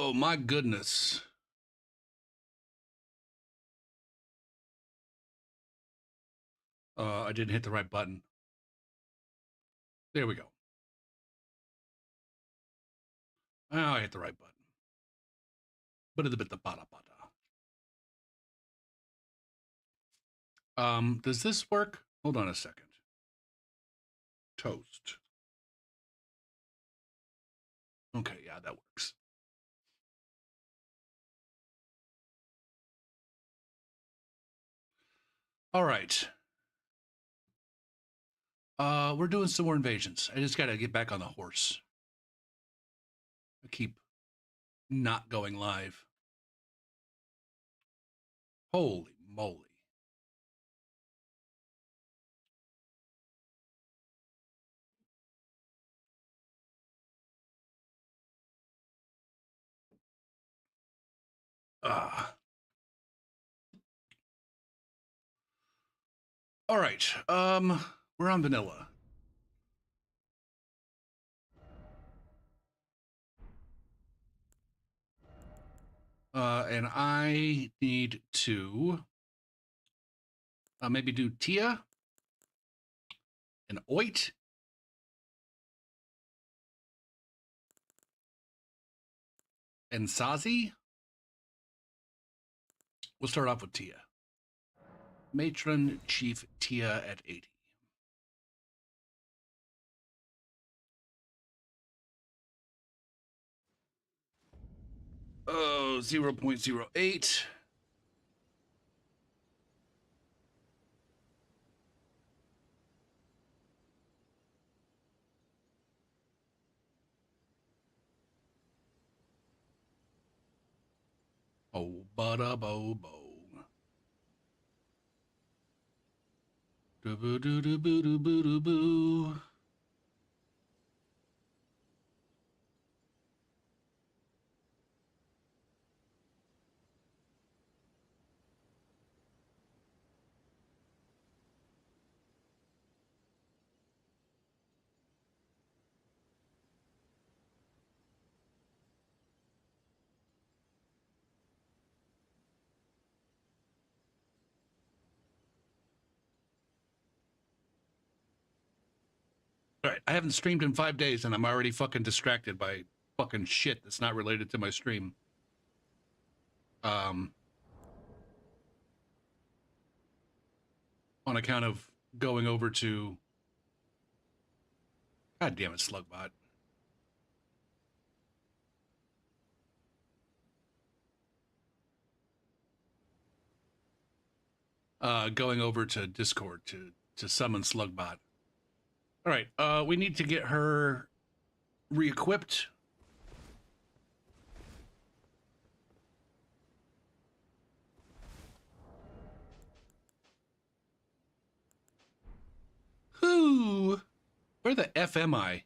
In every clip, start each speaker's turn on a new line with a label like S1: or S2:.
S1: Oh, my goodness. I didn't hit the right button. There we go. Oh, I hit the right button. But a bit the bada bada. Does this work? Hold on a second. Toast. Okay, yeah, that works. All right. We're doing some more invasions. I just gotta get back on the horse. I keep not going live. Holy moly. All right. We're on vanilla. And I need to maybe do Tia and Oit. And Sazi. We'll start off with Tia. Matron Chief Tia at 80. Oh, 0.08. Oh, bada bo bo. Do boo do do boo do boo do boo. All right, I haven't streamed in 5 days, and I'm already fucking distracted by fucking shit that's not related to my stream. On account of going over to. God damn it, Slugbot. Going over to Discord to summon Slugbot. All right, we need to get her re-equipped. Who? Where the F am I?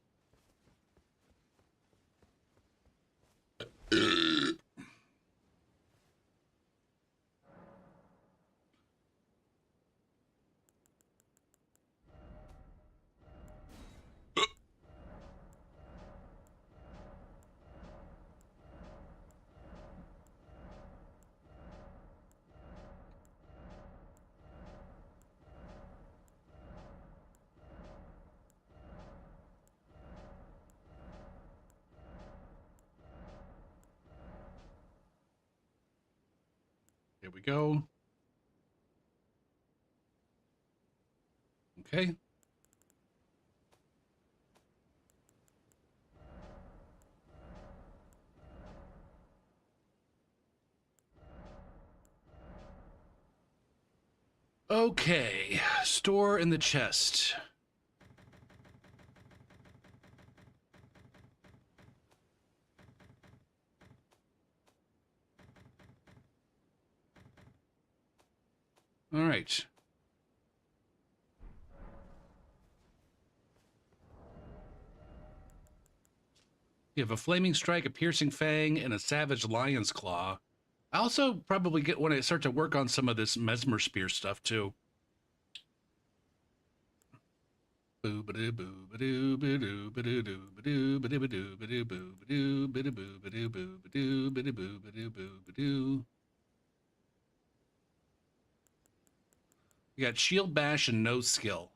S1: Here we go. Okay. Okay. Store in the chest. All right. You have a flaming strike, a piercing fang, and a savage lion's claw. I also probably get when I start to work on some of this mesmer spear stuff too. You got shield bash and no skill.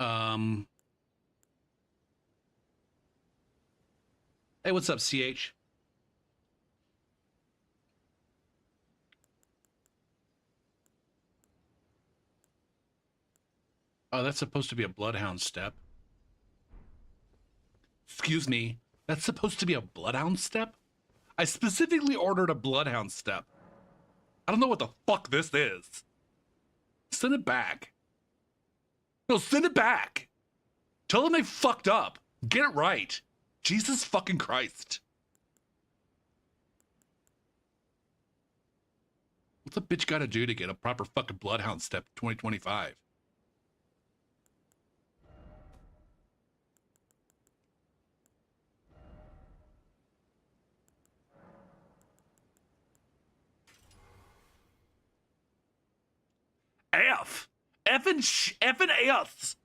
S1: Hey, what's up, CH? Oh, that's supposed to be a bloodhound step. Excuse me. That's supposed to be a bloodhound step? I specifically ordered a bloodhound step. I don't know what the fuck this is. Send it back. No, send it back. Tell them they fucked up. Get it right. Jesus fucking Christ. What's a bitch gotta do to get a proper fucking bloodhound step 2025? F. F and S.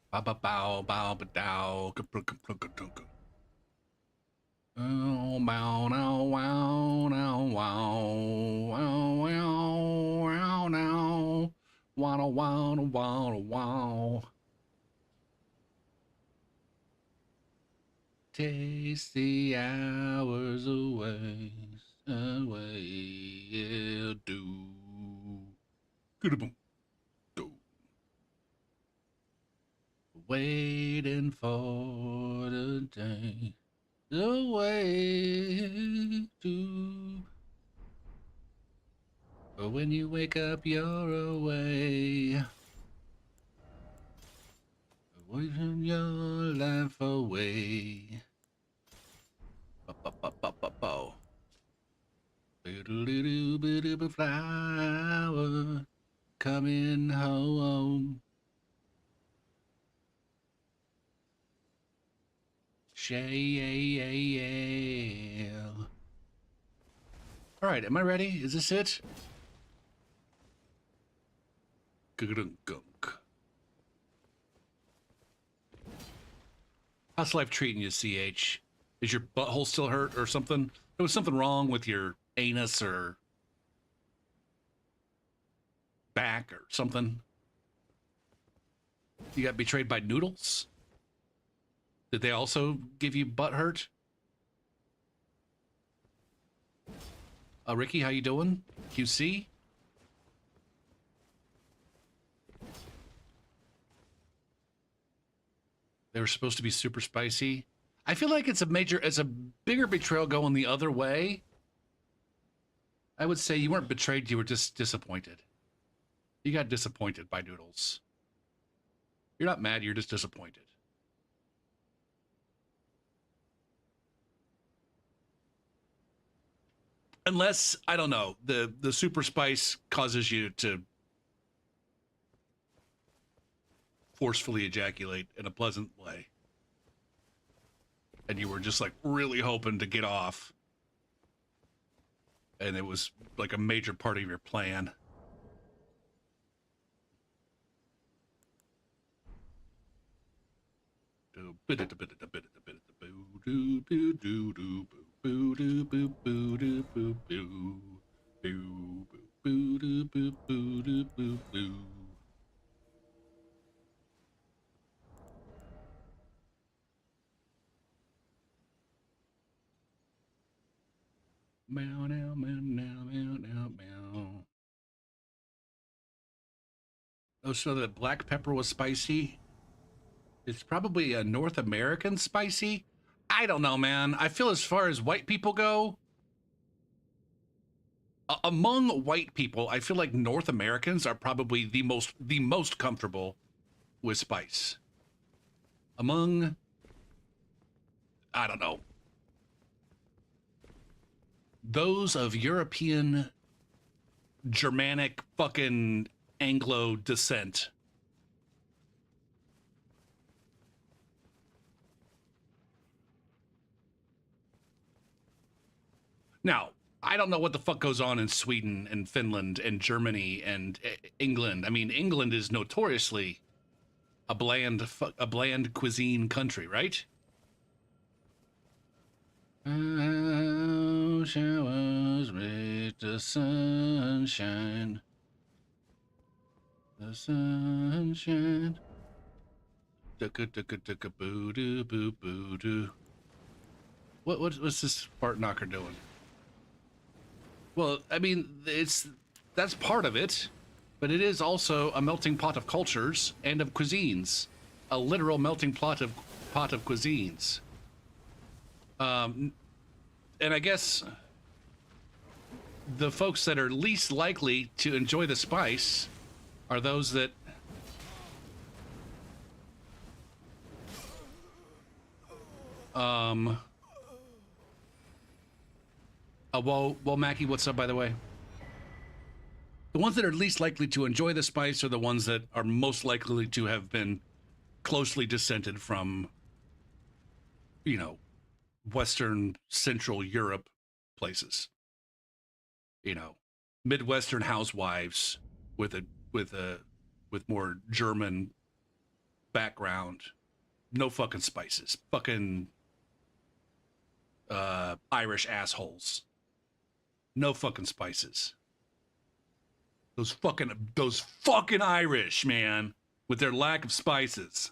S1: Ba ba bow bow ba dow. Oh, bow now, wow, now, wow, wow, wow, wow, now, wow, wow, wow, wow. Tasty hours away, away, yeah, do. Good-a-boom, do. Waiting for the day, the way to. But when you wake up, you're away. Waving your life away. Ba-ba-ba-ba-ba-bo. Boo-doo-doo-doo-boo-doo, flower coming home. Shale. All right, am I ready? Is this it? Gunk. How's life treating you, CH? Is your butthole still hurt or something? There was something wrong with your anus or back or something? You got betrayed by noodles? Did they also give you butt hurt? Ricky, how you doing? QC? They were supposed to be super spicy. I feel like it's a bigger betrayal going the other way. I would say you weren't betrayed, you were just disappointed. You got disappointed by noodles. You're not mad, you're just disappointed. Unless, I don't know, the super spice causes you to forcefully ejaculate in a pleasant way. And you were just like really hoping to get off. And it was like a major part of your plan. Meow, meow, meow, meow, meow, meow, meow. Oh, so the black pepper was spicy? It's probably a North American spicy? I don't know, man. I feel as far as white people go, among white people, I feel like North Americans are probably the most comfortable with spice. Among, I don't know, those of European, Germanic, fucking Anglo descent. Now, I don't know what the fuck goes on in Sweden and Finland and Germany and England. I mean, England is notoriously a bland cuisine country, right? Showers make the sunshine. The sunshine. Boo doo boo boo doo. What's this fart knocker doing? Well, I mean, that's part of it, but it is also a melting pot of cultures and of cuisines, a literal melting pot of cuisines. And I guess the folks that are least likely to enjoy the spice are those that well, Mackie, what's up, by the way? The ones that are least likely to enjoy the spice are the ones that are most likely to have been closely descended from, you know, Western Central Europe places. You know, Midwestern housewives with more German background. No fucking spices. Fucking Irish assholes. No fucking spices. Those fucking Irish, man, with their lack of spices.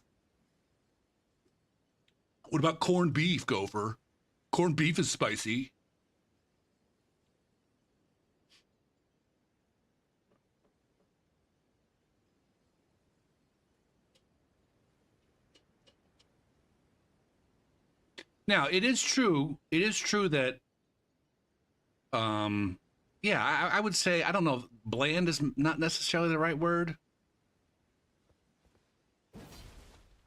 S1: What about corned beef, Gopher? Corned beef is spicy. Now, it is true that yeah, I would say, I don't know, bland is not necessarily the right word.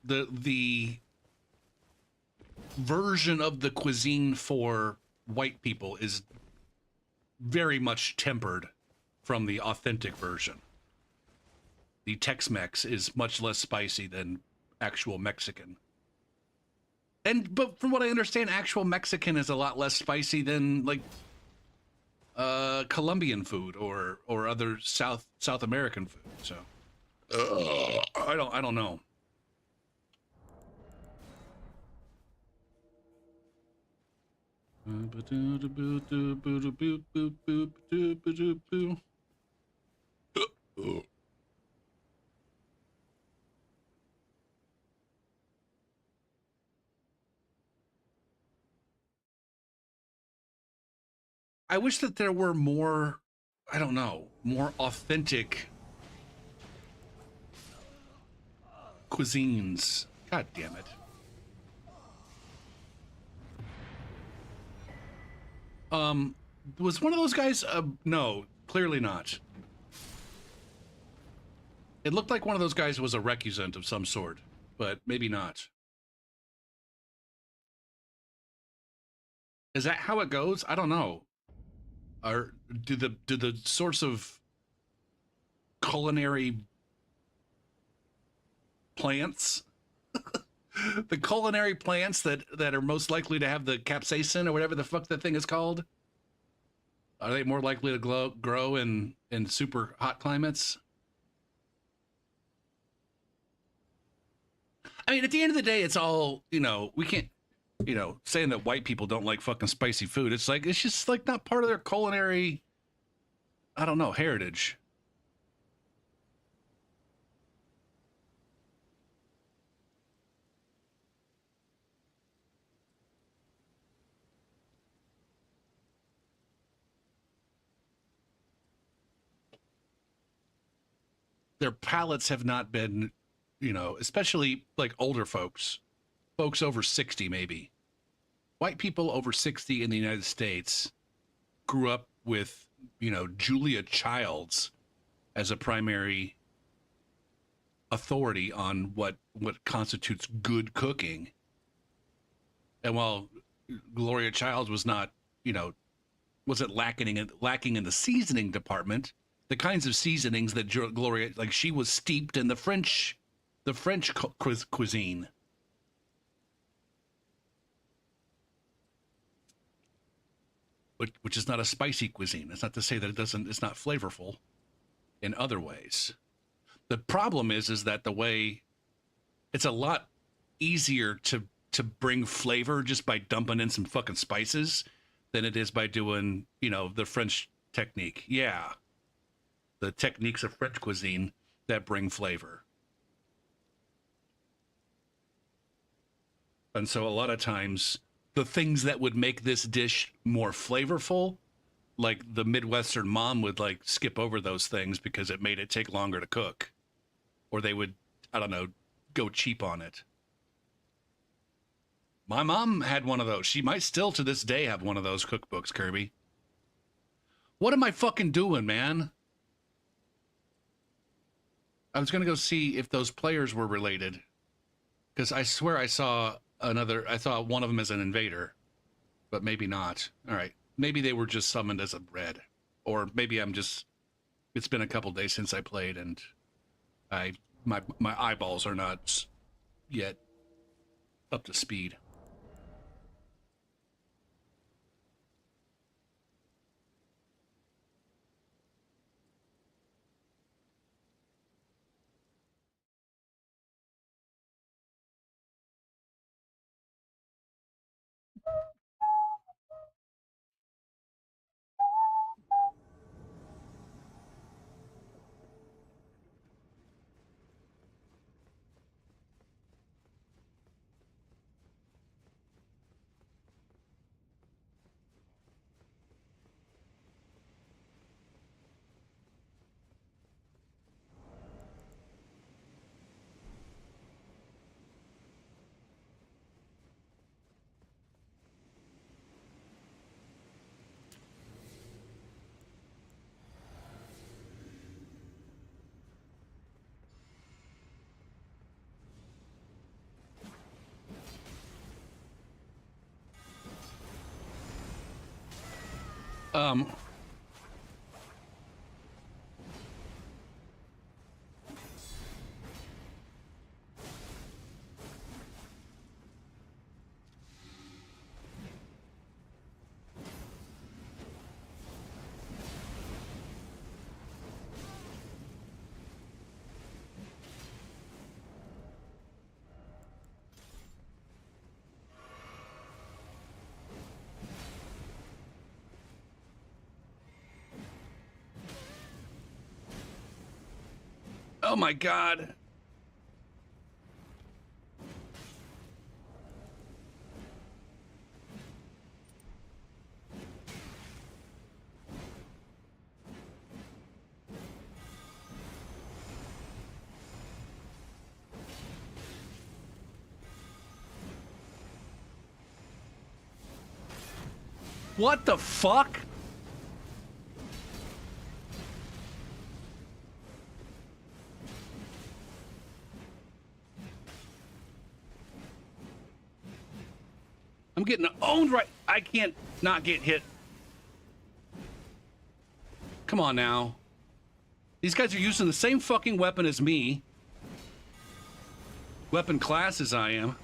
S1: The version of the cuisine for white people is very much tempered from the authentic version. The Tex-Mex is much less spicy than actual Mexican. But from what I understand, actual Mexican is a lot less spicy than like Colombian food or other South American food. So I don't know. I wish that there were more, I don't know, more authentic cuisines. God damn it. Was one of those guys, no, clearly not. It looked like one of those guys was a recusant of some sort, but maybe not. Is that how it goes? I don't know. Or do the source of culinary plants, the culinary plants that are most likely to have the capsaicin or whatever the fuck that thing is called, are they more likely to grow in super hot climates? I mean, at the end of the day, it's all, you know, we can't, you know, saying that white people don't like fucking spicy food. It's like, it's just like not part of their culinary, I don't know, heritage. Their palates have not been, you know, especially like older folks over 60 maybe. White people over 60 in the United States grew up with, you know, Julia Childs as a primary authority on what constitutes good cooking. And while Gloria Childs was not, you know, wasn't lacking in the seasoning department, the kinds of seasonings that Gloria, like, she was steeped in the French cuisine. which is not a spicy cuisine. It's not to say that it's not flavorful in other ways. The problem is that the way it's a lot easier to bring flavor just by dumping in some fucking spices than it is by doing, the French technique. Yeah. The techniques of French cuisine that bring flavor. And so a lot of times the things that would make this dish more flavorful, like the Midwestern mom would like skip over those things because it made it take longer to cook. Or they would, I don't know, go cheap on it. My mom had one of those. She might still to this day have one of those cookbooks, Kirby. What am I fucking doing, man? I was going to go see if those players were related. Because I swear I saw one of them as an invader. But maybe not. All right. Maybe they were just summoned as a red. Or maybe it's been a couple days since I played and my eyeballs are not yet up to speed. Um, oh my God. What the fuck? I'm getting owned right. I can't not get hit. Come on now. These guys are using the same fucking weapon as me. Weapon class as I am.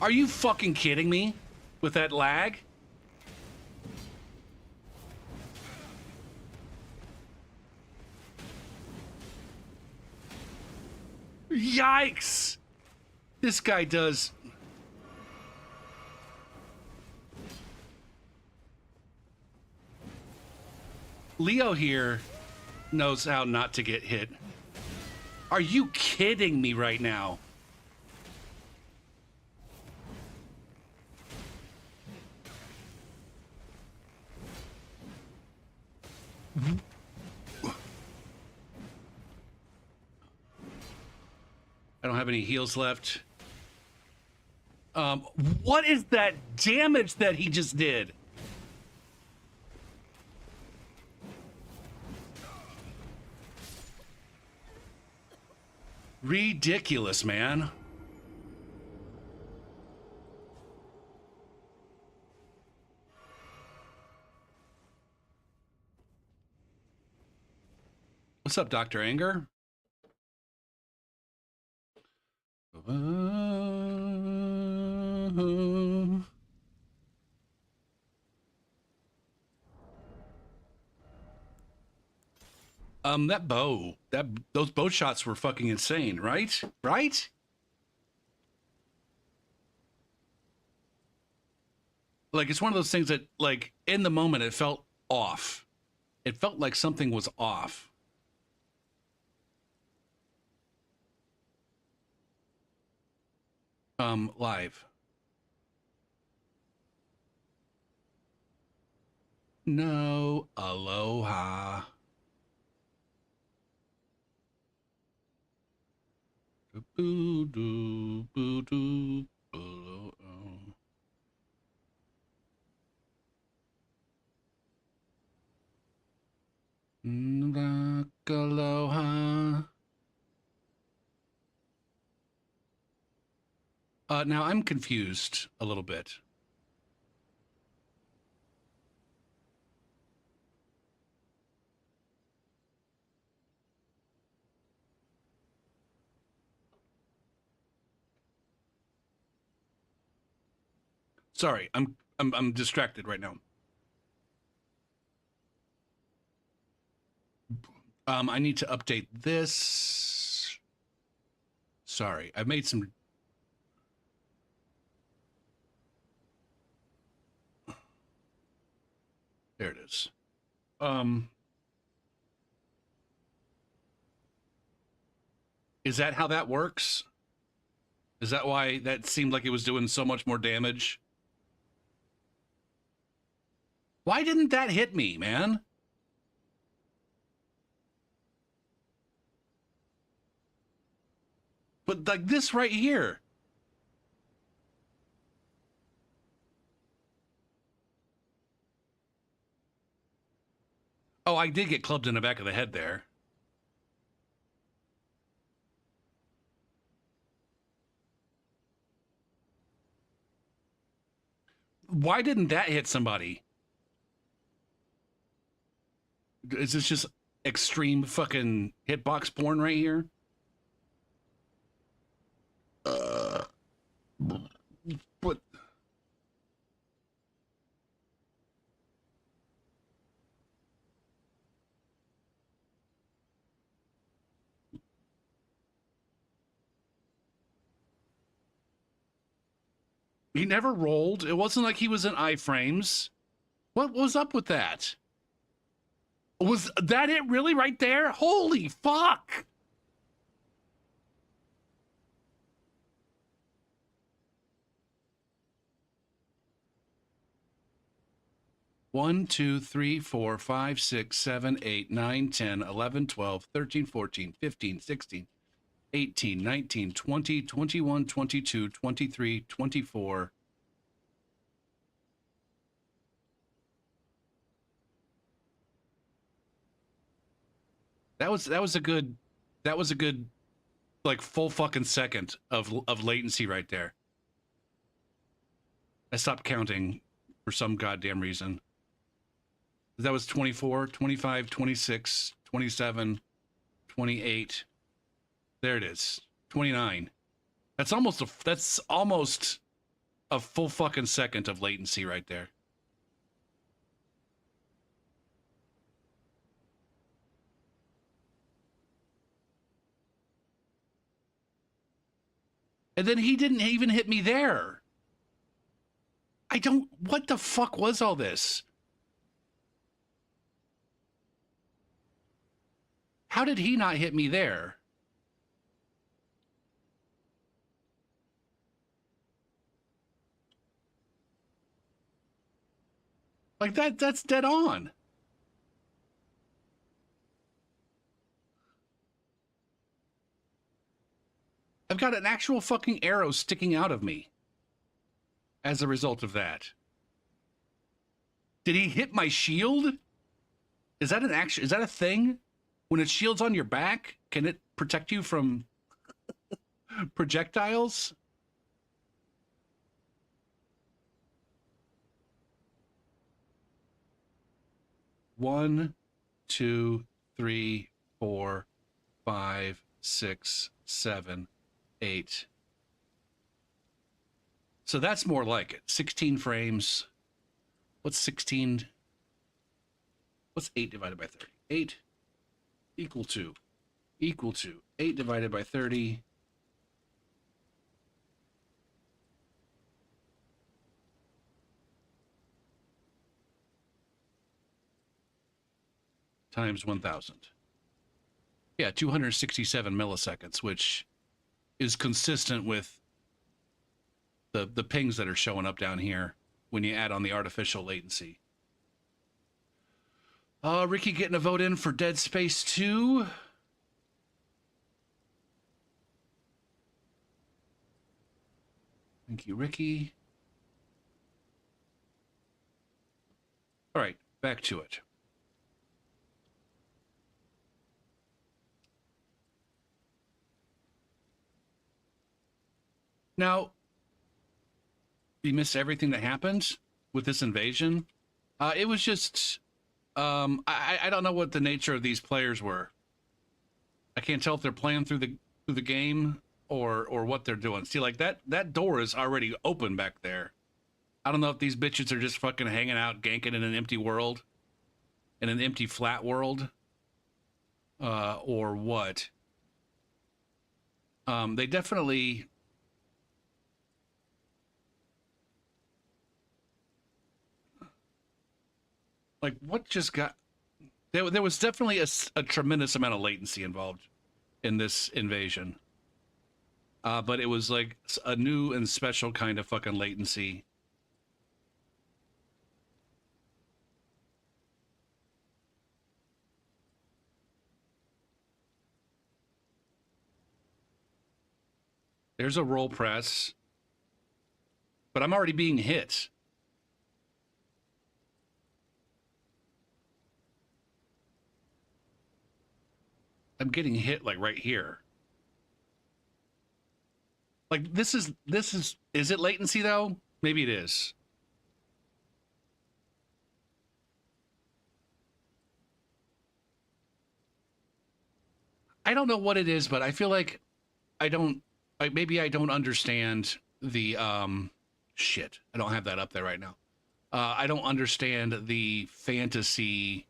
S1: Are you fucking kidding me with that lag? Yikes! This guy does. Leo here knows how not to get hit. Are you kidding me right now? I don't have any heals left. What is that damage that he just did? Ridiculous, man. What's up, Dr. Anger? That bow, those bow shots were fucking insane, right? Right? Like it's one of those things that, like, in the moment, it felt off. It felt like something was off. Live. No, aloha. Boo doo, boo doo, boo. Aloha. Now I'm confused a little bit. Sorry, I'm distracted right now. I need to update this. Sorry, I made some. There it is. Is that how that works? Is that why that seemed like it was doing so much more damage? Why didn't that hit me, man? But like this right here. Oh, I did get clubbed in the back of the head there. Why didn't that hit somebody? Is this just extreme fucking hitbox porn right here? But he never rolled. It wasn't like he was in iframes. What was up with that? Was that it really right there? Holy fuck! One, 2, 3, 4, 5, 6, 7, 8, 9, 10, 11, 12, 13, 14, 15, 16, 18, 19, 20, 21, 22, 23, 24. That was a good like full fucking second of latency right there. I stopped counting for some goddamn reason. That was 24, 25, 26, 27, 28. There it is. 29. That's almost a full fucking second of latency right there. And then he didn't even hit me there. What the fuck was all this? How did he not hit me there? Like that's dead on. I've got an actual fucking arrow sticking out of me as a result of that. Did he hit my shield? Is that is that a thing? When it shields on your back, can it protect you from projectiles? One, two, three, four, five, six, seven, 8, So that's more like it. 16 frames. What's 16? What's 8 divided by 30? 8 equal to 8 divided by 30 times 1000. Yeah, 267 milliseconds, which is consistent with the pings that are showing up down here when you add on the artificial latency. Ricky getting a vote in for Dead Space 2. Thank you, Ricky. All right, back to it. Now, you missed everything that happened with this invasion. It was just, I don't know what the nature of these players were. I can't tell if they're playing through the game or what they're doing. See, like that door is already open back there. I don't know if these bitches are just fucking hanging out, ganking in an empty world, in an empty flat world, or what. They definitely. Like, what just got... There was definitely a tremendous amount of latency involved in this invasion. But it was like a new and special kind of fucking latency. There's a roll press. But I'm already being hit. I'm getting hit like right here. Like this is it latency though? Maybe it is. I don't know what it is, but I feel like maybe I don't understand the shit. I don't have that up there right now. I don't understand the fantasy.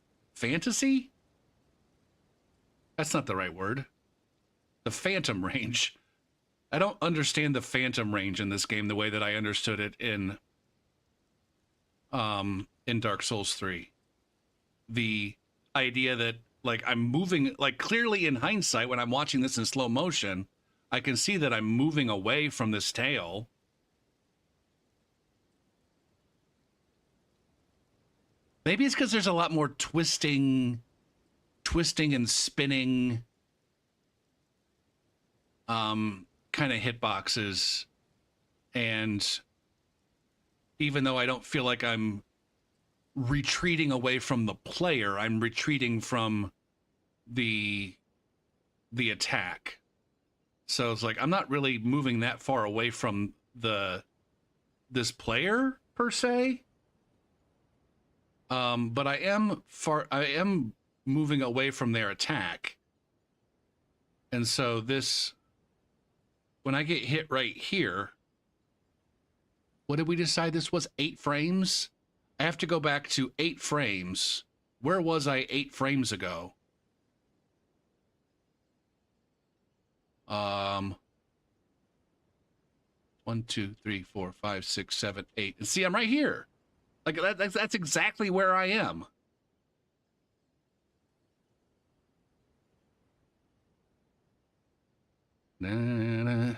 S1: That's not the right word. The phantom range. I don't understand the phantom range in this game the way that I understood it in Dark Souls 3. The idea that like I'm moving, like clearly in hindsight when I'm watching this in slow motion, I can see that I'm moving away from this tail. Maybe it's because there's a lot more twisting and spinning kind of hitboxes, and even though I don't feel like I'm retreating away from the player, I'm retreating from the attack. So it's like I'm not really moving that far away from this player per se. But I am moving away from their attack. And so this, when I get hit right here, what did we decide this was? 8 frames? I have to go back to 8 frames. Where was I 8 frames ago? 1, 2, 3, 4, 5, 6, 7, 8. And see, I'm right here. Like that's exactly where I am. And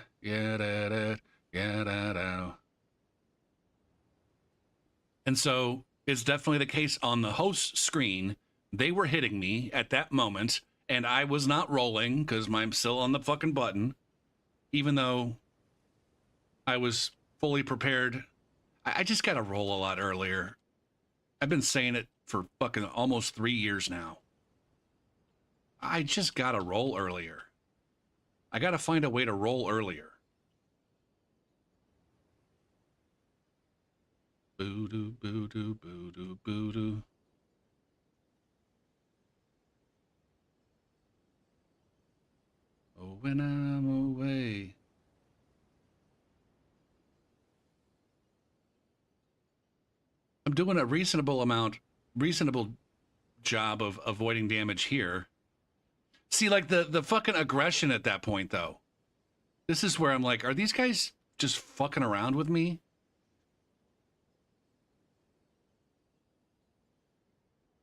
S1: so it's definitely the case on the host screen. They were hitting me at that moment, and I was not rolling because I'm still on the fucking button, even though I was fully prepared. I just got to roll a lot earlier. I've been saying it for fucking almost 3 years now. I just got to roll earlier. I got to find a way to roll earlier. Boo-doo, boo-doo, boo-doo, boo-doo. Oh, when I'm away. I'm doing a reasonable job of avoiding damage here. See, like the fucking aggression at that point, though. This is where I'm like, are these guys just fucking around with me?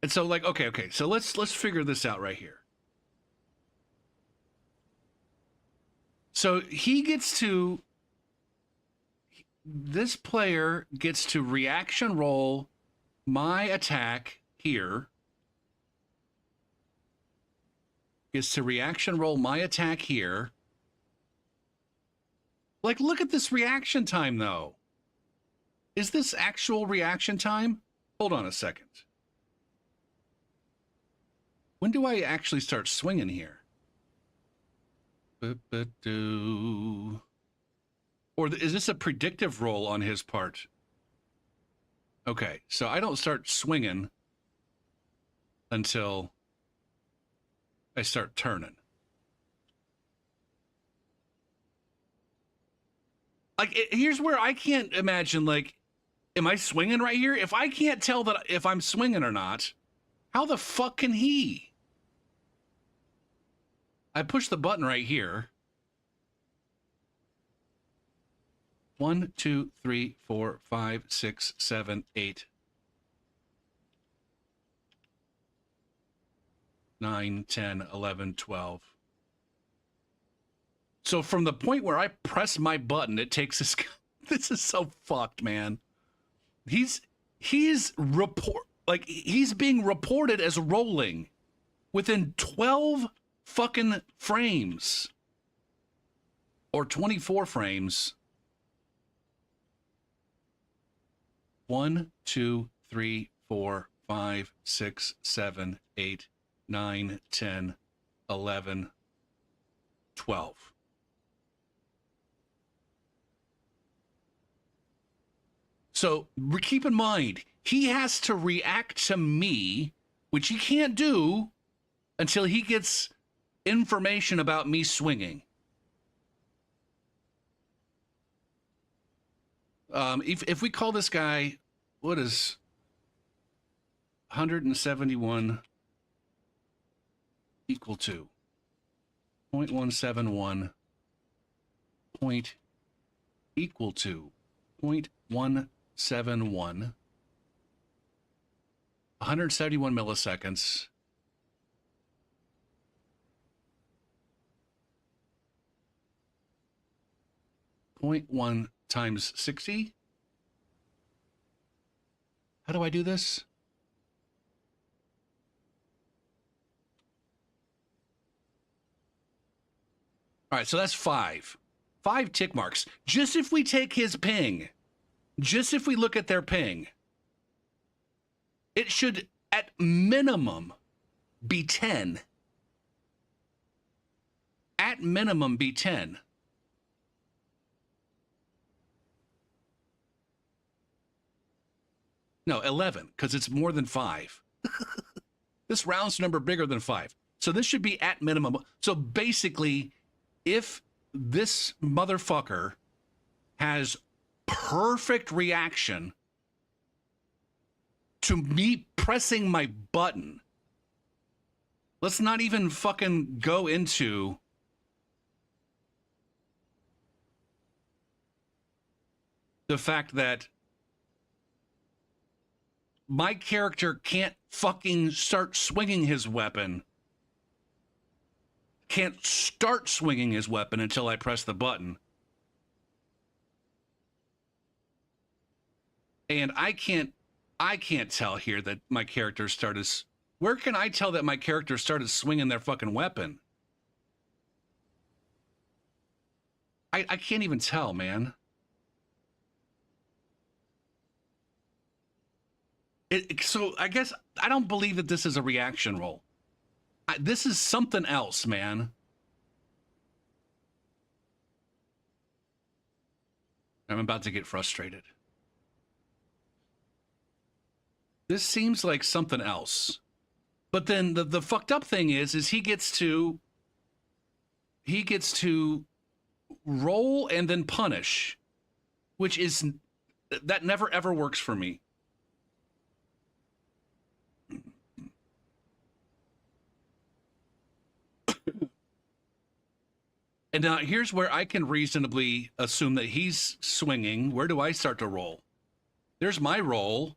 S1: And so, like, okay. So let's figure this out right here. So this player gets to reaction roll my attack here. Gets to reaction roll my attack here. Like, look at this reaction time, though. Is this actual reaction time? Hold on a second. When do I actually start swinging here? Or is this a predictive roll on his part? Okay, so I don't start swinging until I start turning. Like, here's where I can't imagine, like, am I swinging right here? If I can't tell that if I'm swinging or not, how the fuck can he? I push the button right here. 1, 2, 3, 4, 5, 6, 7, 8, 9, 10, 11, 12. So from the point where I press my button, it takes this. This is so fucked, man. He's being reported as rolling within 12 fucking frames or 24 frames. 1, 2, 3, 4, 5, 6, 7, 8, 9, 10, 11, 12. So keep in mind, he has to react to me, which he can't do until he gets information about me swinging. If we call this guy, what is 171 equal to 0.171 point equal to 0.171, 171 milliseconds. .1 times 60. How do I do this? All right, so that's 5. 5 tick marks. Just if we take his ping, just if we look at their ping, it should at minimum be 10. At minimum be 10. No, 11, because it's more than 5. This rounds number bigger than 5. So this should be at minimum. So basically, if this motherfucker has perfect reaction to me pressing my button, let's not even fucking go into the fact that my character can't fucking start swinging his weapon. Can't start swinging his weapon until I press the button. And I can't tell here that my character started. Where can I tell that my character started swinging their fucking weapon? I can't even tell, man. So I guess I don't believe that this is a reaction roll. This is something else, man. I'm about to get frustrated. This seems like something else. But then the fucked up thing is he gets to roll and then punish, which is, that never ever works for me. And now here's where I can reasonably assume that he's swinging. Where do I start to roll? There's my roll.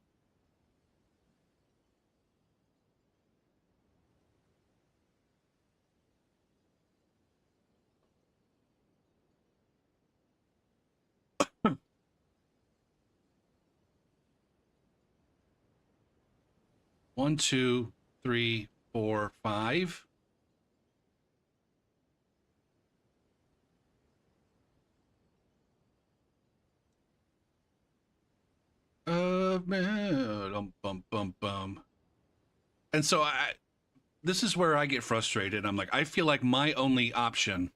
S1: One, two, three, four, five. Bum, bum, bum. And so this is where I get frustrated. I'm like, I feel like my only option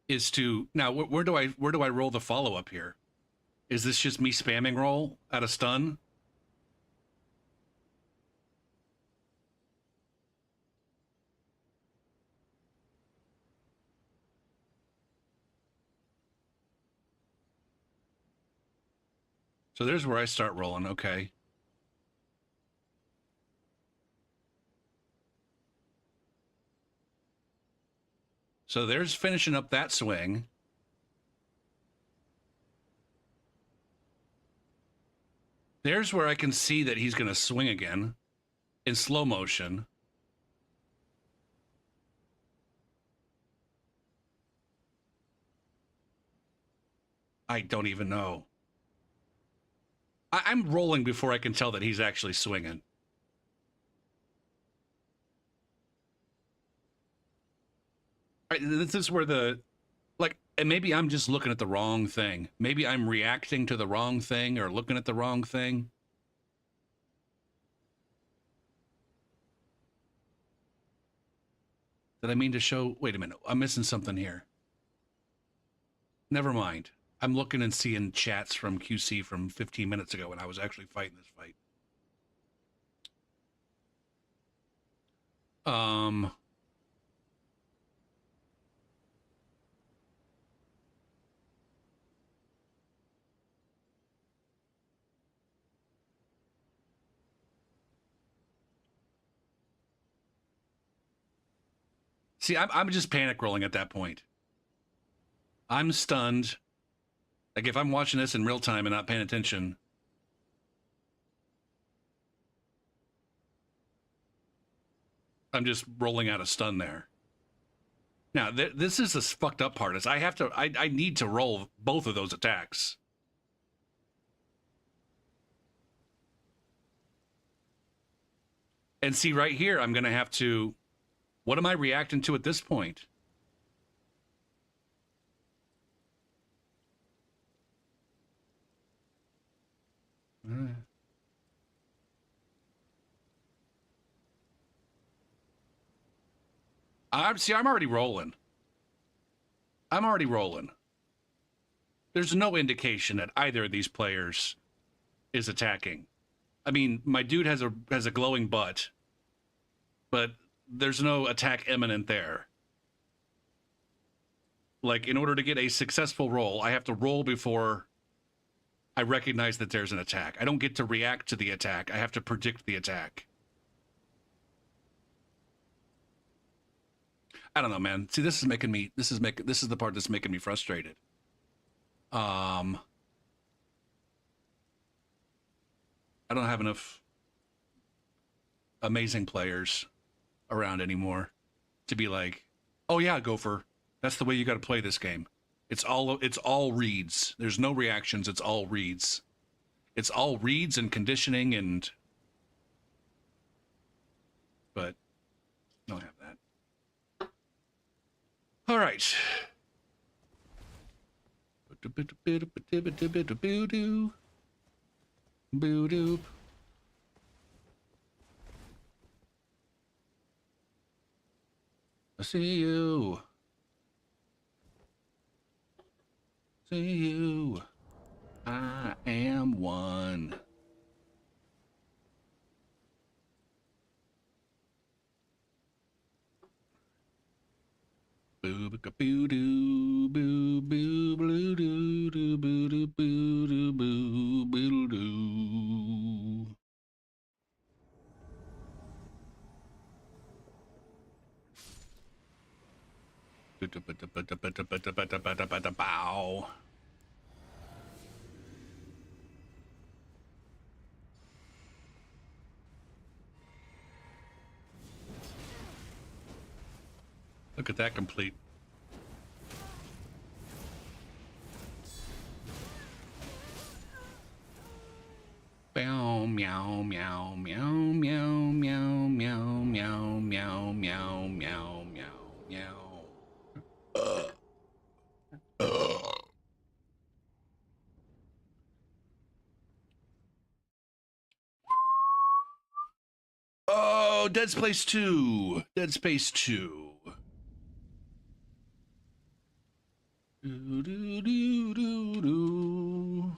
S1: is to now. Where do I roll the follow up here? Is this just me spamming roll at a stun? So there's where I start rolling. Okay. So there's finishing up that swing. There's where I can see that he's going to swing again in slow motion. I don't even know. I'm rolling before I can tell that he's actually swinging. Right, this is where and maybe I'm just looking at the wrong thing. Maybe I'm reacting to the wrong thing or looking at the wrong thing. Did I mean to show? Wait a minute. I'm missing something here. Never mind. I'm looking and seeing chats from QC from 15 minutes ago when I was actually fighting this fight. See, I'm just panic rolling at that point. I'm stunned. Like if I'm watching this in real time and not paying attention. I'm just rolling out a stun there. Now, this is the fucked up part is I need to roll both of those attacks. And see right here, I'm going to have to, what am I reacting to at this point? I'm already rolling. I'm already rolling. There's no indication that either of these players is attacking. I mean, my dude has a glowing butt, but there's no attack imminent there. Like, in order to get a successful roll, I have to roll before I recognize that there's an attack. I don't get to react to the attack. I have to predict the attack. I don't know, man. See, this is the part that's making me frustrated. I don't have enough amazing players around anymore to be like, oh yeah, Gopher, that's the way you got to play this game. It's all reads. There's no reactions. It's all reads. It's all reads and conditioning but I don't have that. All right. Boo-doo. I see you. See you. I am one. Boo boo doo boo boo blue doo doo boo doo boo doo boo boo doo. Bow. Look at that complete. Meow, meow, meow, meow, meow, meow, meow, meow, meow, meow, meow, meow, meow. Oh, Dead Space 2. Dead Space 2. Do, do, do, do, do.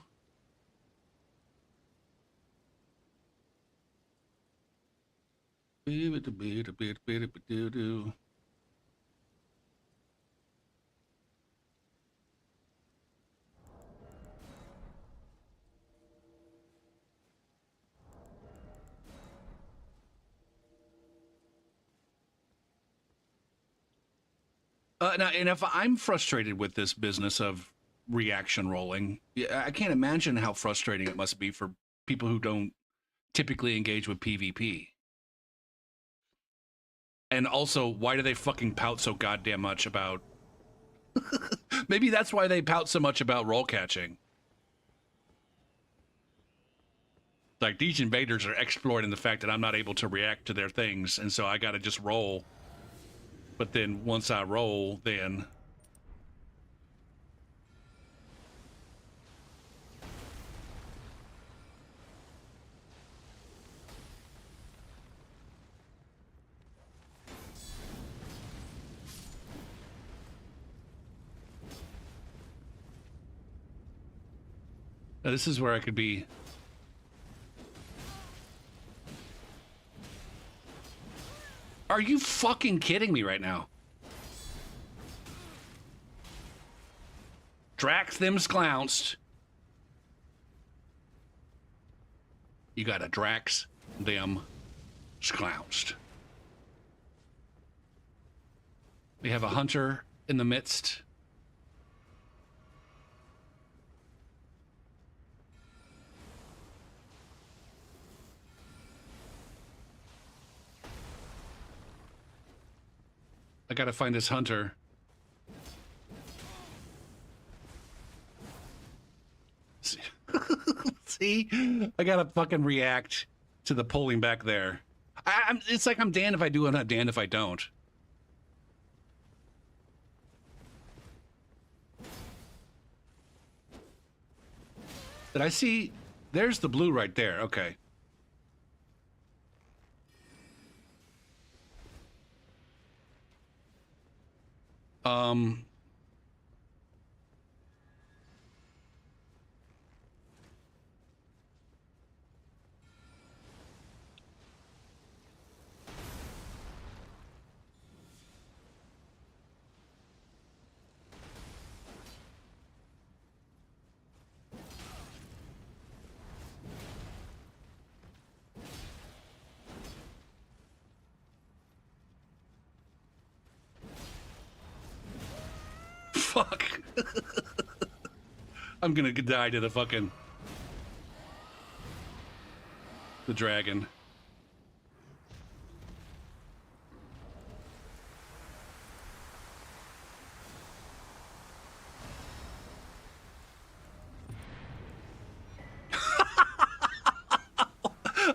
S1: Now, and if I'm frustrated with this business of reaction rolling, yeah, I can't imagine how frustrating it must be for people who don't typically engage with PvP. And also, why do they fucking pout so goddamn much about... Maybe that's why they pout so much about roll catching. Like, these invaders are exploiting the fact that I'm not able to react to their things, and so I gotta just roll. But then once I roll, then... Now, this is where I could be... Are you fucking kidding me right now? Drax them's clounced. You got a Drax them clounced. We have a hunter in the midst. I gotta find this hunter. See? I gotta fucking react to the pulling back there. It's like I'm damned if I do, I'm not damned if I don't. Did I see? There's the blue right there. Okay. Fuck. I'm gonna die to the fucking... the dragon.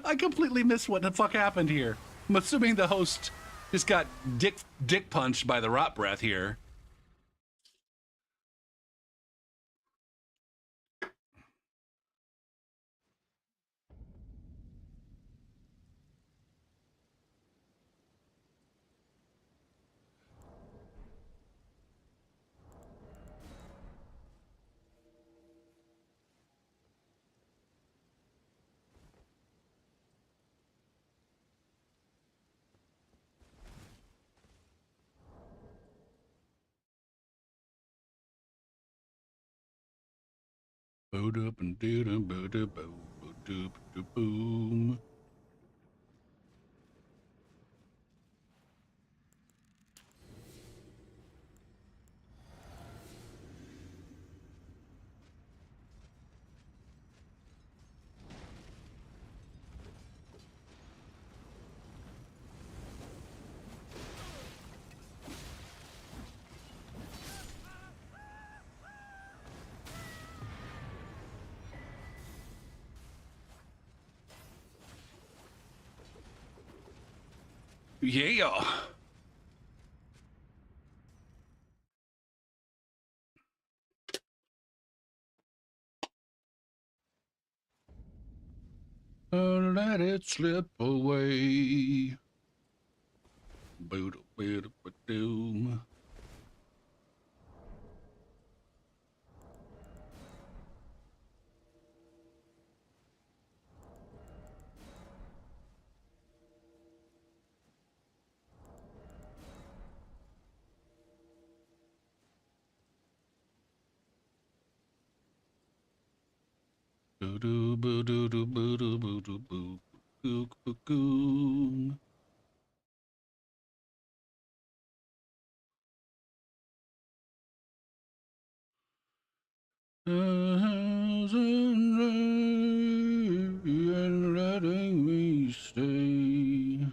S1: I completely missed what the fuck happened here. I'm assuming the host just got dick punched by the rot breath here. Boot up and doot and boot up, boom. Yeah. Let it slip away. Boom. Boo doo boo doo doo boo doo boo doo boo boo boo boo. And letting me stay.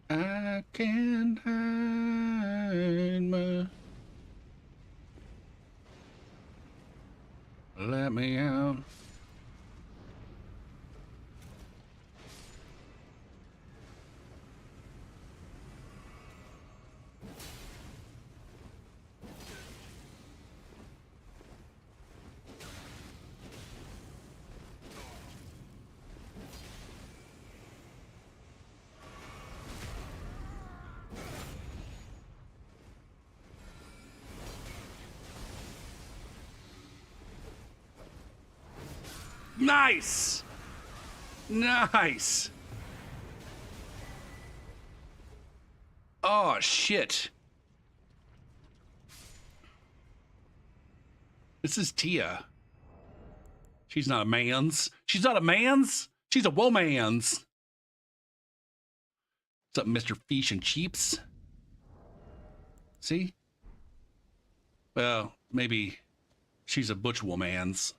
S1: I can't hide my. Let me out. Nice! Nice! Oh, shit. This is Tia. She's not a man's. She's not a man's. She's a woman's. What's up, Mr. Fish and Cheeps? See? Well, maybe she's a butch woman's.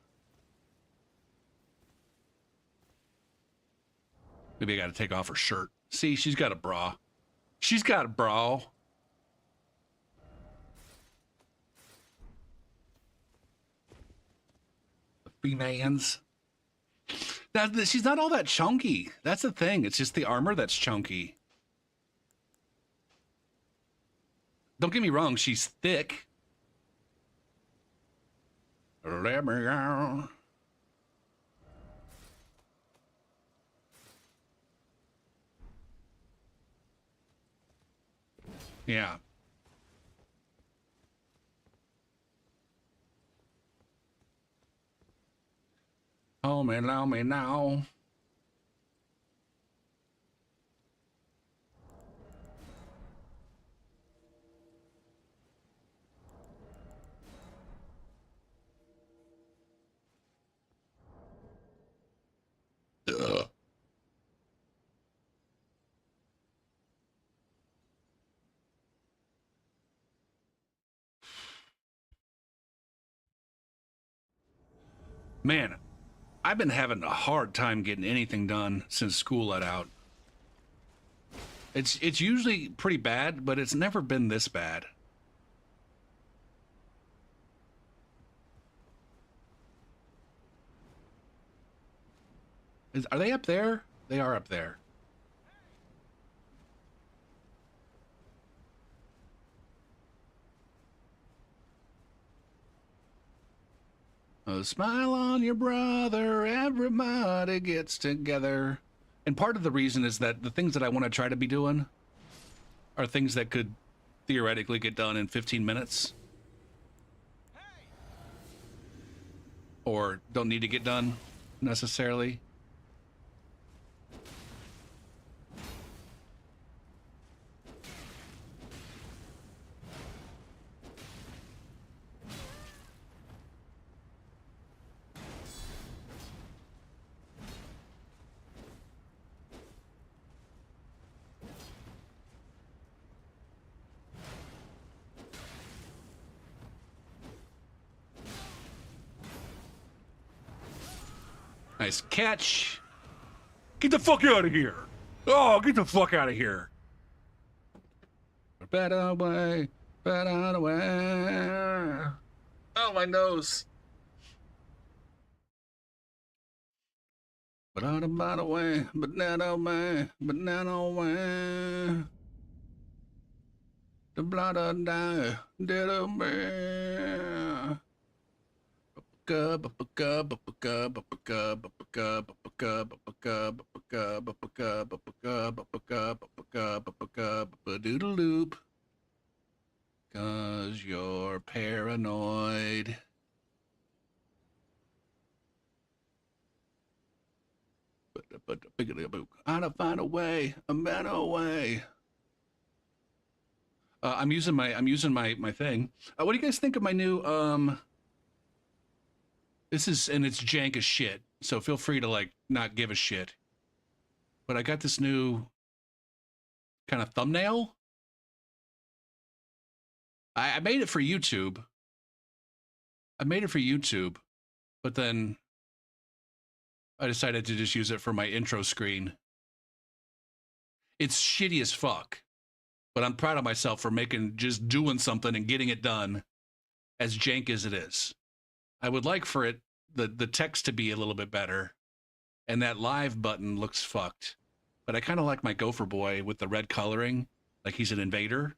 S1: Maybe I gotta take off her shirt. See, she's got a bra. She's got a bra. The femans. She's not all that chunky. That's the thing. It's just the armor that's chunky. Don't get me wrong, she's thick. Let me out. Yeah. Oh, me, allow me now. Ugh. Man, I've been having a hard time getting anything done since school let out. It's usually pretty bad, but it's never been this bad. Are they up there? They are up there. A smile on your brother, everybody gets together. And part of the reason is that the things that I want to try to be doing are things that could theoretically get done in 15 minutes. Or don't need to get done necessarily. Nice catch. Get the fuck out of here. Oh, get the fuck out of here. Better away. Better away. Oh, my nose. But out of by the way, but not away, but not away. The blood of die, dead of me. Doodle-loop. Cause you're paranoid. But I'll find a way, a better way. I'm using my thing. What do you guys think of my new This is, and it's jank as shit, so feel free to like not give a shit. But I got this new kind of thumbnail. I made it for YouTube. I made it for YouTube, but then I decided to just use it for my intro screen. It's shitty as fuck, but I'm proud of myself for just doing something and getting it done, as jank as it is. I would like for it, the text to be a little bit better, and that live button looks fucked. But I kind of like my Gopher Boy with the red coloring, like he's an invader.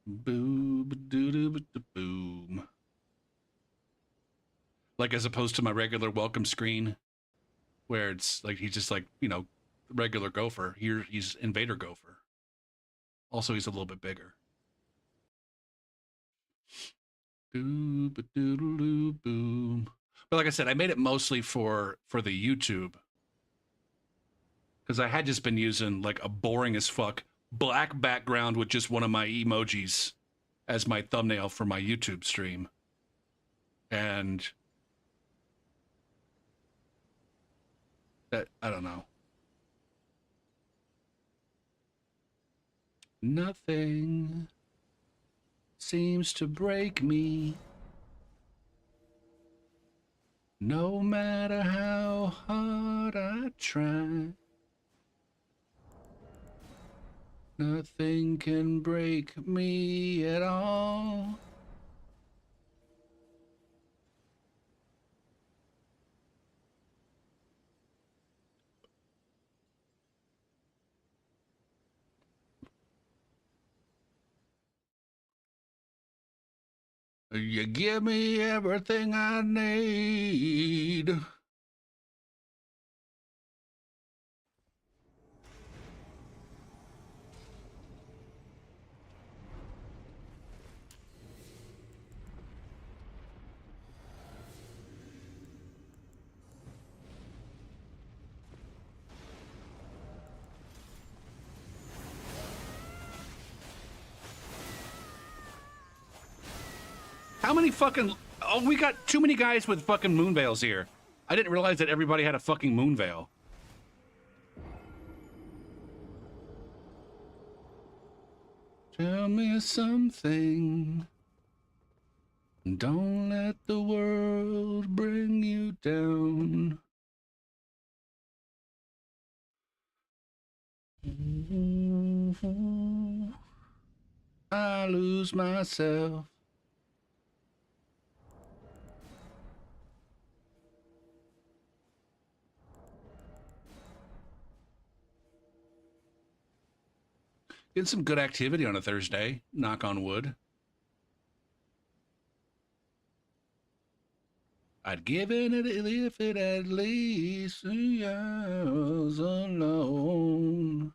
S1: Boom. Like as opposed to my regular welcome screen, where it's like he's just like, you know, regular Gopher. Here he's Invader Gopher. Also, he's a little bit bigger. Boom. But like I said, I made it mostly for the YouTube, because I had just been using like a boring as fuck black background with just one of my emojis as my thumbnail for my YouTube stream. And that, I don't know. Nothing seems to break me, no matter how hard I try. Nothing can break me at all. You give me everything I need. How many fucking... Oh, we got too many guys with fucking moon veils here. I didn't realize that everybody had a fucking moon veil. Tell me something. Don't let the world bring you down. I lose myself. Getting some good activity on a Thursday, knock on wood. I'd give it if it at least was alone.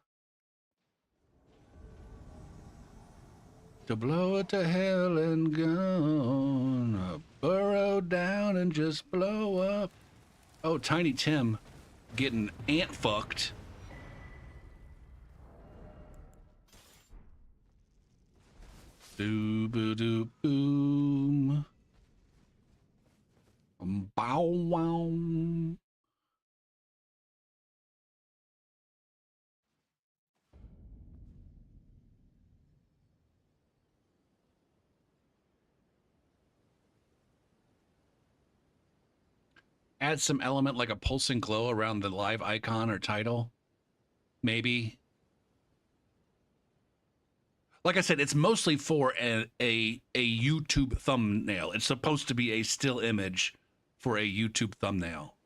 S1: To blow it to hell and gone. Burrow down and just blow up. Oh, Tiny Tim getting ant fucked. Doo-boo-doo boom. Bow wow. Add some element like a pulsing glow around the live icon or title. Maybe. like I said, it's mostly for a YouTube thumbnail. It's supposed to be a still image for a YouTube thumbnail.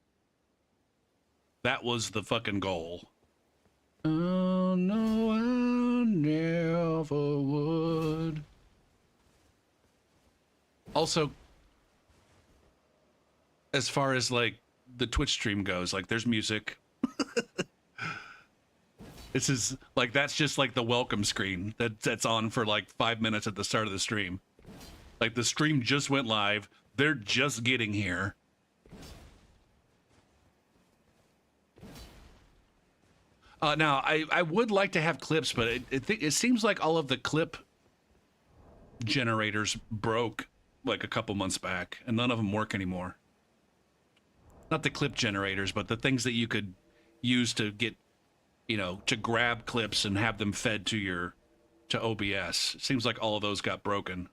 S1: That was the fucking goal. Oh no, I never would. Also, as far as like the Twitch stream goes, like there's music. This is like, that's just like the welcome screen that's on for like 5 minutes at the start of the stream. Like the stream just went live. They're just getting here. Now, I would like to have clips, but it seems like all of the clip generators broke like a couple months back, and none of them work anymore. Not the clip generators, but the things that you could use to get, you know, to grab clips and have them fed to OBS. It seems like all of those got broken,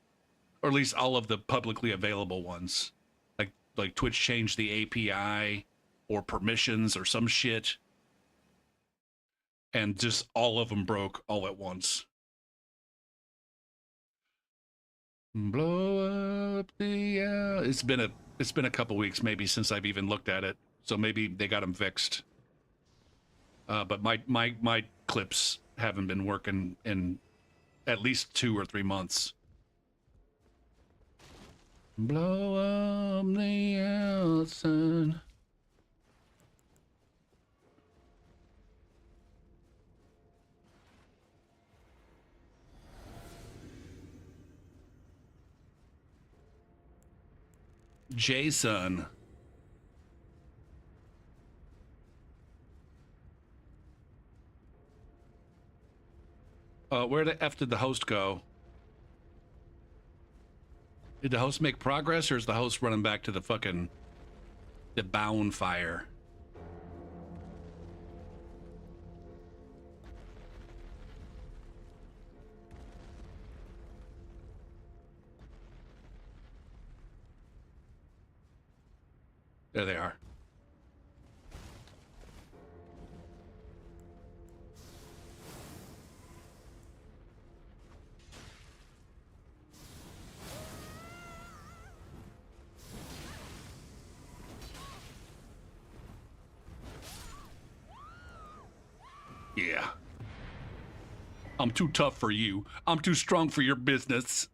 S1: or at least all of the publicly available ones. Like Twitch changed the API or permissions or some shit, and just all of them broke all at once. Blow up the it's been a couple weeks maybe since I've even looked at it, so maybe they got them fixed. But my clips haven't been working in at least 2 or 3 months. Blow up the outside. Jason. Where the F did the host go? Did the host make progress, or is the host running back to the bound fire? There they are. Yeah. I'm too tough for you. I'm too strong for your business.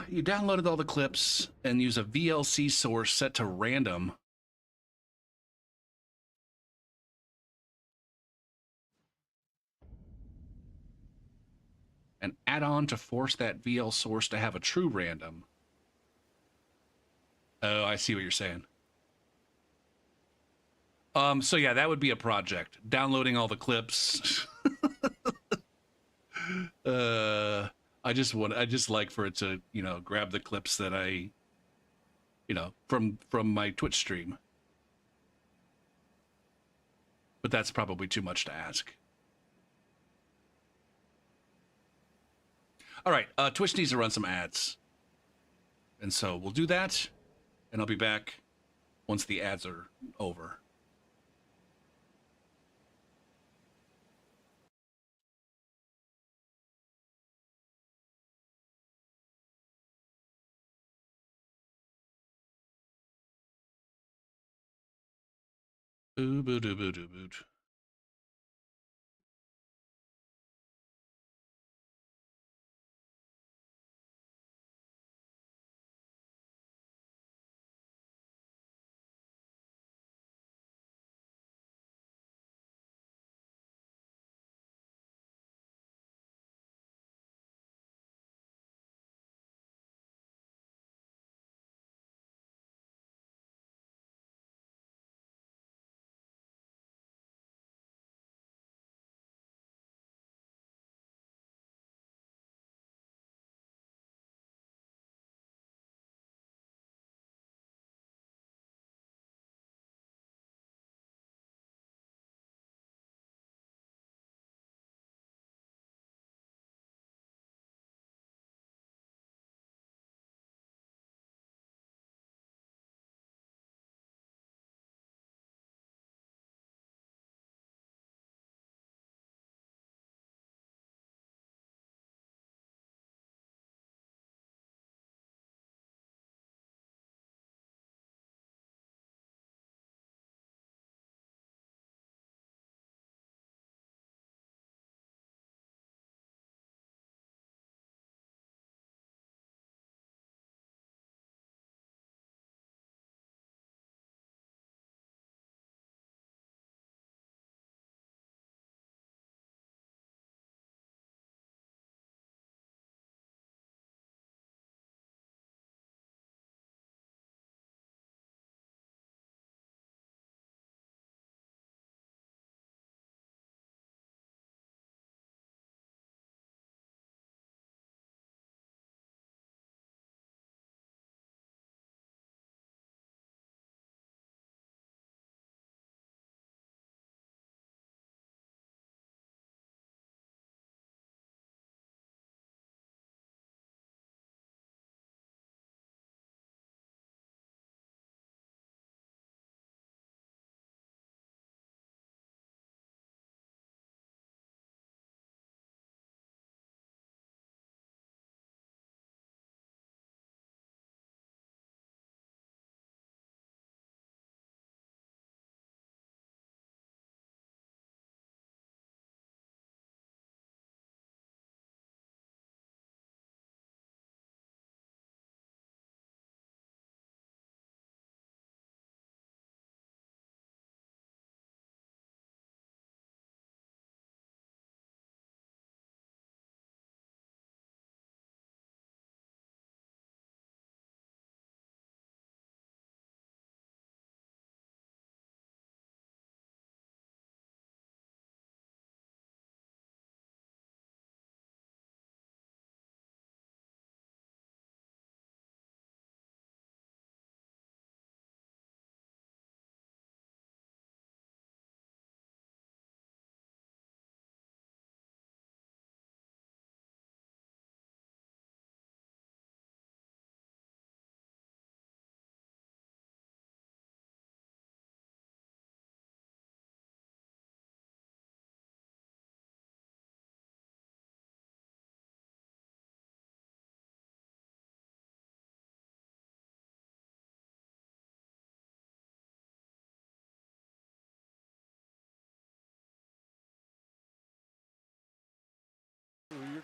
S1: You downloaded all the clips and use a VLC source set to random. An add-on to force that VL source to have a true random. Oh, I see what you're saying. So yeah, that would be a project. Downloading all the clips. I just like for it to, you know, grab the clips that I, you know, from my Twitch stream. But that's probably too much to ask. All right, Twitch needs to run some ads. And so we'll do that, and I'll be back once the ads are over. Ooh, boot, boot, boot, boot.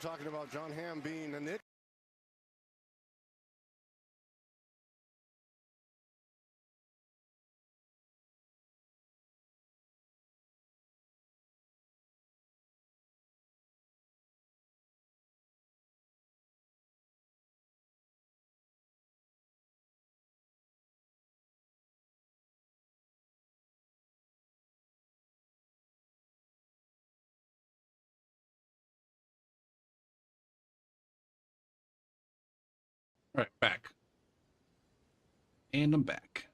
S2: talking about John Hamm being a nit.
S1: All right, back. And I'm back.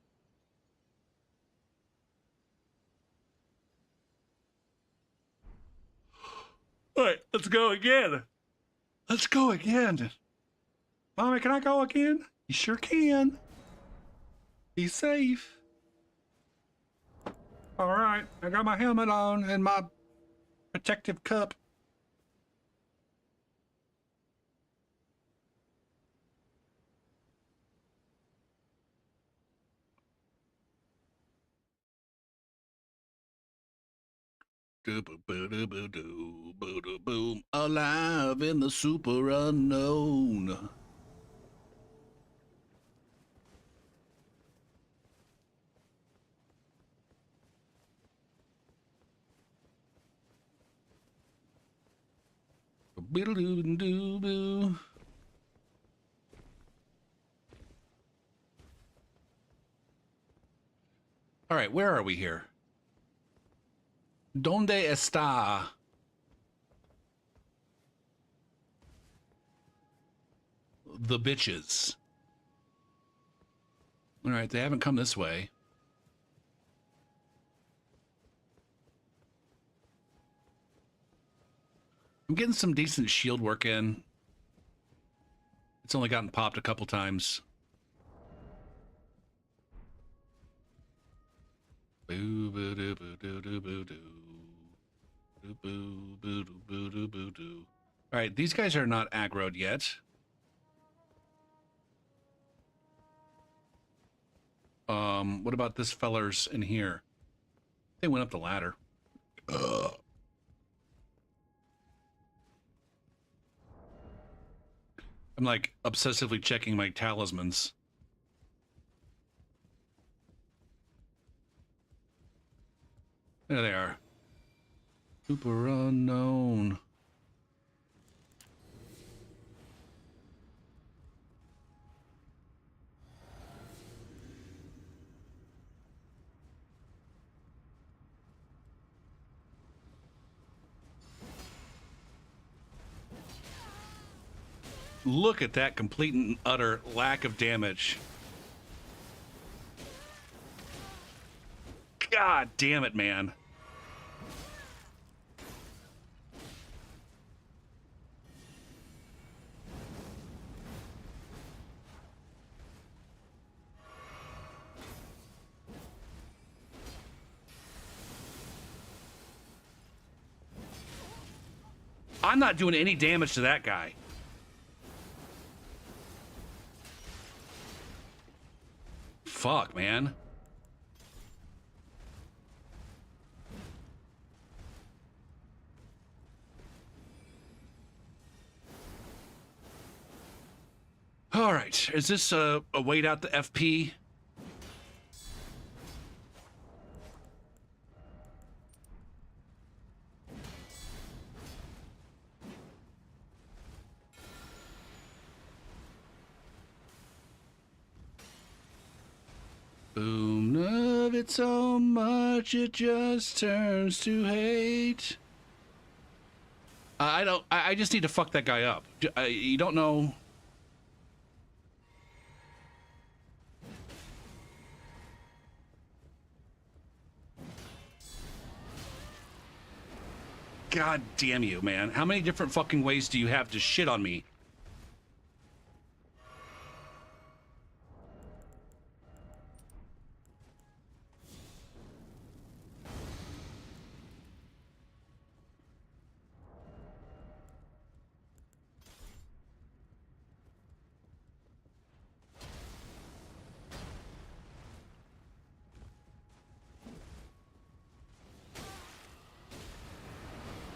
S1: All right, let's go again. Let's go again. Mommy, can I go again? You sure can. Be safe. All right, I got my helmet on and my protective cup. Boom, alive in the super unknown. All right, where are we here? ¿Dónde está? The bitches. All right, they haven't come this way. I'm getting some decent shield work in. It's only gotten popped a couple times. Boo boo doo boo doo doo boo doo. Boo boo boo doo boo doo boo doo. All right, these guys are not aggroed yet. What about this feller's in here? They went up the ladder. I'm like obsessively checking my talismans. There they are. Super unknown. Look at that complete and utter lack of damage. God damn it, man. I'm not doing any damage to that guy. Fuck, man. All right, is this a wait out the FP? Boom, love it so much it just turns to hate. I just need to fuck that guy up. You don't know. God damn you, man. How many different fucking ways do you have to shit on me?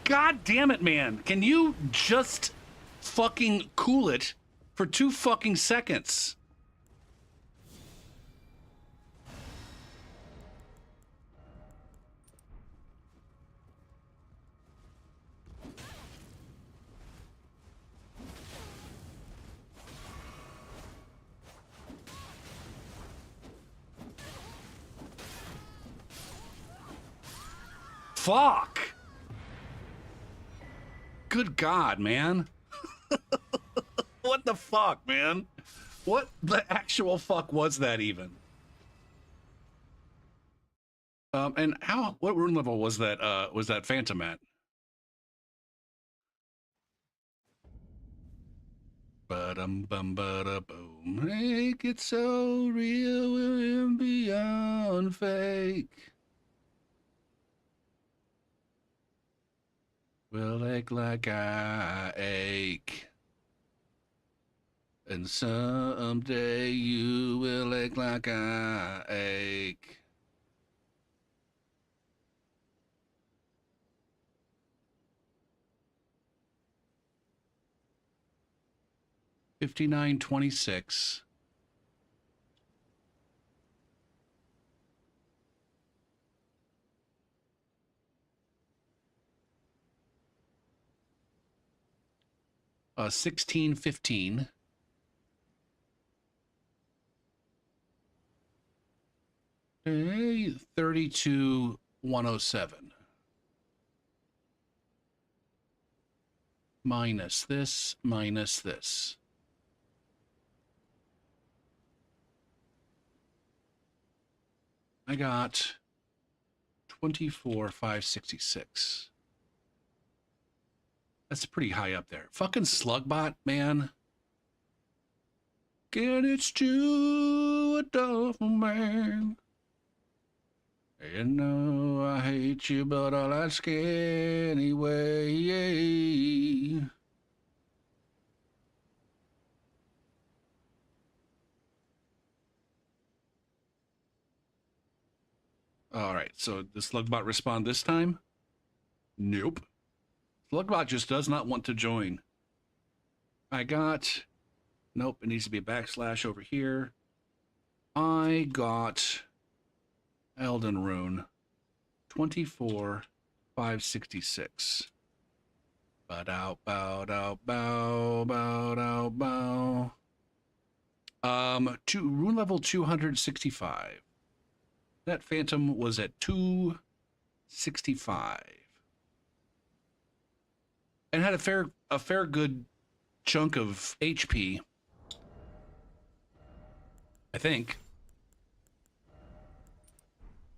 S1: God damn it, man. Can you just fucking cool it for 2 fucking seconds. Fuck. Good God, man. What the fuck, man? What the actual fuck was that even? And what rune level was that Phantom at? Bum bada boom. Make it so real and beyond fake. Will ache like I ache. And someday you will ache like I ache. $59.26. $16.15. 32,107. Minus this, minus this. I got 24,566. That's pretty high up there. Fucking Slugbot, man. Get it's to a dull man. You know I hate you, but I'll ask anyway. All right, so does Slugbot respond this time? Nope. Slugbot just does not want to join. I got... Nope, it needs to be a backslash over here. I got Elden Rune 24,566. Bow bow bow bow bow bow. Rune level 265. That Phantom was at 265. And had a fair good chunk of HP. I think.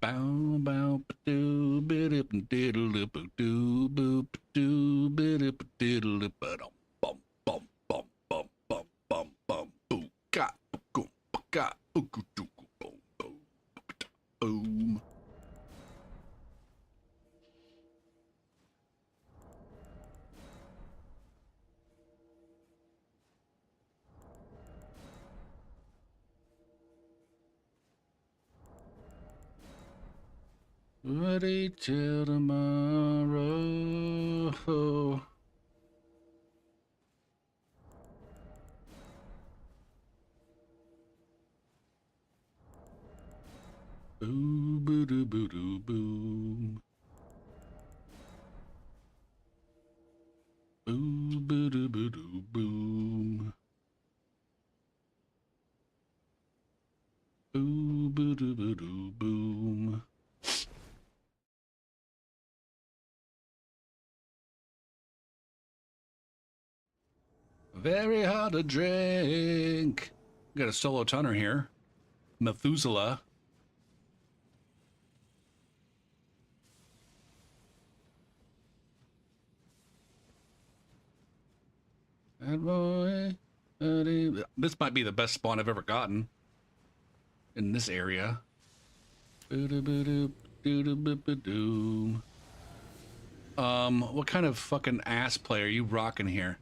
S1: Bow bow doo bidip diddle doo boop doo bidip diddle bum bum bum bum bum bum bum bum boom got boom got boom boom boom. Ready till tomorrow. Boo boo doo boo doo boom. Boo boo doo boo doo boom. Boo boo doo boo doo boom. Very hard to drink. Got a solo tonner here. Methuselah. That boy. This might be the best spawn I've ever gotten in this area. What kind of fucking ass play are you rocking here?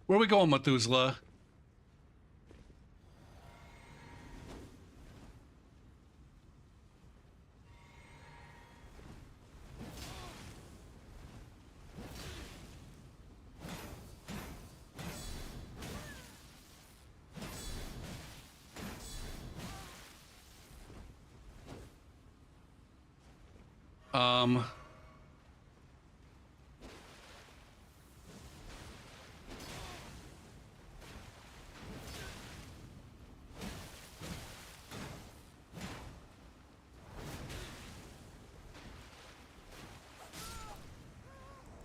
S1: Where we going, Methuselah?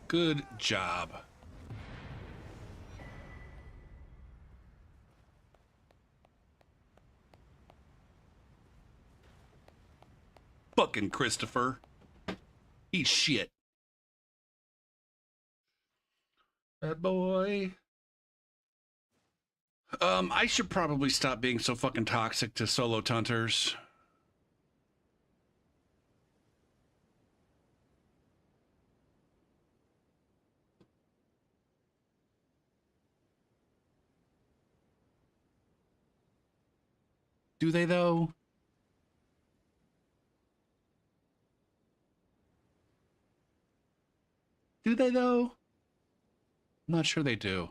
S1: Good job. Fucking Christopher. He's shit. Bad boy. I should probably stop being so fucking toxic to solo tunters. Do they though? Do they though? I'm not sure they do.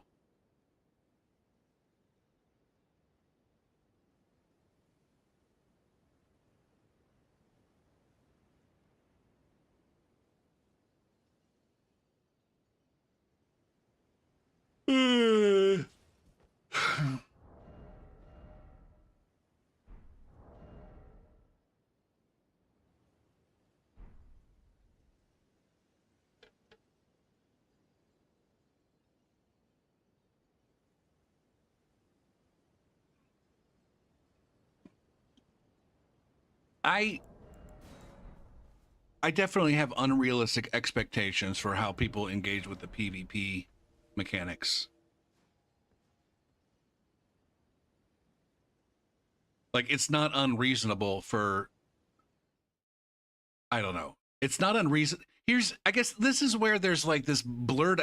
S1: I definitely have unrealistic expectations for how people engage with the PvP mechanics. Like, it's not unreasonable for, I don't know. It's not unreasonable. Here's, I guess this is where there's like this blurred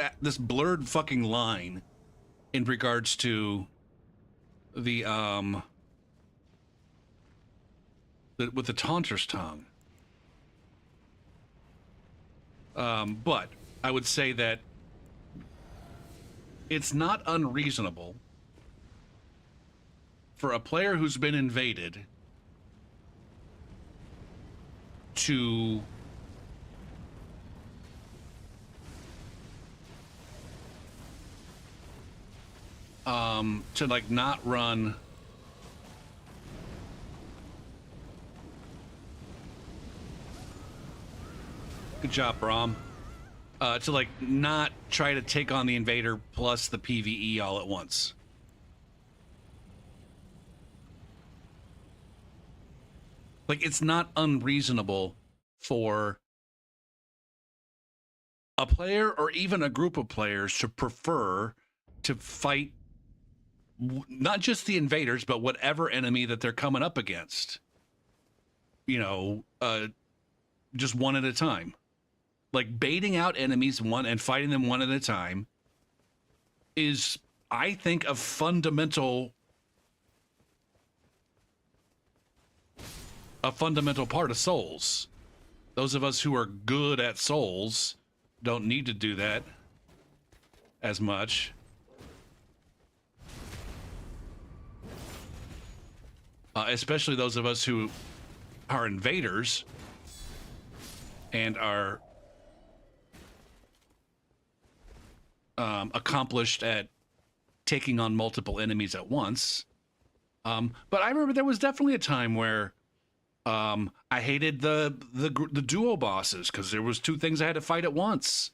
S1: fucking line in regards to the with the Taunter's Tongue. But I would say that it's not unreasonable for a player who's been invaded to like not run good job, Brom. To like not try to take on the invader plus the PvE all at once. Like, it's not unreasonable for a player or even a group of players to prefer to fight not just the invaders, but whatever enemy that they're coming up against. You know, just one at a time. Like, baiting out enemies one and fighting them one at a time is, I think, a fundamental part of Souls. Those of us who are good at Souls don't need to do that as much. Especially those of us who are invaders and are accomplished at taking on multiple enemies at once. But I remember there was definitely a time where I hated the duo bosses because there was two things I had to fight at once.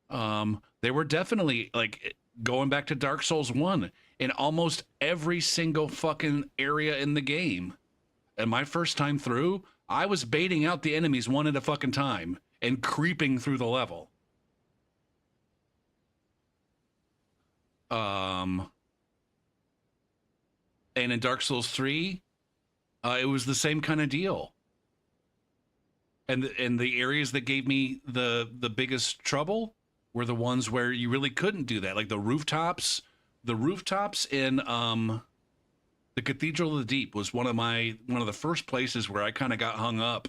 S1: They were definitely, like, going back to Dark Souls 1, in almost every single fucking area in the game. And my first time through, I was baiting out the enemies one at a fucking time and creeping through the level. And in Dark Souls 3, it was the same kind of deal. And the areas that gave me the biggest trouble were the ones where you really couldn't do that. Like the rooftops in the Cathedral of the Deep was one of the first places where I kind of got hung up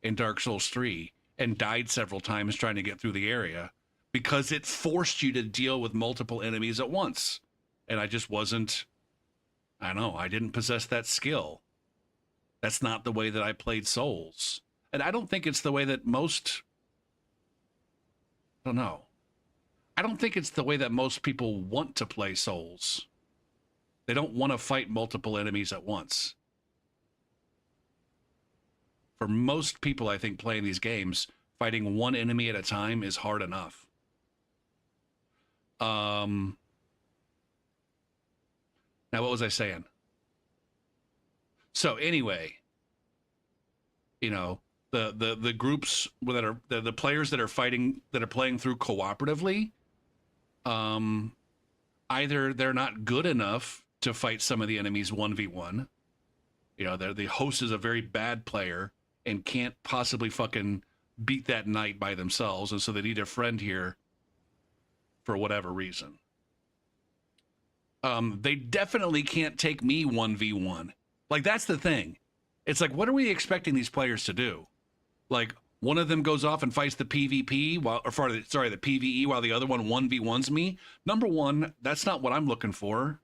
S1: in Dark Souls 3 and died several times trying to get through the area because it forced you to deal with multiple enemies at once. And I just wasn't, I don't know, I didn't possess that skill. That's not the way that I played Souls. And I don't think it's the way that most, I don't know. I don't think it's the way that most people want to play Souls. They don't want to fight multiple enemies at once. For most people, I think, playing these games, fighting one enemy at a time is hard enough. Now, what was I saying? So anyway, you know, the groups that are the players that are fighting, that are playing through cooperatively, either they're not good enough to fight some of the enemies 1v1. You know, the host is a very bad player and can't possibly fucking beat that knight by themselves, and so they need a friend here for whatever reason. They definitely can't take me 1v1. Like, that's the thing. It's like, what are we expecting these players to do? Like, one of them goes off and fights the PvP, the PvE, while the other one 1v1s me? Number one, that's not what I'm looking for.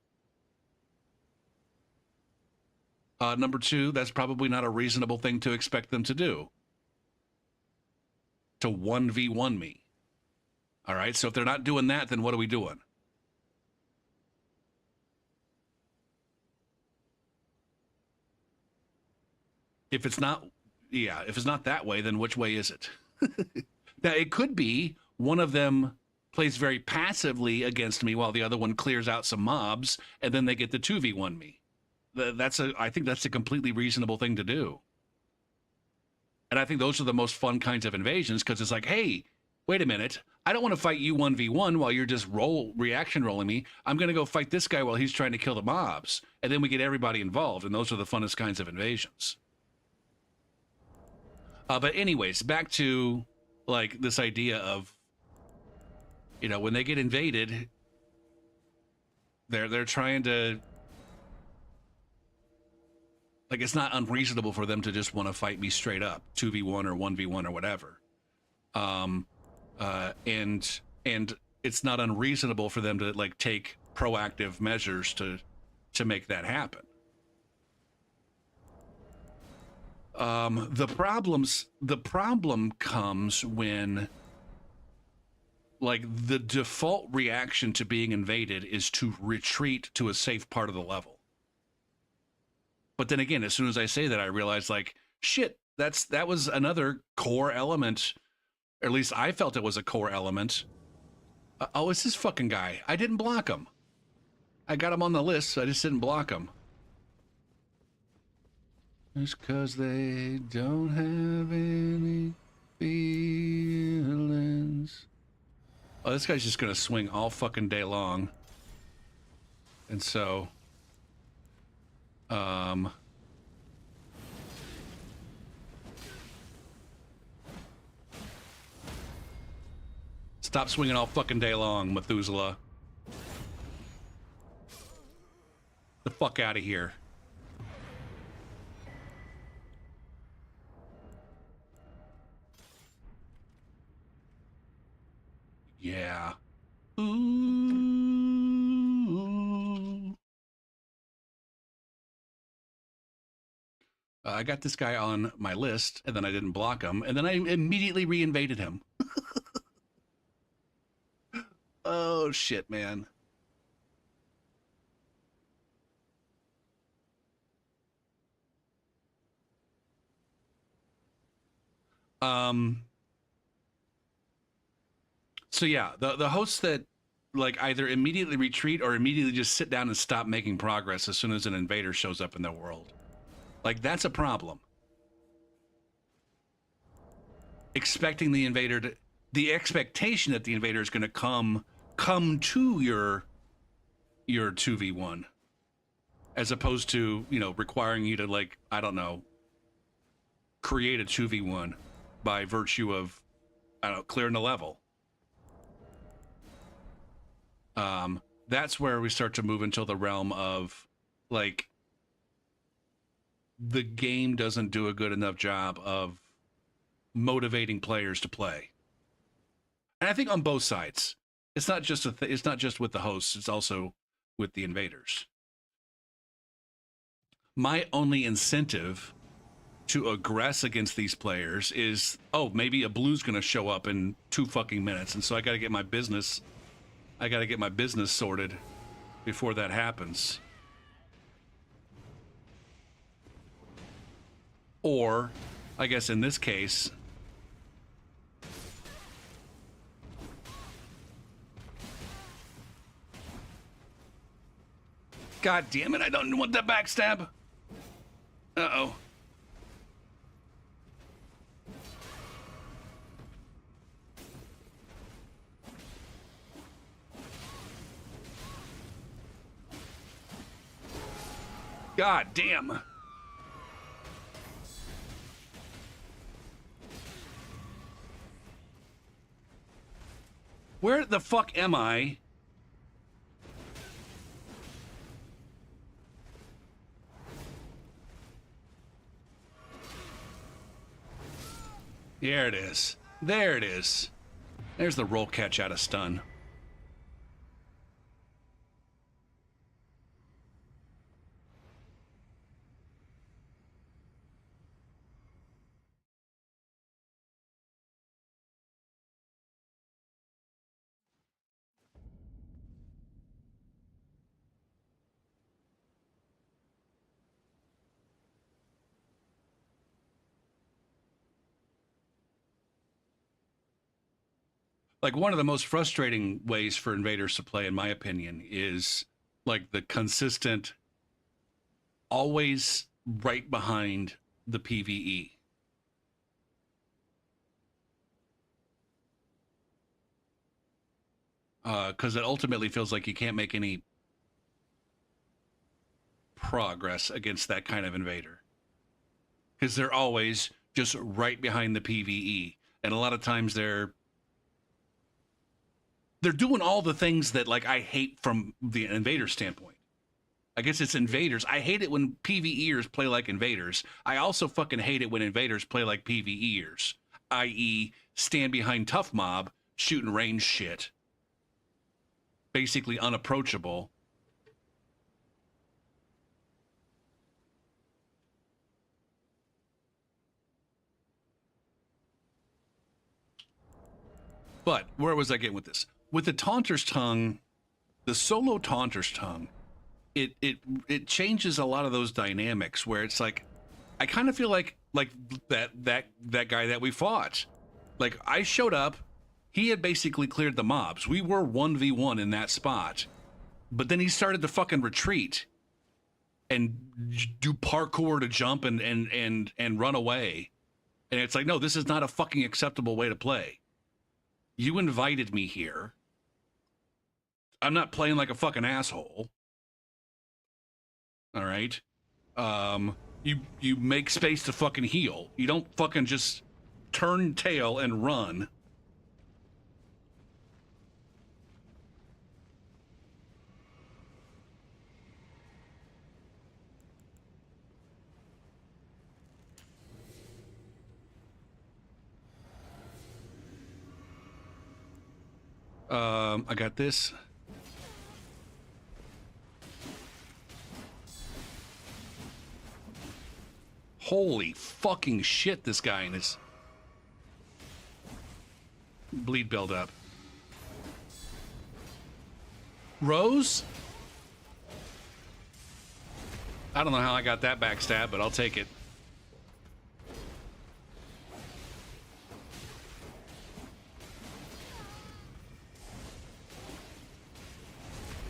S1: Number two, that's probably not a reasonable thing to expect them to do. To 1v1 me. All right, so if they're not doing that, then what are we doing? If it's not that way, then which way is it? Now, it could be one of them plays very passively against me while the other one clears out some mobs, and then they get the 2v1 me. I think that's a completely reasonable thing to do. And I think those are the most fun kinds of invasions, because it's like, hey, wait a minute. I don't want to fight you 1v1 while you're just reaction rolling me. I'm going to go fight this guy while he's trying to kill the mobs. And then we get everybody involved, and those are the funnest kinds of invasions. But anyways, back to like this idea of, you know, when they get invaded, they're trying to, like, it's not unreasonable for them to just want to fight me straight up, 2v1 or 1v1 or whatever. And it's not unreasonable for them to like take proactive measures to make that happen. The problem comes when, like, the default reaction to being invaded is to retreat to a safe part of the level. But then again, as soon as I say that, I realize, like, shit, that was another core element, or at least I felt it was a core element. Oh, it's this fucking guy. I didn't block him. I got him on the list, so I just didn't block him. Just because they don't have any feelings. Oh, this guy's just going to swing all fucking day long. And so... Stop swinging all fucking day long, Methuselah. The fuck out of here. Yeah. Ooh. I got this guy on my list, and then I didn't block him, and then I immediately re-invaded him. Oh, shit, man. So yeah, the hosts that like either immediately retreat or immediately just sit down and stop making progress as soon as an invader shows up in their world. Like, that's a problem. Expecting the invader to, the expectation that the invader is going to come to your 2v1, as opposed to, you know, requiring you to, like, I don't know, create a 2v1 by virtue of, I don't know, clearing the level. That's where we start to move into the realm of like the game doesn't do a good enough job of motivating players to play. And I think on both sides. It's not just it's not just with the hosts, it's also with the invaders. My only incentive to aggress against these players is, oh, maybe a blue's going to show up in 2 fucking minutes, and so I got to get my business sorted before that happens. Or, I guess in this case, God damn it, I don't want that backstab. Uh-oh. God damn. Where the fuck am I? There it is. There it is. There's the roll catch out of stun. Like, one of the most frustrating ways for invaders to play, in my opinion, is like the consistent, always right behind the PvE. Because it ultimately feels like you can't make any progress against that kind of invader. Because they're always just right behind the PvE. And a lot of times they're doing all the things that, like, I hate from the invader standpoint. I guess it's invaders. I hate it when PvEers play like invaders. I also fucking hate it when invaders play like PvEers, i.e., stand behind tough mob, shooting range shit. Basically unapproachable. But where was I getting with this? With the Taunter's Tongue, the solo Taunter's Tongue, it changes a lot of those dynamics where it's like, I kind of feel like that guy that we fought. Like, I showed up, he had basically cleared the mobs. We were 1v1 in that spot. But then he started to fucking retreat and do parkour to jump and run away. And it's like, no, this is not a fucking acceptable way to play. You invited me here. I'm not playing like a fucking asshole. All right. You make space to fucking heal. You don't fucking just turn tail and run. I got this. Holy fucking shit, this guy and his bleed build up. Rose? I don't know how I got that backstab, but I'll take it.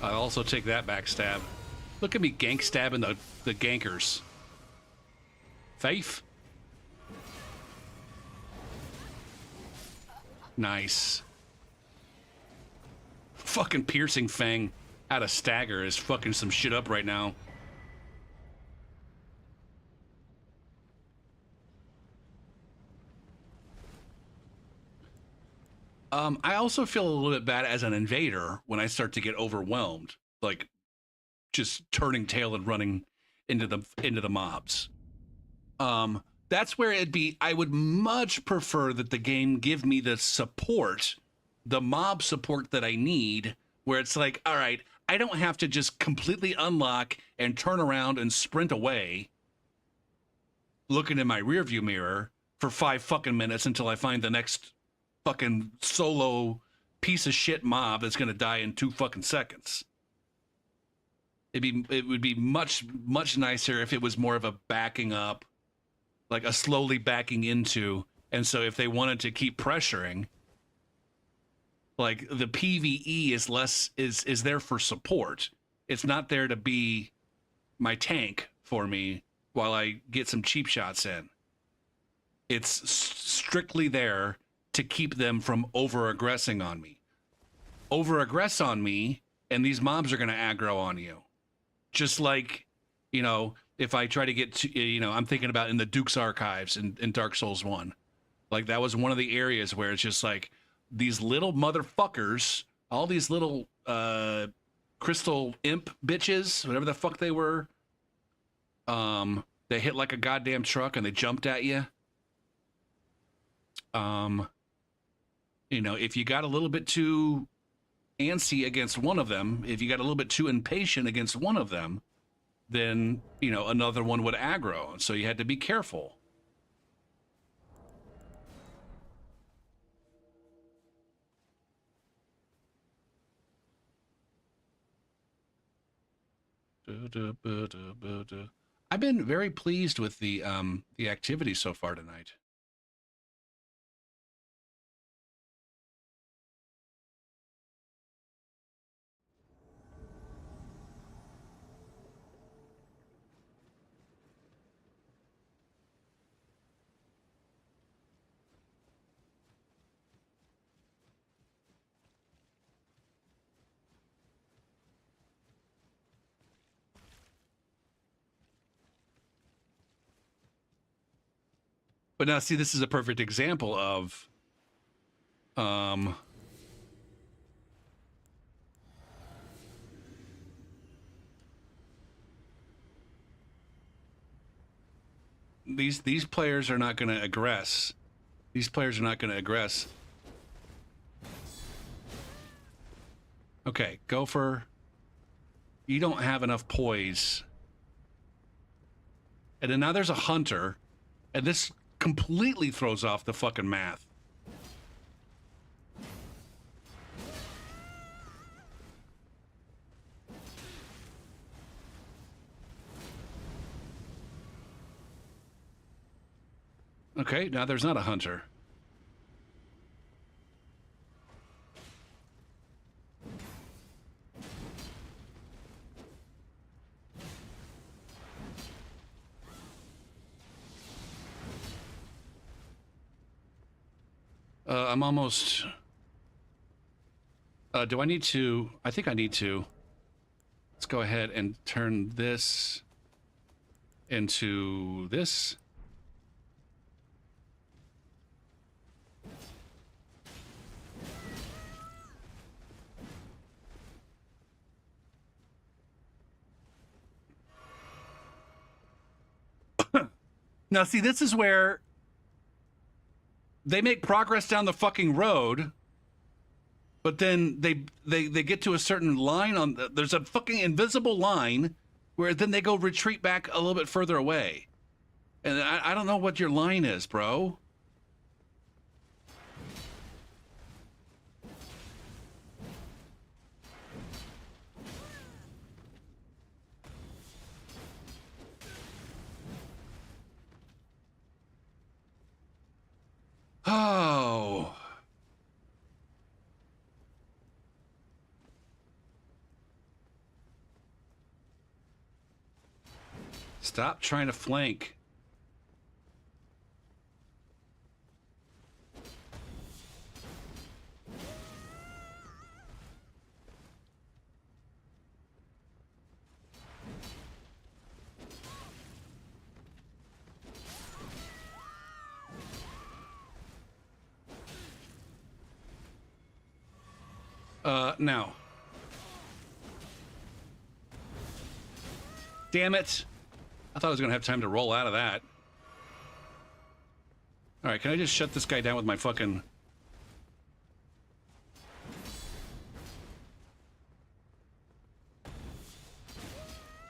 S1: I'll also take that backstab. Look at me gank stabbing the gankers. Faith? Nice. Fucking piercing fang out of stagger is fucking some shit up right now. I also feel a little bit bad as an invader when I start to get overwhelmed, like just turning tail and running into the mobs. That's where it'd be. I would much prefer that the game give me the support, the mob support that I need, where it's like, all right, I don't have to just completely unlock and turn around and sprint away, looking in my rearview mirror for 5 fucking minutes until I find the next fucking solo piece of shit mob that's gonna die in 2 fucking seconds. It would be much nicer if it was more of a backing up, like a slowly backing into. And so if they wanted to keep pressuring, like the PvE is there for support. It's not there to be my tank for me while I get some cheap shots in. It's strictly there to keep them from over-aggressing on me. Over-aggress on me, and these mobs are going to aggro on you. Just like, you know, if I try to get to, you know, I'm thinking about in the Duke's Archives in Dark Souls 1. Like, that was one of the areas where it's just like, these little motherfuckers, all these little crystal imp bitches, whatever the fuck they were, they hit like a goddamn truck and they jumped at you. You know, if you got a little bit too antsy against one of them, if you got a little bit too impatient against one of them, then, you know, another one would aggro. So you had to be careful. I've been very pleased with the activity so far tonight. But now, see, this is a perfect example of, these players are not going to aggress. These players are not going to aggress. Okay, Gopher, you don't have enough poise. And then now there's a hunter, and this completely throws off the fucking math. Okay, now there's not a hunter. I'm almost... do I need to... I think I need to... Let's go ahead and turn this into this. Now, see, this is where they make progress down the fucking road, but then they get to a certain line on there's a fucking invisible line where then they go retreat back a little bit further away. And I don't know what your line is, bro. Oh. Stop trying to flank. Now. Damn it. I thought I was gonna have time to roll out of that. Alright, can I just shut this guy down with my fucking...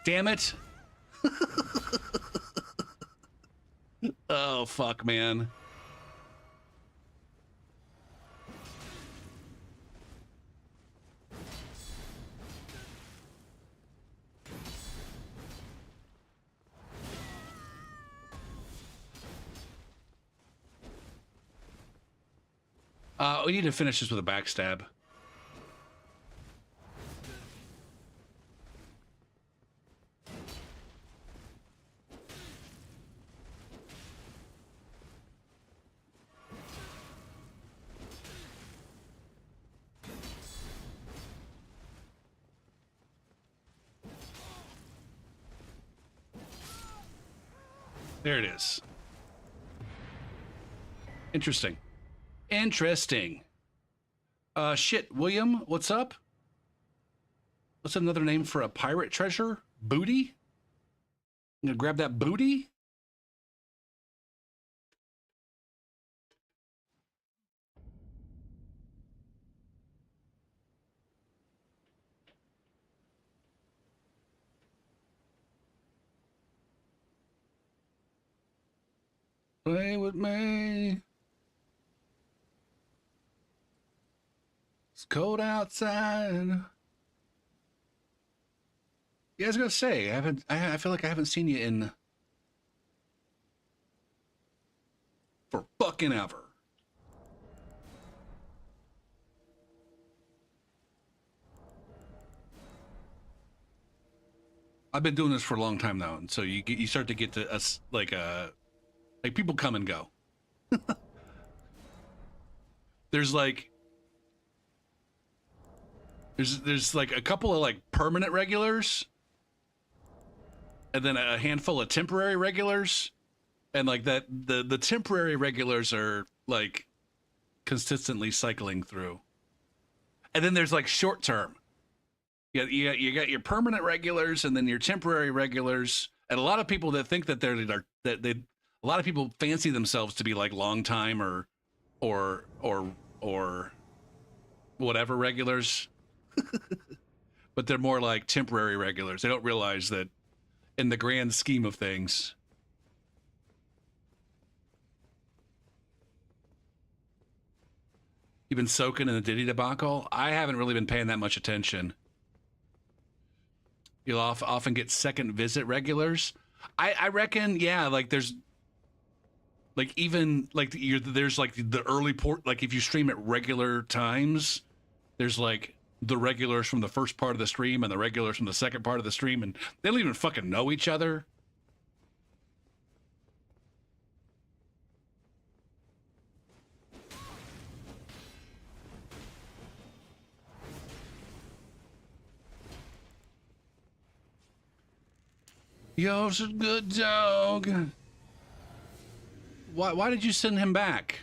S1: Damn it. Oh, fuck, man. We need to finish this with a backstab. There it is. Interesting. Interesting. Shit, William, what's up? What's another name for a pirate treasure? Booty? I'm gonna grab that booty? Play with me. It's cold outside. Yeah, I was gonna say, I feel like I haven't seen you in for fucking ever. I've been doing this for a long time now, and so you start to get to us like people come and go. There's like there's like a couple of like permanent regulars, and then a handful of temporary regulars, and like that the temporary regulars are like consistently cycling through, and then there's like short term. You got your permanent regulars, and then your temporary regulars, and a lot of people that think that a lot of people fancy themselves to be like long time or whatever regulars, but they're more like temporary regulars. They don't realize that in the grand scheme of things. You've been soaking in the Diddy debacle? I haven't really been paying that much attention. You'll often get second visit regulars. I reckon, yeah, like there's like even like there's like the early port, like if you stream at regular times, there's like the regulars from the first part of the stream and the regulars from the second part of the stream, and they don't even fucking know each other. Yo, it's a good dog. Why did you send him back?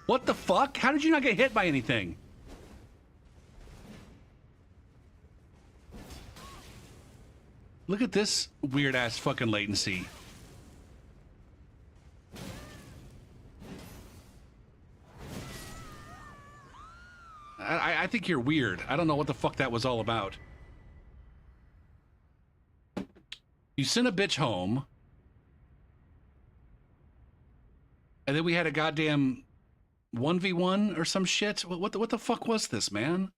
S1: What the fuck? How did you not get hit by anything? Look at this weird ass fucking latency. I think you're weird. I don't know what the fuck that was all about. You sent a bitch home. And then we had a goddamn 1v1 or some shit. What the fuck was this, man?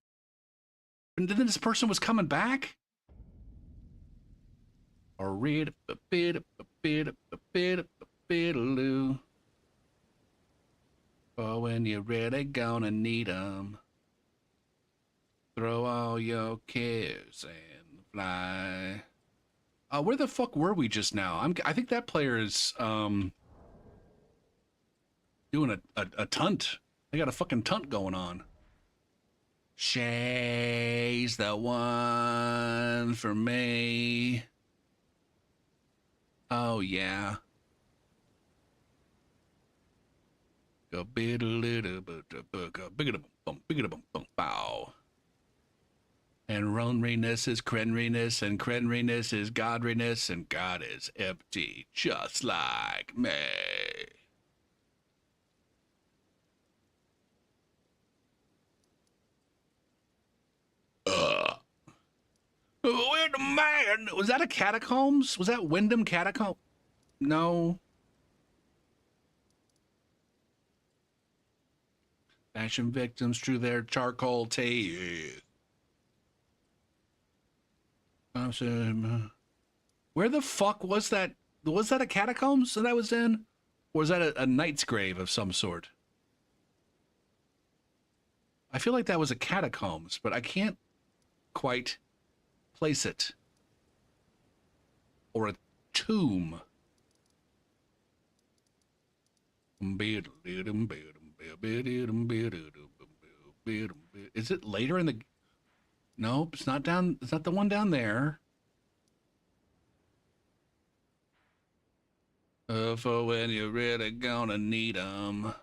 S1: And then this person was coming back? Or read a bit loo. For when you're really gonna need 'em. Throw all your cares and Fly. Where the fuck were we just now? I think that player is doing a tunt. They got a fucking tunt going on. Shay's the one for me. Oh yeah. Go bit a little bit bow. And loneliness is crenriness, and crenriness is godriness, and God is empty, just like me. Wait a man! Was that a catacombs? Was that Wyndham Catacomb? No. Fashion victims drew their charcoal teeth. Where the fuck was that? Was that a catacombs that I was in? Or was that a knight's grave of some sort? I feel like that was a catacombs, but I can't quite place it. Or a tomb. Is it later in the... Nope, it's not down. It's not the one down there. For when you're really gonna need them.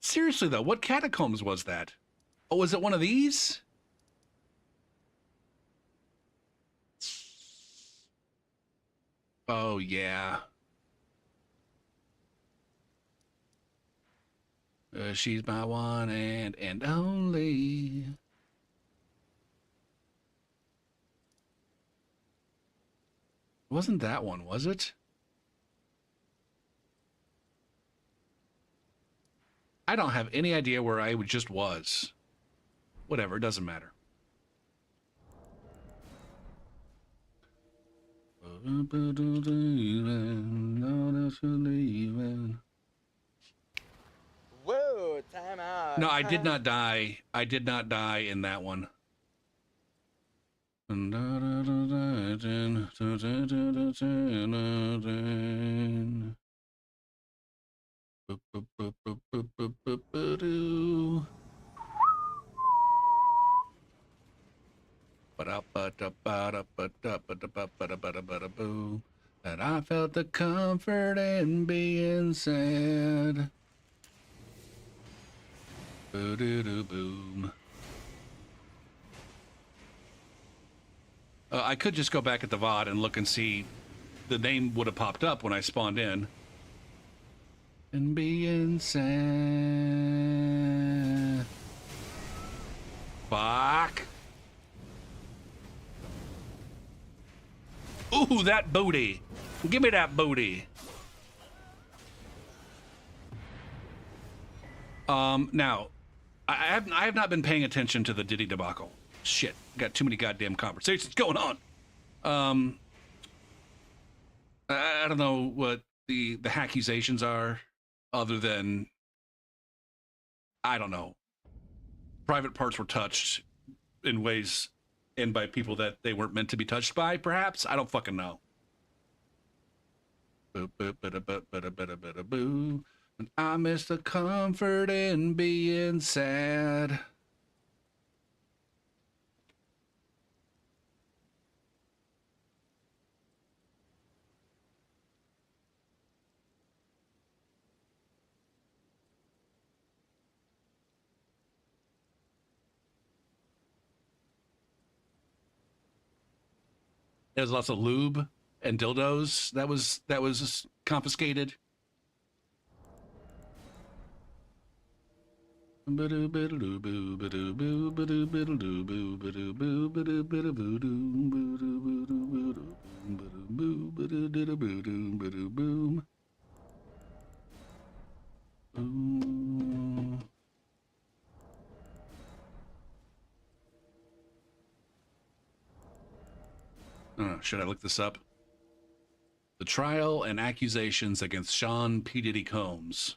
S1: Seriously though, what catacombs was that? Oh, was it one of these? Oh yeah. She's my one and only. It wasn't that one, was it? I don't have any idea where I just was. Whatever, it doesn't matter.
S3: Whoa, time out.
S1: No, I did not die. I did not die in that one. And I felt the comfort in being sad. Boom. I could just go back at the VOD and look and see the name would have popped up when I spawned in. And being sad. Fuck. Ooh, that booty. Give me that booty. Now, I have not been paying attention to the Diddy debacle. Shit, got too many goddamn conversations going on. I don't know what the accusations are, other than, I don't know, private parts were touched in ways and by people that they weren't meant to be touched by, perhaps? I don't fucking know. Boo. I miss the comfort in being sad. There's lots of lube and dildos that was confiscated. Should I look this up? The trial and accusations against Sean P. Diddy Combs.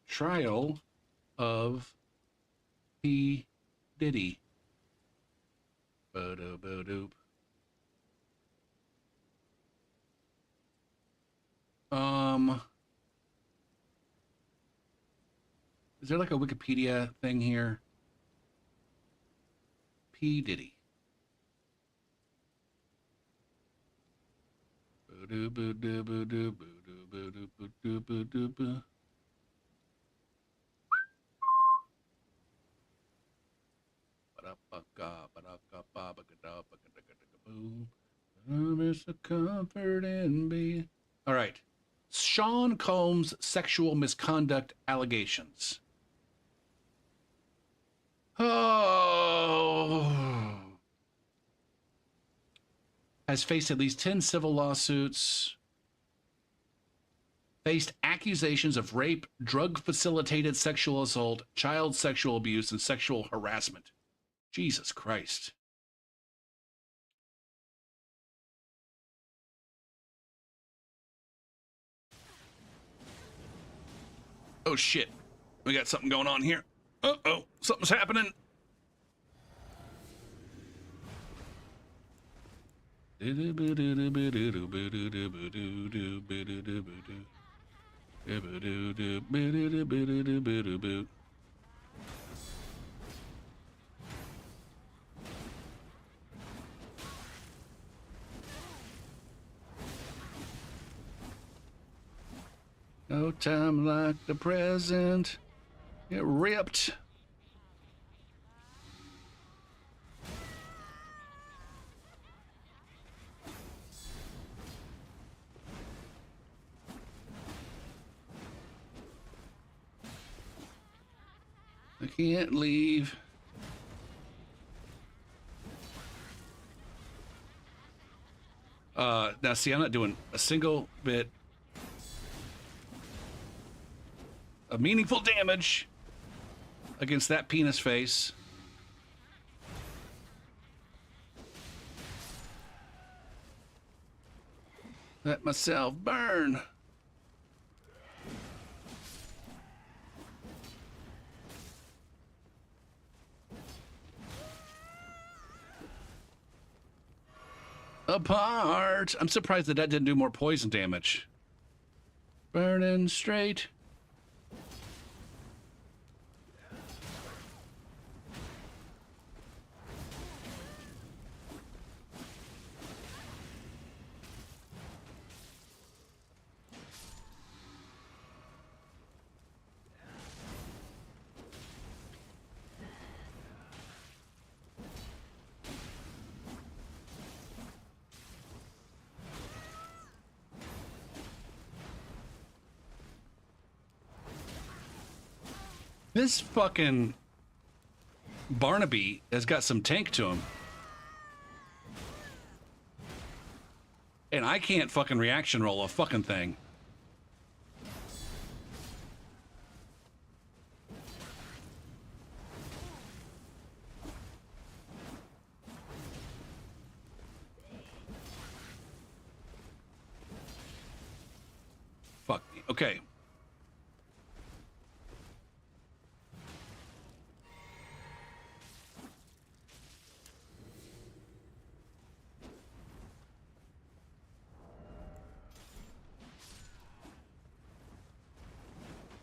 S1: Trial of P. Diddy. Ba-do-ba-doop. Is there like a Wikipedia thing here? P. Diddy. There's a comfort in me. All right. Sean Combs' sexual misconduct allegations. Oh. Has faced at least 10 civil lawsuits. Faced accusations of rape, drug-facilitated sexual assault, child sexual abuse, and sexual harassment. Jesus Christ. Oh, shit. We got something going on here. Uh-oh. Something's happening. No time like the present. Get ripped. I can't leave. Now see, I'm not doing a single bit of meaningful damage against that penis face. Let myself burn. Apart. I'm surprised that didn't do more poison damage. Burning straight. This fucking Barnaby has got some tank to him. And I can't fucking reaction roll a fucking thing. Fuck me. Okay.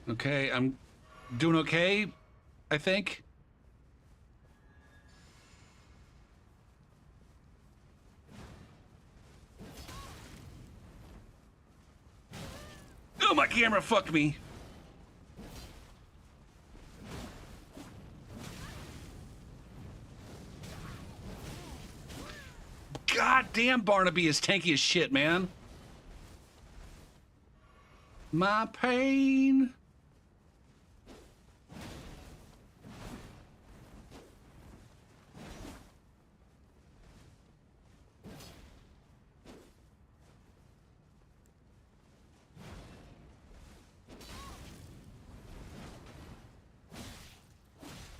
S1: Okay, I'm doing okay, I think. Oh, my camera fucked me. God damn, Barnaby is tanky as shit, man. My pain.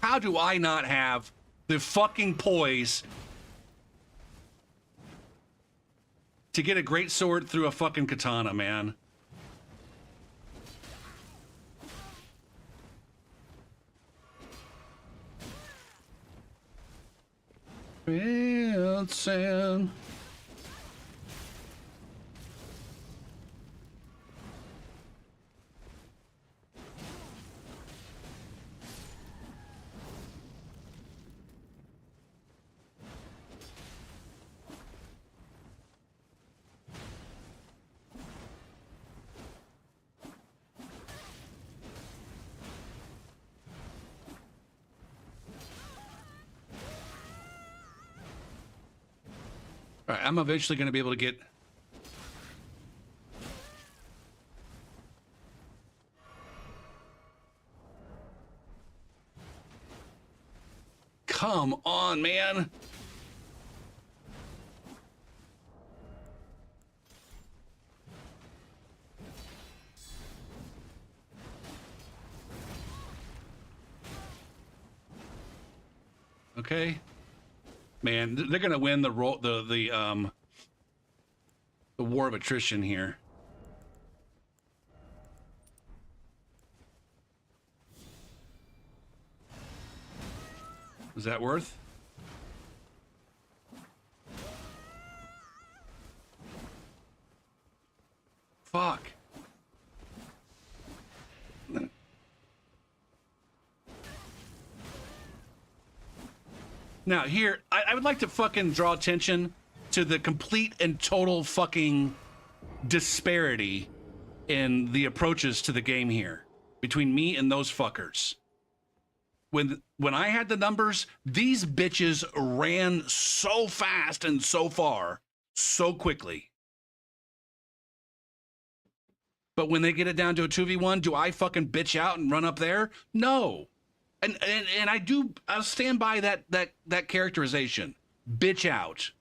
S1: How do I not have the fucking poise to get a great sword through a fucking katana, man? Prancing. All right, I'm eventually going to be able to get... Come on, man. Okay. Man, they're going to win the war of attrition here. Is that worth? Fuck. Now, here, I would like to fucking draw attention to the complete and total fucking disparity in the approaches to the game here between me and those fuckers. When I had the numbers, these bitches ran so fast and so far, so quickly. But when they get it down to a 2v1, do I fucking bitch out and run up there? No. And I'll stand by that characterization. Bitch out.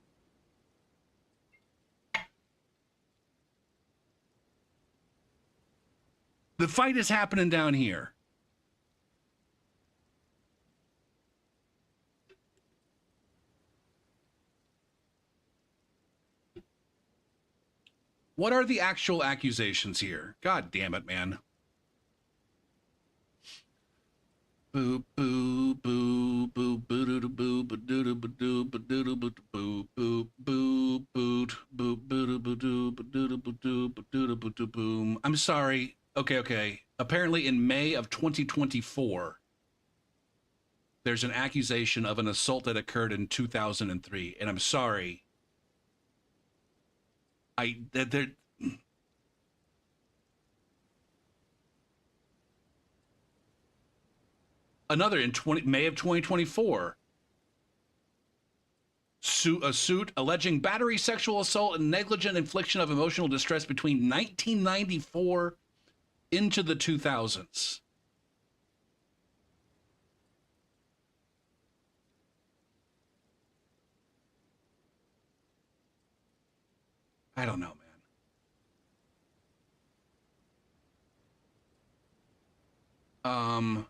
S1: The fight is happening down here. What are the actual accusations here? God damn it, man. Boop boop boop boop boop boop boop boop boop boop boop boop. I'm sorry. Okay. Apparently in May of 2024, there's an accusation of an assault that occurred in 2003, and I'm sorry. Another in May of 2024, a suit alleging battery, sexual assault, and negligent infliction of emotional distress between 1994 into the 2000s. I don't know, man.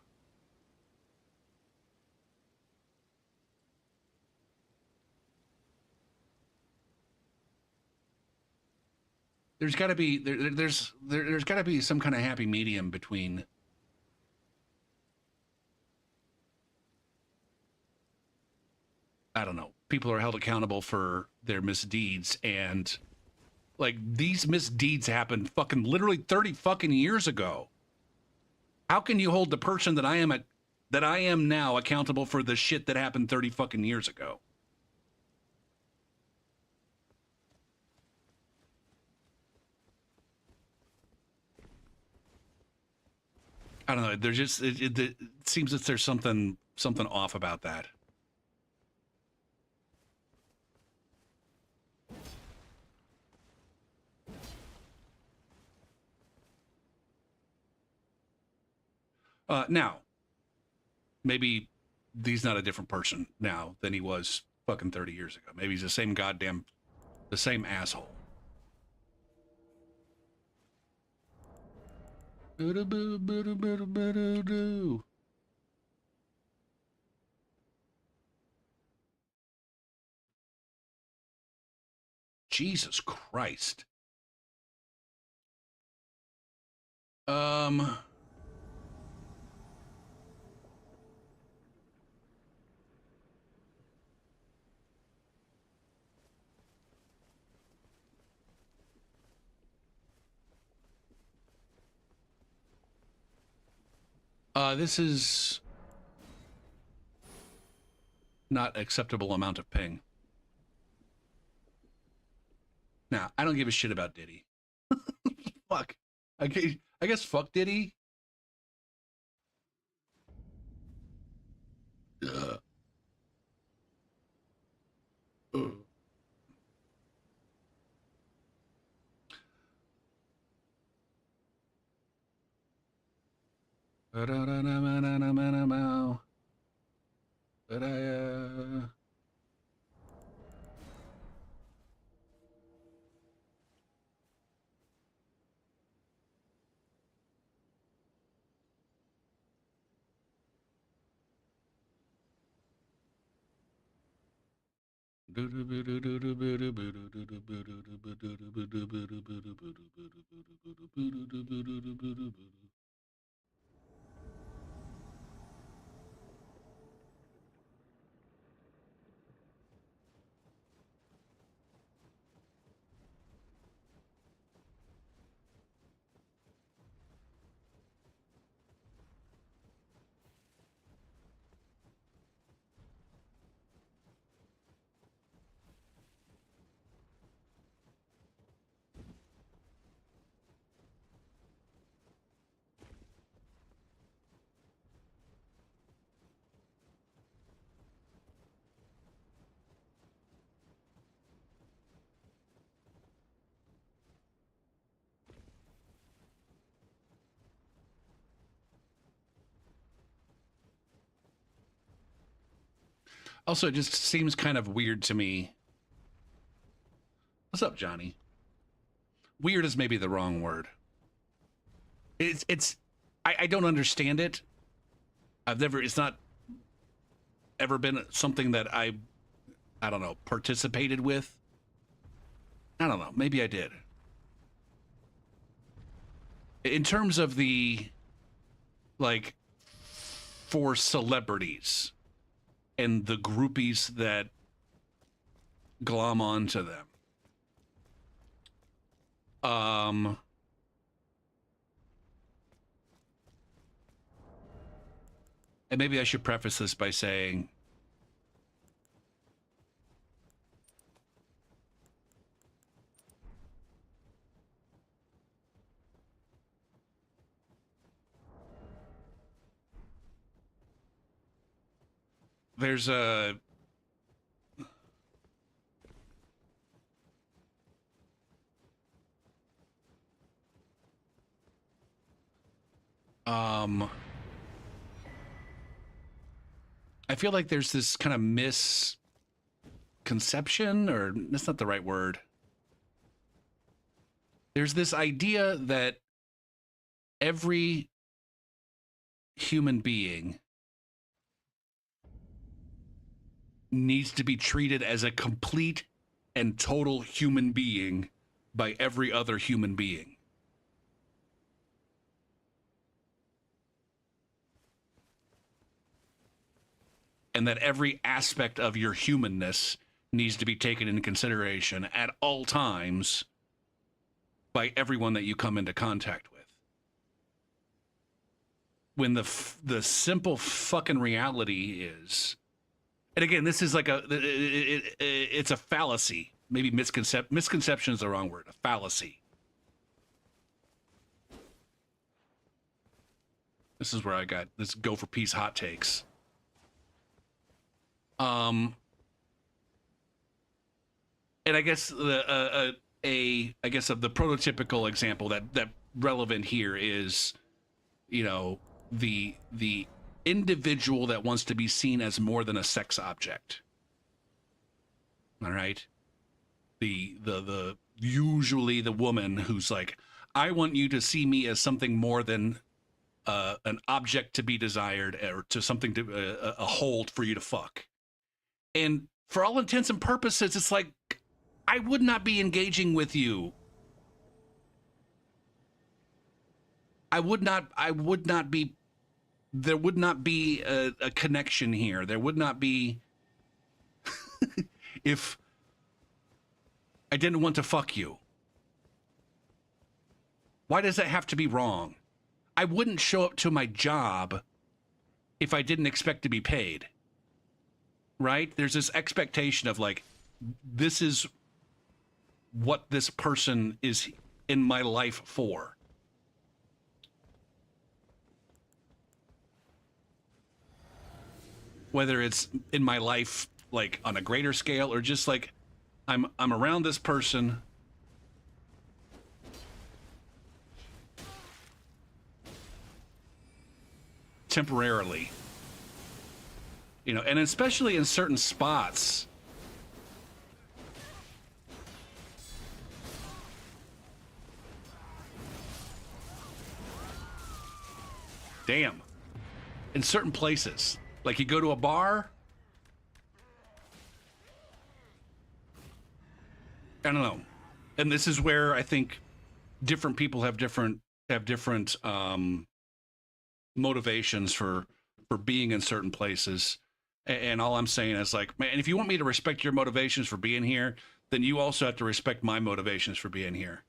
S1: There's got to be there's got to be some kind of happy medium between I don't know. People are held accountable for their misdeeds, and like these misdeeds happened fucking literally 30 fucking years ago. How can you hold the person that I am now accountable for the shit that happened 30 fucking years ago? I don't know. There's just it seems that there's something off about that. Now, maybe he's not a different person now than he was fucking 30 years ago. Maybe he's the same asshole. Jesus Christ. This is not acceptable amount of ping. Now, I don't give a shit about Diddy. Fuck. I guess fuck Diddy. Ugh. Ugh. Also, it just seems kind of weird to me. What's up, Johnny? Weird is maybe the wrong word. I don't understand it. It's not ever been something that I don't know, participated with. I don't know, maybe I did. In terms of the, like, for celebrities and the groupies that glom onto them. And maybe I should preface this by saying there's a I feel like there's this kind of misconception, or that's not the right word. There's this idea that every human being needs to be treated as a complete and total human being by every other human being. And that every aspect of your humanness needs to be taken into consideration at all times by everyone that you come into contact with. When the simple fucking reality is, and again, this is like it's a fallacy. Maybe misconception is the wrong word. A fallacy. This is where I got this go for peace hot takes. And I guess I guess of the prototypical example that relevant here is, you know, the individual that wants to be seen as more than a sex object. All right. The usually the woman who's like, I want you to see me as something more than an object to be desired, or to something to a hold for you to fuck. And for all intents and purposes, it's like, I would not be engaging with you. I would not be, there would not be a connection here. There would not be, if I didn't want to fuck you. Why does that have to be wrong? I wouldn't show up to my job if I didn't expect to be paid. Right? There's this expectation of like, this is what this person is in my life for. Whether it's in my life like on a greater scale or just like I'm around this person temporarily. You know, and especially in certain spots. Damn. In certain places. Like you go to a bar. I don't know. And this is where I think different people have different motivations for being in certain places. And all I'm saying is like, man, if you want me to respect your motivations for being here, then you also have to respect my motivations for being here.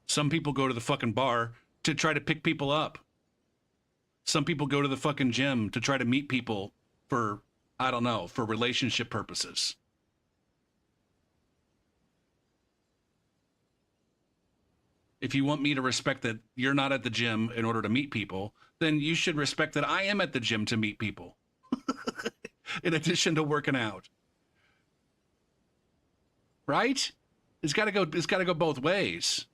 S1: Some people go to the fucking bar to try to pick people up. Some people go to the fucking gym to try to meet people for, I don't know, for relationship purposes. If you want me to respect that you're not at the gym in order to meet people, then you should respect that I am at the gym to meet people. In addition to working out. Right? It's gotta go both ways.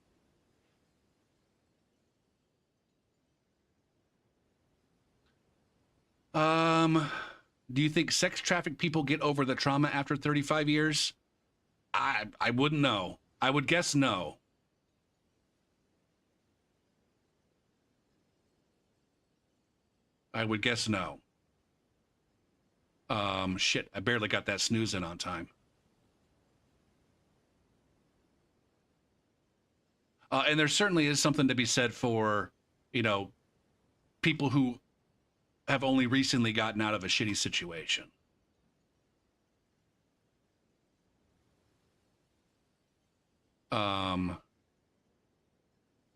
S1: Do you think sex trafficked people get over the trauma after 35 years? I wouldn't know. I would guess no. I would guess no. Shit, I barely got that snooze in on time. And there certainly is something to be said for, you know, people who have only recently gotten out of a shitty situation.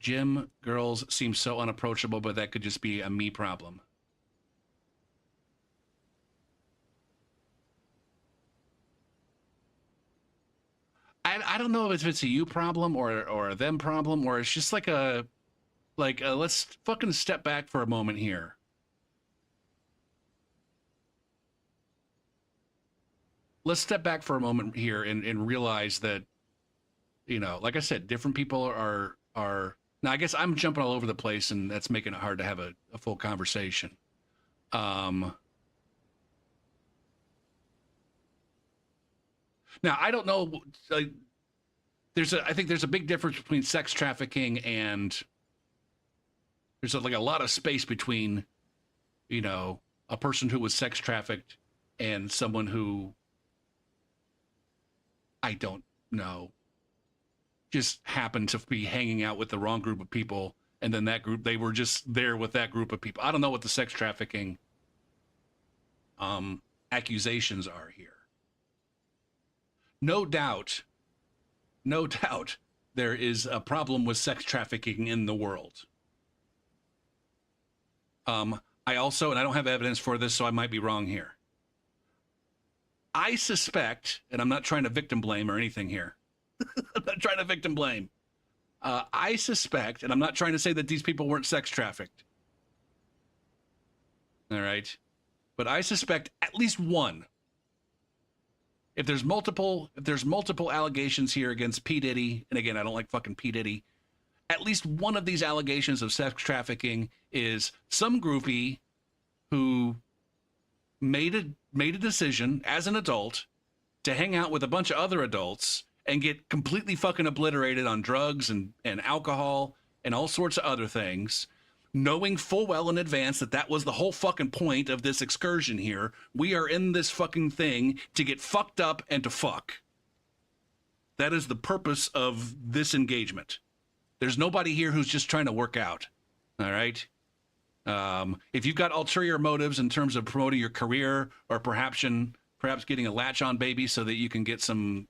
S1: Gym girls seem so unapproachable, but that could just be a me problem. I don't know if it's a you problem or a them problem, or it's just like let's fucking step back for a moment here. Let's step back for a moment here and realize that, you know, like I said, different people are now I guess I'm jumping all over the place and that's making it hard to have a full conversation. Now, I don't know, like, I think there's a big difference between sex trafficking and there's like a lot of space between, you know, a person who was sex trafficked and someone who, I don't know, just happened to be hanging out with the wrong group of people. And then that group, they were just there with that group of people. I don't know what the sex trafficking accusations are here. No doubt, there is a problem with sex trafficking in the world. I also, and I don't have evidence for this, so I might be wrong here. I suspect, and I'm not trying to victim blame or anything here. I'm not trying to victim blame. I suspect, and I'm not trying to say that these people weren't sex trafficked. All right. But I suspect at least one. If there's multiple allegations here against P. Diddy, and again, I don't like fucking P. Diddy, at least one of these allegations of sex trafficking is some groupie who made a decision as an adult to hang out with a bunch of other adults and get completely fucking obliterated on drugs and alcohol and all sorts of other things, knowing full well in advance that that was the whole fucking point of this excursion here. We are in this fucking thing to get fucked up and to fuck. That is the purpose of this engagement. There's nobody here who's just trying to work out. All right? If you've got ulterior motives in terms of promoting your career or perhaps getting a latch-on baby so that you can get some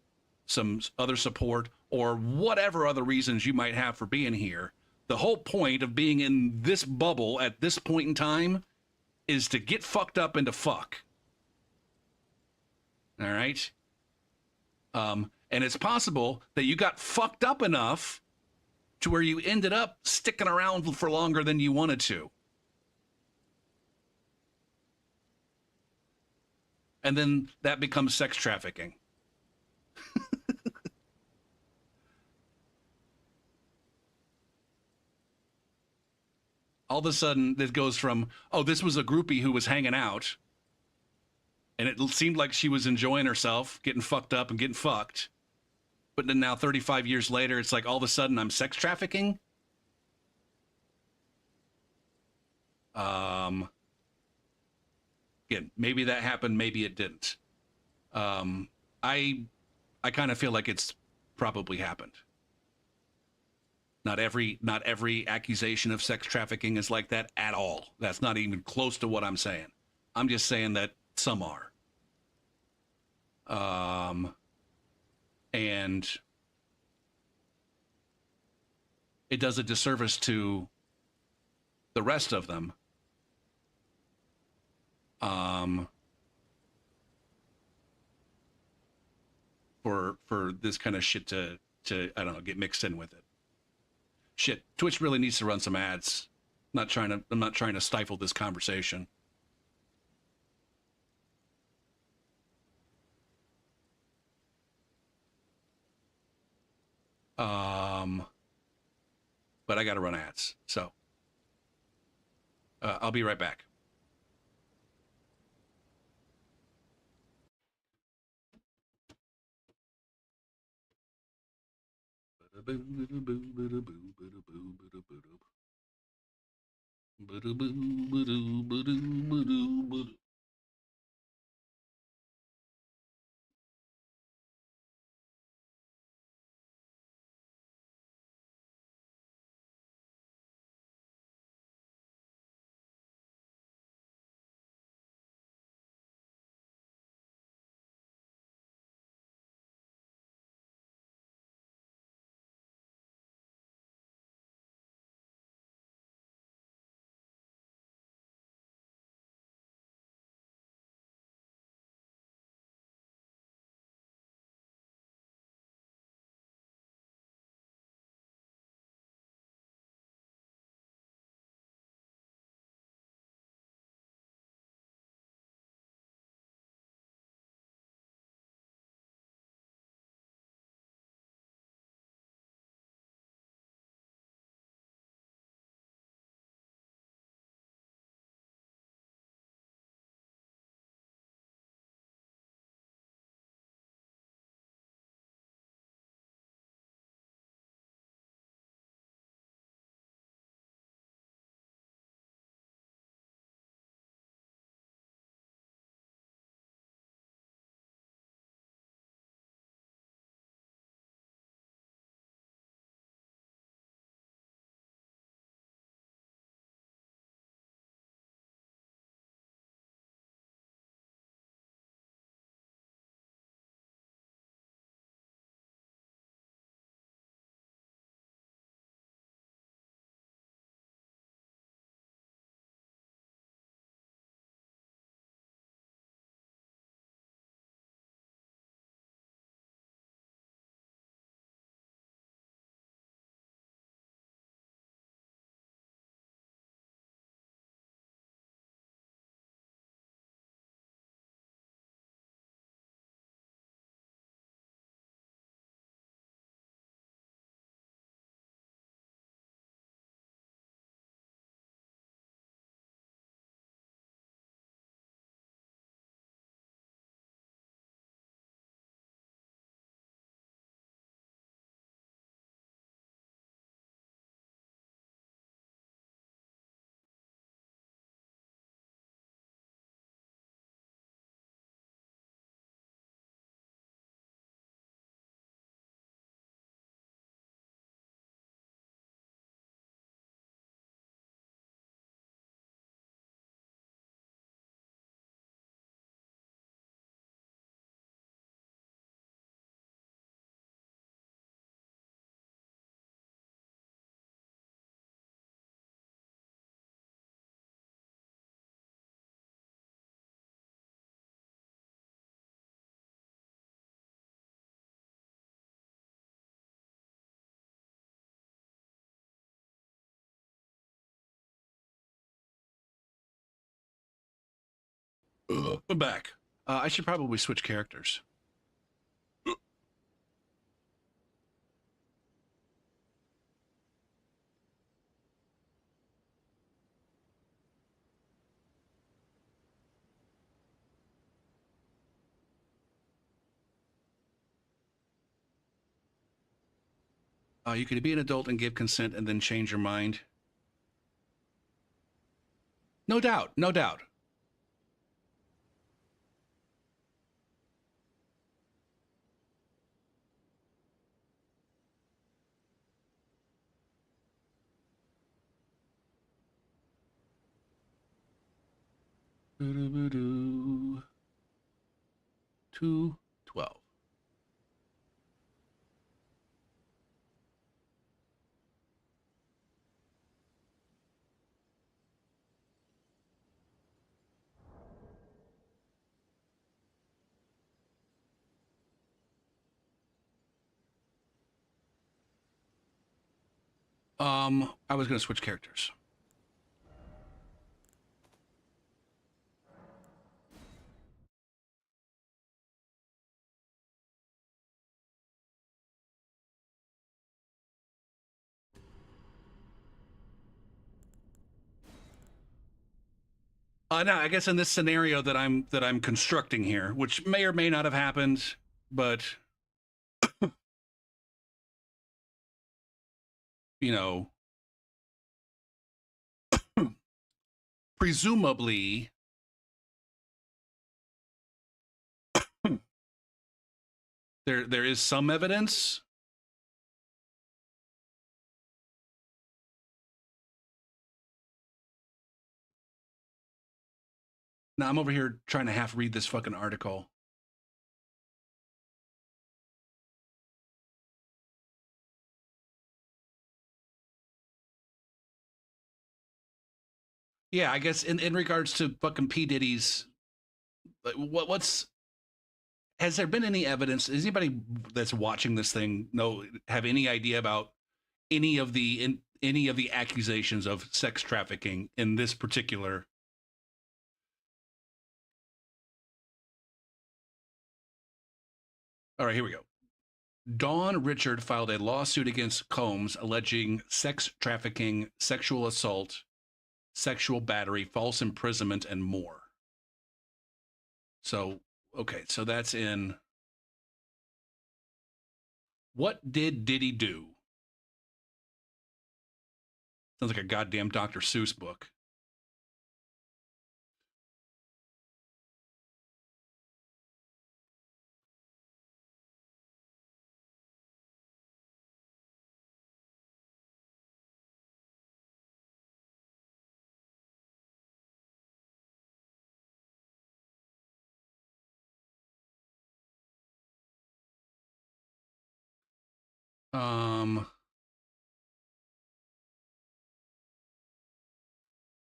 S1: other support or whatever other reasons you might have for being here, the whole point of being in this bubble at this point in time is to get fucked up and to fuck. All right? And it's possible that you got fucked up enough to where you ended up sticking around for longer than you wanted to. And then that becomes sex trafficking. All of a sudden, it goes from, oh, this was a groupie who was hanging out, and it seemed like she was enjoying herself, getting fucked up and getting fucked. But then now, 35 years later, it's like all of a sudden I'm sex trafficking. Again, maybe that happened, maybe it didn't. I kind of feel like it's probably happened. Not every accusation of sex trafficking is like that at all. That's not even close to what I'm saying. I'm just saying that some are. And it does a disservice to the rest of them. For this kind of shit to I don't know, get mixed in with it. Shit, Twitch really needs to run some ads. I'm not trying to stifle this conversation. But I got to run ads, so I'll be right back. We're back. I should probably switch characters. You could be an adult and give consent and then change your mind. No doubt, no doubt. Doo-doo-doo-doo. 212. I was gonna switch characters. No, I guess in this scenario that I'm constructing here, which may or may not have happened, but you know, presumably there is some evidence. Now I'm over here trying to half read this fucking article. Yeah, I guess in regards to fucking P Diddy's, what's has there been any evidence? Does anybody that's watching this thing have any idea about any of the accusations of sex trafficking in this particular? All right, here we go. Dawn Richard filed a lawsuit against Combs alleging sex trafficking, sexual assault, sexual battery, false imprisonment, and more. So, okay, so that's in. What did Diddy do? Sounds like a goddamn Dr. Seuss book.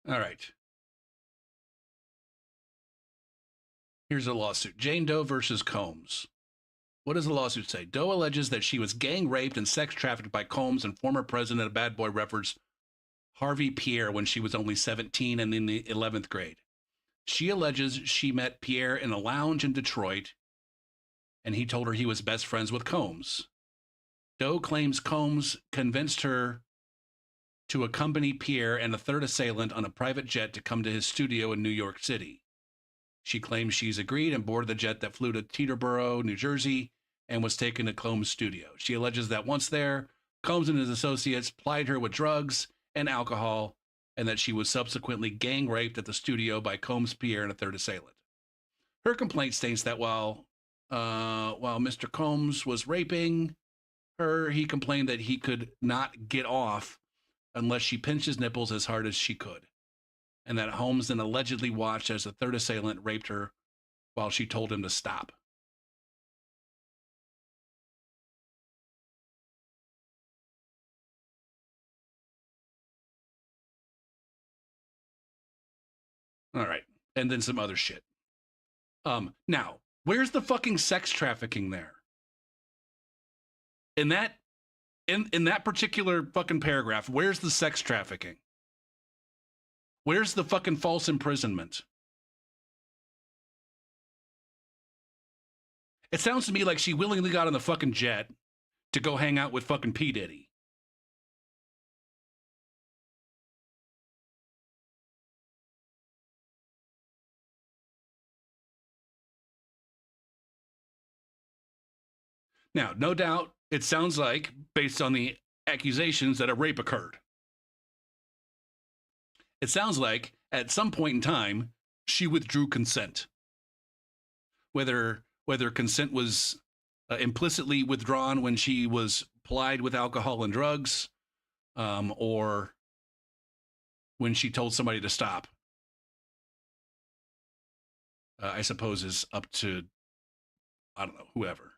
S1: All right. Here's a lawsuit. Jane Doe versus Combs. What does the lawsuit say? Doe alleges that she was gang raped and sex trafficked by Combs and former president of Bad Boy Records, Harvey Pierre, when she was only 17 and in the 11th grade. She alleges she met Pierre in a lounge in Detroit, and he told her he was best friends with Combs. Doe claims Combs convinced her to accompany Pierre and a third assailant on a private jet to come to his studio in New York City. She claims she's agreed and boarded the jet that flew to Teterboro, New Jersey, and was taken to Combs' studio. She alleges that once there, Combs and his associates plied her with drugs and alcohol, and that she was subsequently gang raped at the studio by Combs, Pierre, and a third assailant. Her complaint states that while Mr. Combs was raping her, he complained that he could not get off unless she pinched his nipples as hard as she could, and that Holmes then allegedly watched as the third assailant raped her while she told him to stop. All right. And then some other shit. Now, where's the fucking sex trafficking there? In that particular fucking paragraph, where's the sex trafficking? Where's the fucking false imprisonment? It sounds to me like she willingly got on the fucking jet to go hang out with fucking P. Diddy. Now, no doubt, it sounds like, based on the accusations, that a rape occurred. It sounds like, at some point in time, she withdrew consent. Whether consent was implicitly withdrawn when she was plied with alcohol and drugs, or when she told somebody to stop, I suppose is up to, I don't know, whoever.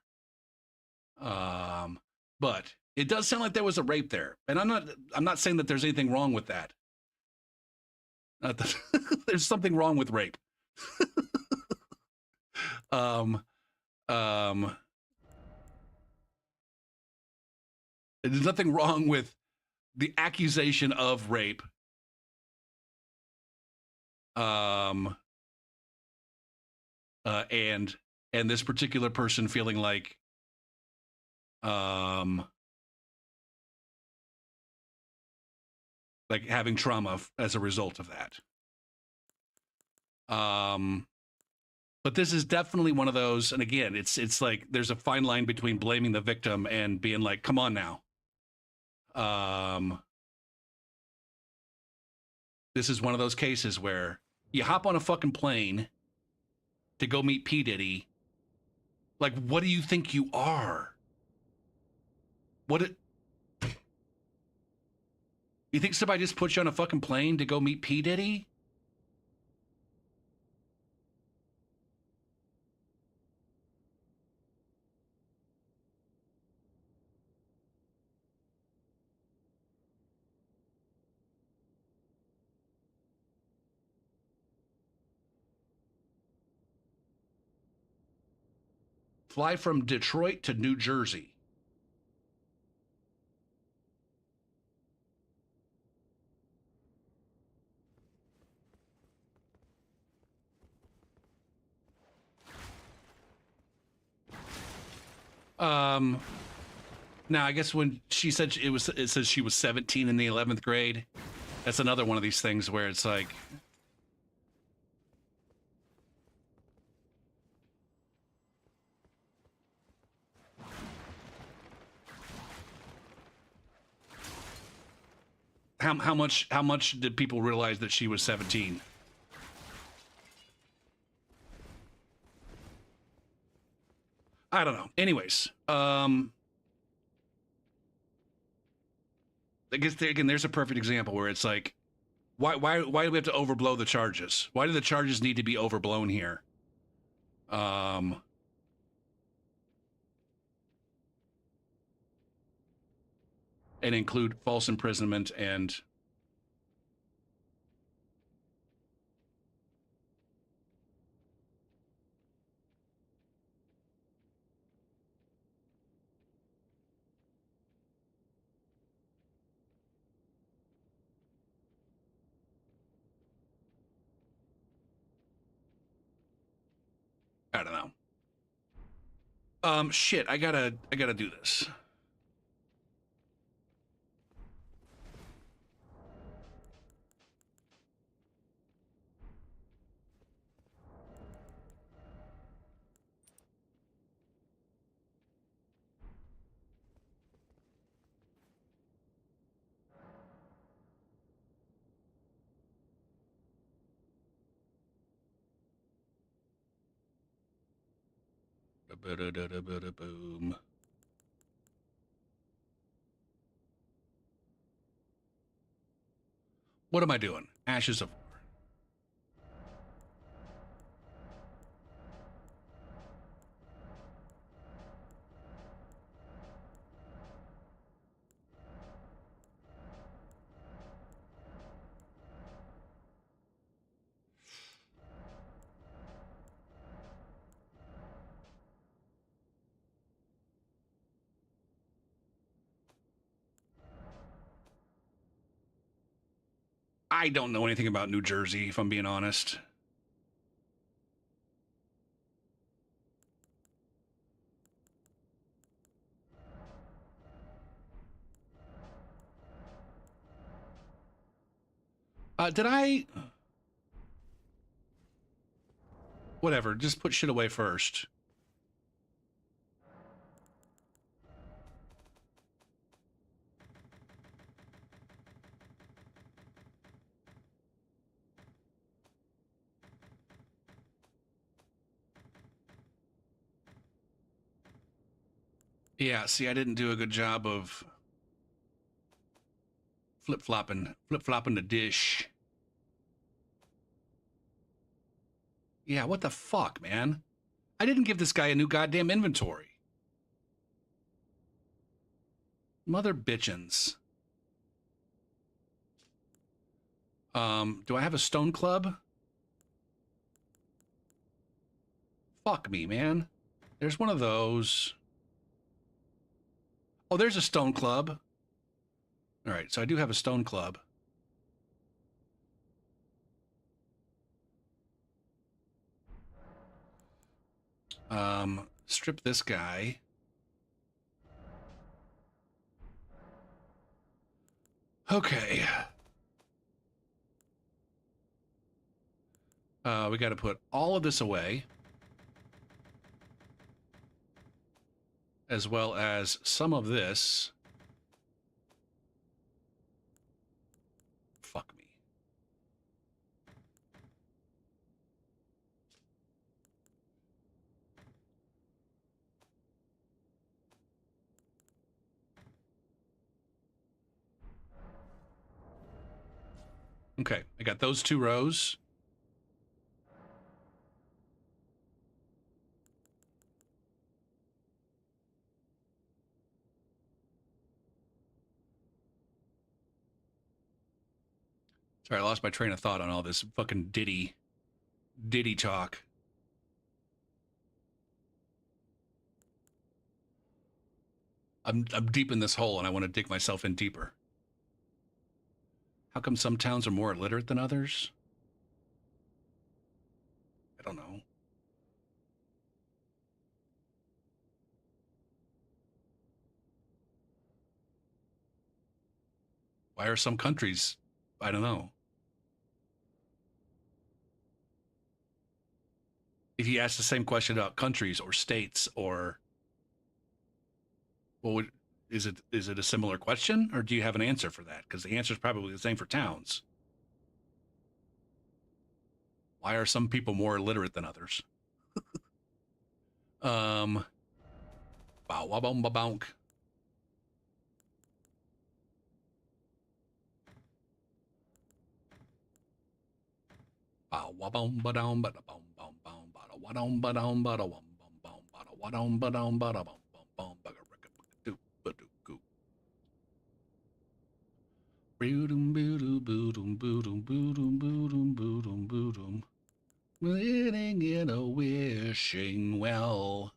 S1: But it does sound like there was a rape there, and I'm not saying that there's anything wrong with that. There's something wrong with rape. There's nothing wrong with the accusation of rape. And this particular person feeling like having trauma as a result of that. But this is definitely one of those, and again, it's like there's a fine line between blaming the victim and being like, come on now. This is one of those cases where you hop on a fucking plane to go meet P. Diddy. Like, what do you think you are? You think somebody just put you on a fucking plane to go meet P. Diddy? Fly from Detroit to New Jersey. Now I guess when she said it says she was 17 in the 11th grade. That's another one of these things where it's like, how much did people realize that she was 17? I don't know. Anyways, I guess again, there's a perfect example where it's like, why do we have to overblow the charges? Why do the charges need to be overblown here? And include false imprisonment and I don't know. Shit, I gotta do this. Boom. What am I doing? Ashes of War. I don't know anything about New Jersey, if I'm being honest. Did I? Whatever, just put shit away first. Yeah, see, I didn't do a good job of flip-flopping the dish. Yeah, what the fuck, man? I didn't give this guy a new goddamn inventory. Mother bitchins. Do I have a stone club? Fuck me, man. There's one of those. Oh, there's a stone club. All right, so I do have a stone club. Strip this guy. Okay. We got to put all of this away, as well as some of this. Fuck me. Okay, I got those 2 rows. Sorry, I lost my train of thought on all this fucking Diddy talk. I'm deep in this hole and I want to dig myself in deeper. How come some towns are more illiterate than others? I don't know. Why are some countries? I don't know. If you ask the same question about countries or states or what would is it a similar question or do you have an answer for that? Because the answer is probably the same for towns. Why are some people more illiterate than others? Bow wow boom ba bonk. Bow wow boom ba down ba da boom boom boom ba da wa down ba down ba da wum bum bum ba da wa down ba down ba da bum bum bum ba ga ricka do ba do goo. Boodum boodum boodum boodum boodum boodum boodum boodum. Living in a wishing well.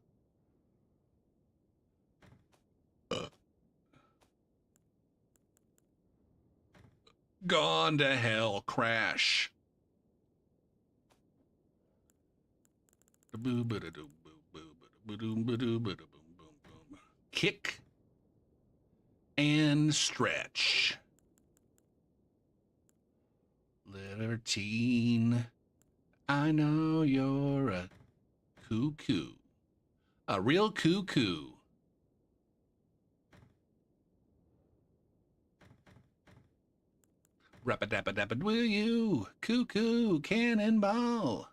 S1: Gone to hell, crash. Kick and stretch. Libertine, I know you're a cuckoo. A real cuckoo. Rap-a-dap-a-dap-a, will you? Cuckoo, cannonball.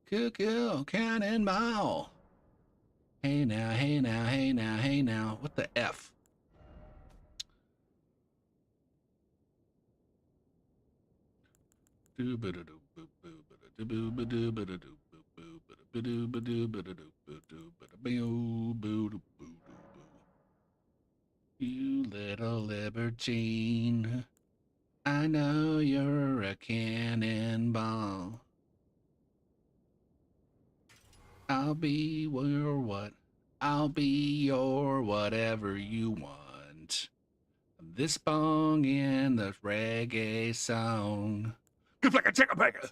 S1: Cuckoo, cannonball. Hey now, hey now, hey now, hey now. What the F? You little libertine, I know you're a cannonball. I'll be your what? I'll be your whatever you want. This bong in the reggae song. Good like a chicken bacon.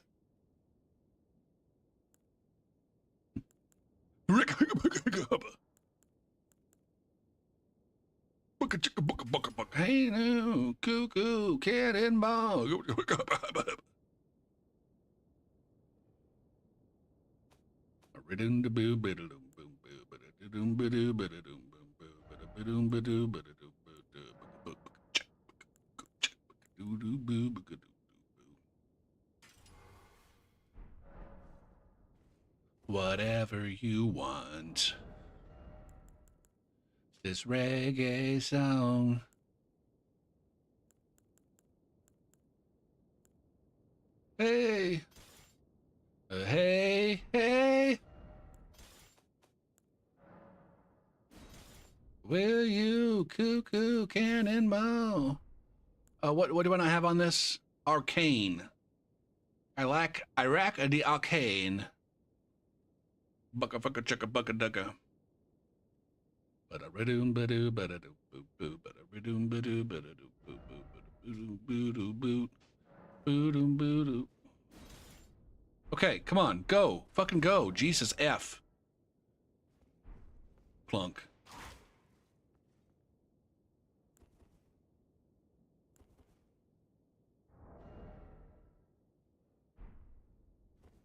S1: Hey, no, cuckoo, cannonball. Whatever you want. This reggae song. Hey. Hey, hey. Will you cuckoo cannonball? What do I not have on this? Arcane. Iraq the arcane. Bucka fucka chucka bucka ducka. Ba-da-ba-doom ba-doo ba-da-doo boo boo ba-da-ba-doom ba-doo ba-da-doo boo boo ba-da-boo boo boo boo boo. Okay, come on, go. Fucking go. Jesus F. Plunk.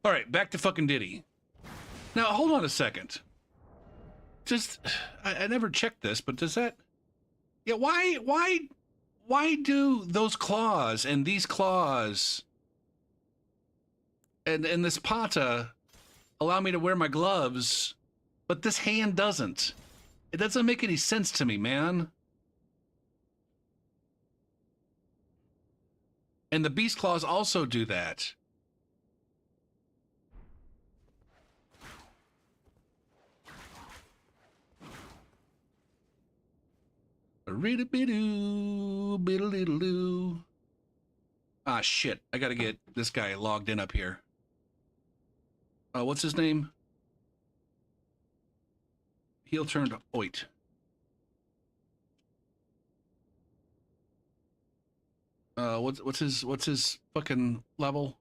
S1: All right, back to fucking Diddy. Now, hold on a second. Just, I never checked this, but does that... Yeah, why do those claws and these claws and this pata allow me to wear my gloves, but this hand doesn't? It doesn't make any sense to me, man. And the beast claws also do that. Ridda-bidoo, biddle-diddle-doo. Ah, shit. I gotta get this guy logged in up here. What's his name? Heel turned Oit. What's his fucking level?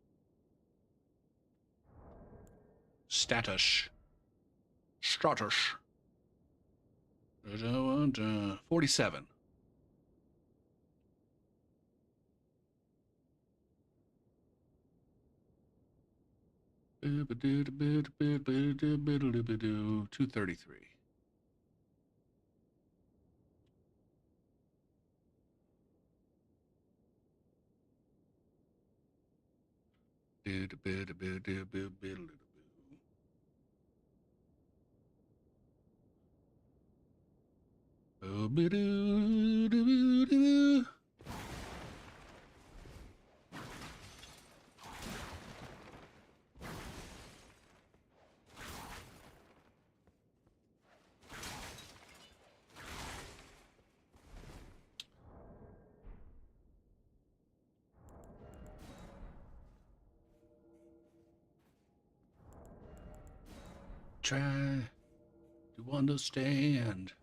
S1: Status. 47. $233. Try to understand.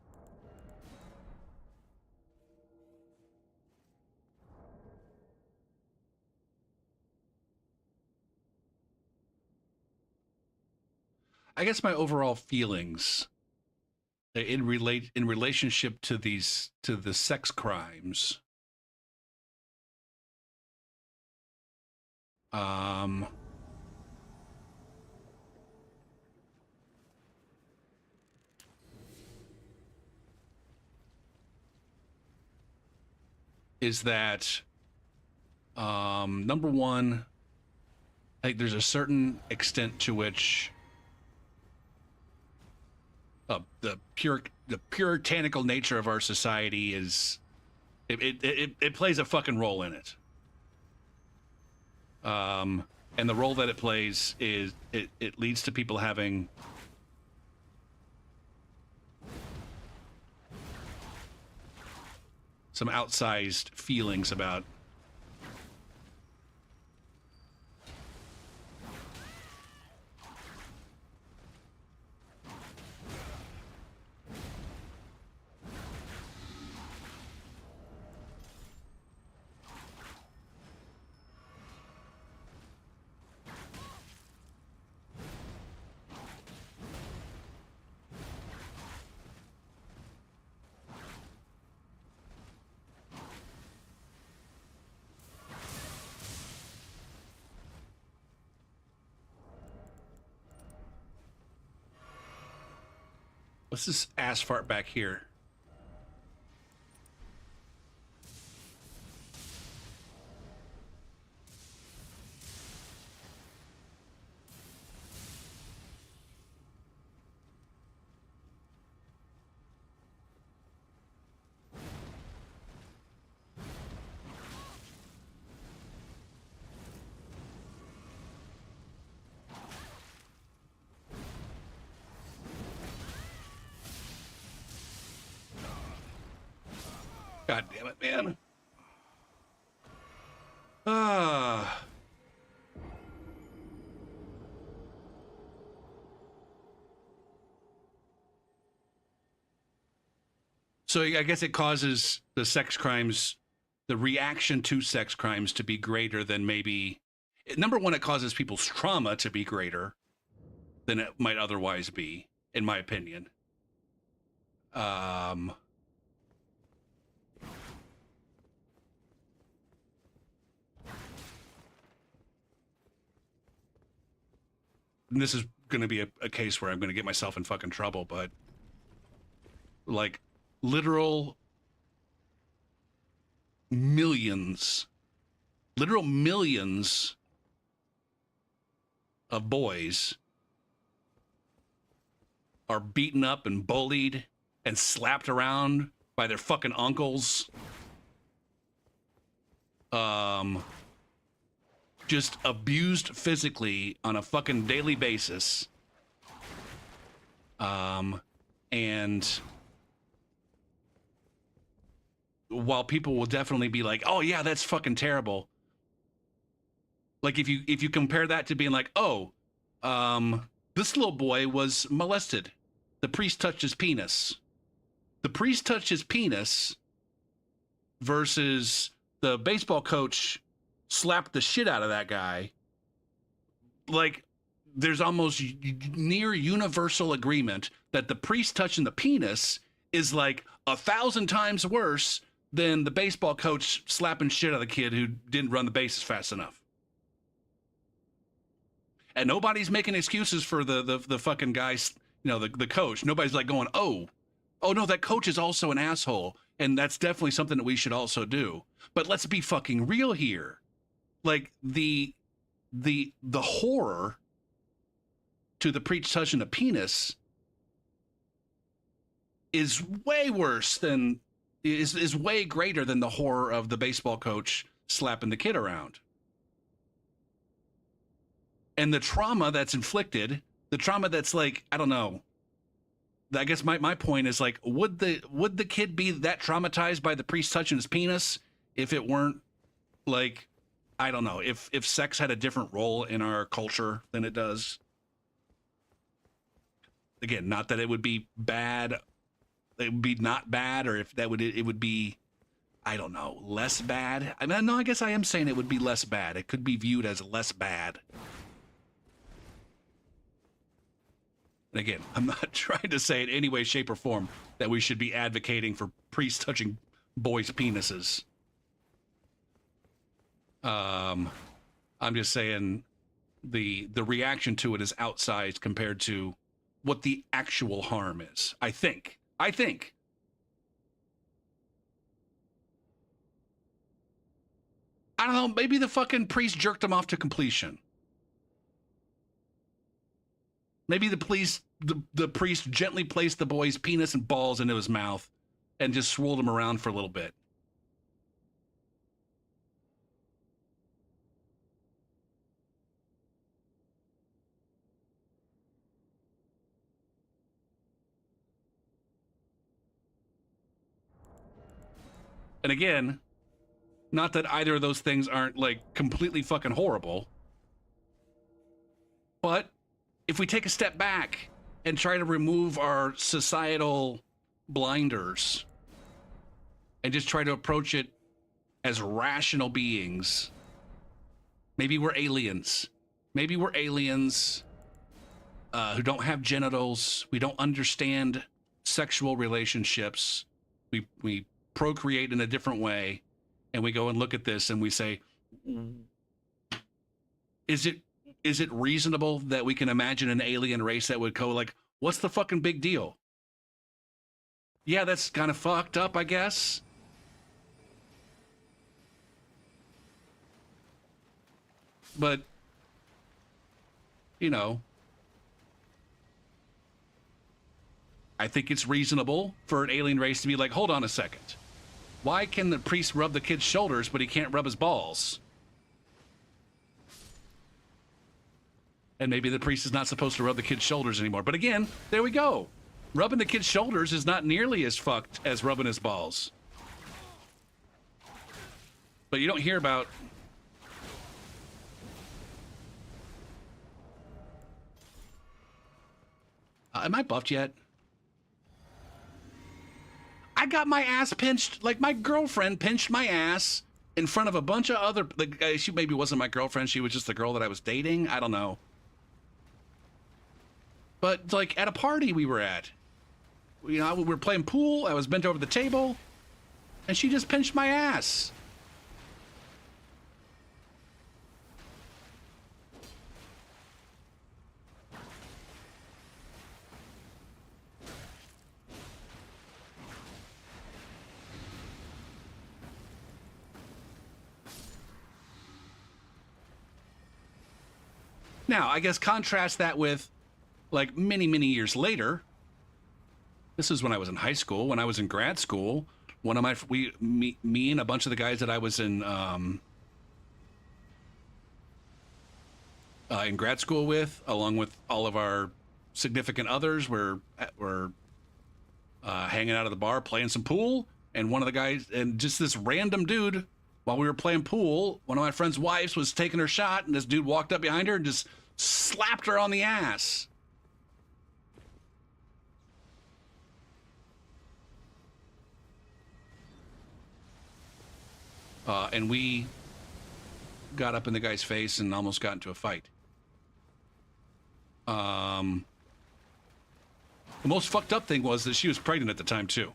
S1: I guess my overall feelings in relationship to the sex crimes is that number one, I think there's a certain extent to which the puritanical nature of our society is it plays a fucking role in it. And the role that it plays is it leads to people having some outsized feelings about What's this ass fart back here? God damn it, man. Ah. So I guess it causes the sex crimes, the reaction to sex crimes to be greater than maybe. Number one, it causes people's trauma to be greater than it might otherwise be, in my opinion. And this is going to be a case where I'm going to get myself in fucking trouble, but like literal millions of boys are beaten up and bullied and slapped around by their fucking uncles. Just abused physically on a fucking daily basis. And while people will definitely be like, oh yeah, that's fucking terrible. Like if you compare that to being like, oh, this little boy was molested. The priest touched his penis. The priest touched his penis versus the baseball coach slapped the shit out of that guy. Like, there's almost near universal agreement that the priest touching the penis is like 1,000 times worse than the baseball coach slapping shit out of the kid who didn't run the bases fast enough. And nobody's making excuses for the fucking guys, you know, the coach. Nobody's like going, oh no, that coach is also an asshole, and that's definitely something that we should also do. But let's be fucking real here. Like the horror to the priest touching the penis is way worse than is way greater than the horror of the baseball coach slapping the kid around. And the trauma that's inflicted, the trauma that's like, I don't know. I guess my point is like, would the kid be that traumatized by the priest touching his penis if it weren't like, I don't know, if sex had a different role in our culture than it does? Again, not that it would be bad, it would be not bad, or if that would it would be, I don't know, less bad. I mean, no, I guess I am saying it would be less bad. It could be viewed as less bad. And again, I'm not trying to say in any way, shape, or form that we should be advocating for priests touching boys' penises. I'm just saying the reaction to it is outsized compared to what the actual harm is. I think. I don't know, maybe the fucking priest jerked him off to completion. Maybe the priest gently placed the boy's penis and balls into his mouth and just swirled him around for a little bit. And again, not that either of those things aren't like completely fucking horrible, but if we take a step back and try to remove our societal blinders and just try to approach it as rational beings, maybe we're aliens. Maybe we're aliens who don't have genitals. We don't understand sexual relationships. We procreate in a different way, and we go and look at this and we say, is it reasonable that we can imagine an alien race that would go like, what's the fucking big deal? yeah, that's kind of fucked up, I guess. But, you know, I think it's reasonable for an alien race to be like, hold on a second. Why can the priest rub the kid's shoulders, but he can't rub his balls? And maybe the priest is not supposed to rub the kid's shoulders anymore. But again, there we go. Rubbing the kid's shoulders is not nearly as fucked as rubbing his balls. But you don't hear about... am I buffed yet? I got my ass pinched, like my girlfriend pinched my ass in front of a bunch of other, like, she maybe wasn't my girlfriend, she was just the girl that I was dating, I don't know. But like at a party we were at, you know, we were playing pool, I was bent over the table, and she just pinched my ass. Now, I guess contrast that with, like, many, many years later. This is when I was in high school. When I was in grad school, one of my, me and a bunch of the guys that I was in grad school with, along with all of our significant others, were hanging out at the bar, playing some pool. And one of the guys, and just this random dude, while we were playing pool, one of my friend's wives was taking her shot, and this dude walked up behind her and just slapped her on the ass. And we got up in the guy's face and almost got into a fight. The most fucked up thing was that she was pregnant at the time, too.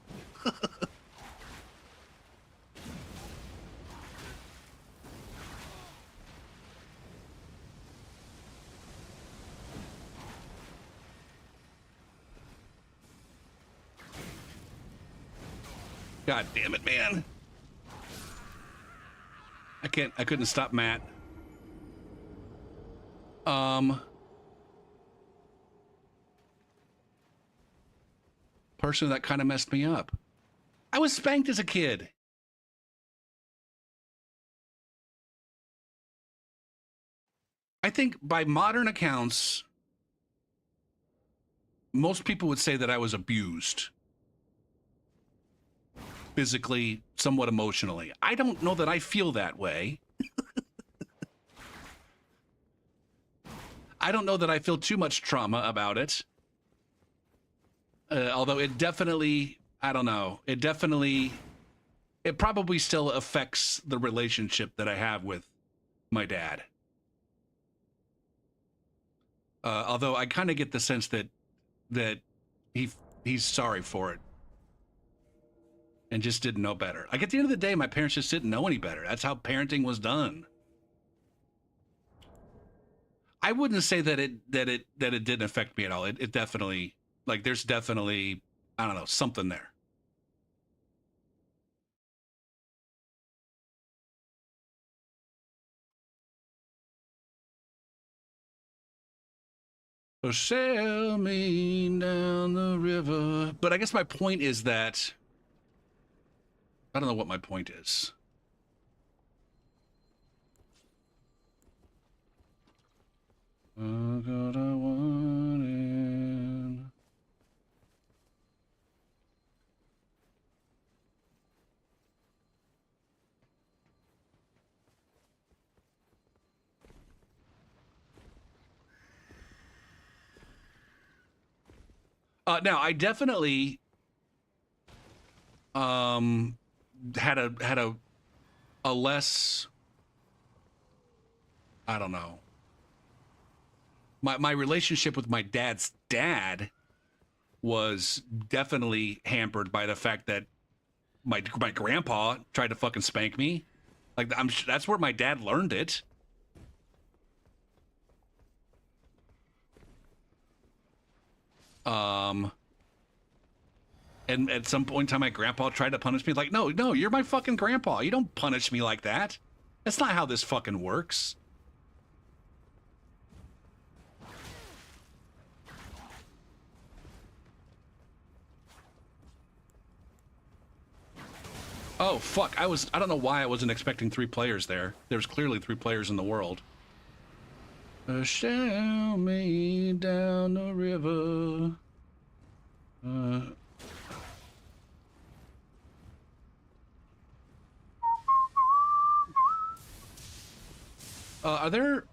S1: God damn it, man. I couldn't stop Matt. Person that kind of messed me up. I was spanked as a kid. I think by modern accounts, most people would say that I was abused. Physically, somewhat emotionally. I don't know that I feel that way. I don't know that I feel too much trauma about it. Although it definitely, I don't know, it probably still affects the relationship that I have with my dad. Although I kind of get the sense that he's sorry for it and just didn't know better. Like at the end of the day, my parents just didn't know any better. That's how parenting was done. I wouldn't say that it didn't affect me at all. It definitely, like, there's definitely, I don't know, something there. So sail me down the river. But I guess my point is that I don't know what my point is. Oh, God, I want it. Now I definitely had a less, I don't know. My relationship with my dad's dad was definitely hampered by the fact that my grandpa tried to fucking spank me. Like that's where my dad learned it. And at some point in time, my grandpa tried to punish me. Like, no, you're my fucking grandpa. You don't punish me like that. That's not how this fucking works. Oh, fuck. I don't know why I wasn't expecting 3 players there. There's clearly 3 players in the world. Show me down the river. Are there...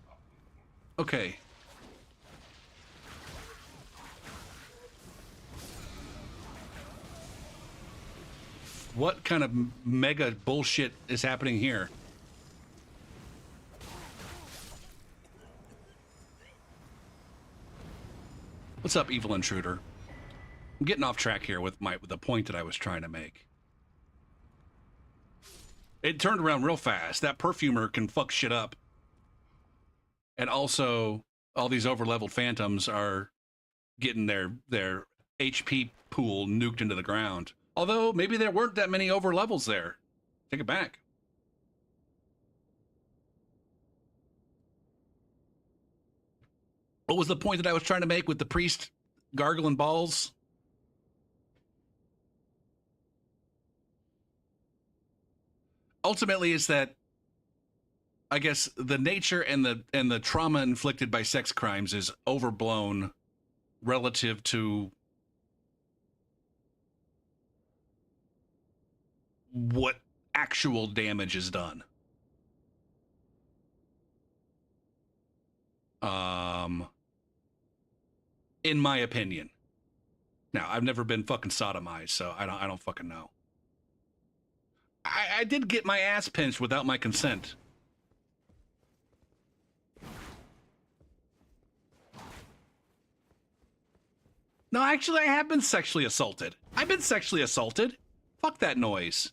S1: Okay. What kind of mega bullshit is happening here? What's up, evil intruder? I'm getting off track here with the point that I was trying to make. It turned around real fast. That perfumer can fuck shit up. And also, all these overleveled phantoms are getting their HP pool nuked into the ground. Although, maybe there weren't that many overlevels there. Take it back. What was the point that I was trying to make with the priest gargling balls? Ultimately, is that I guess the nature and the trauma inflicted by sex crimes is overblown relative to what actual damage is done. In my opinion. Now, I've never been fucking sodomized, so I don't fucking know. I did get my ass pinched without my consent. No, actually, I have been sexually assaulted. I've been sexually assaulted. Fuck that noise.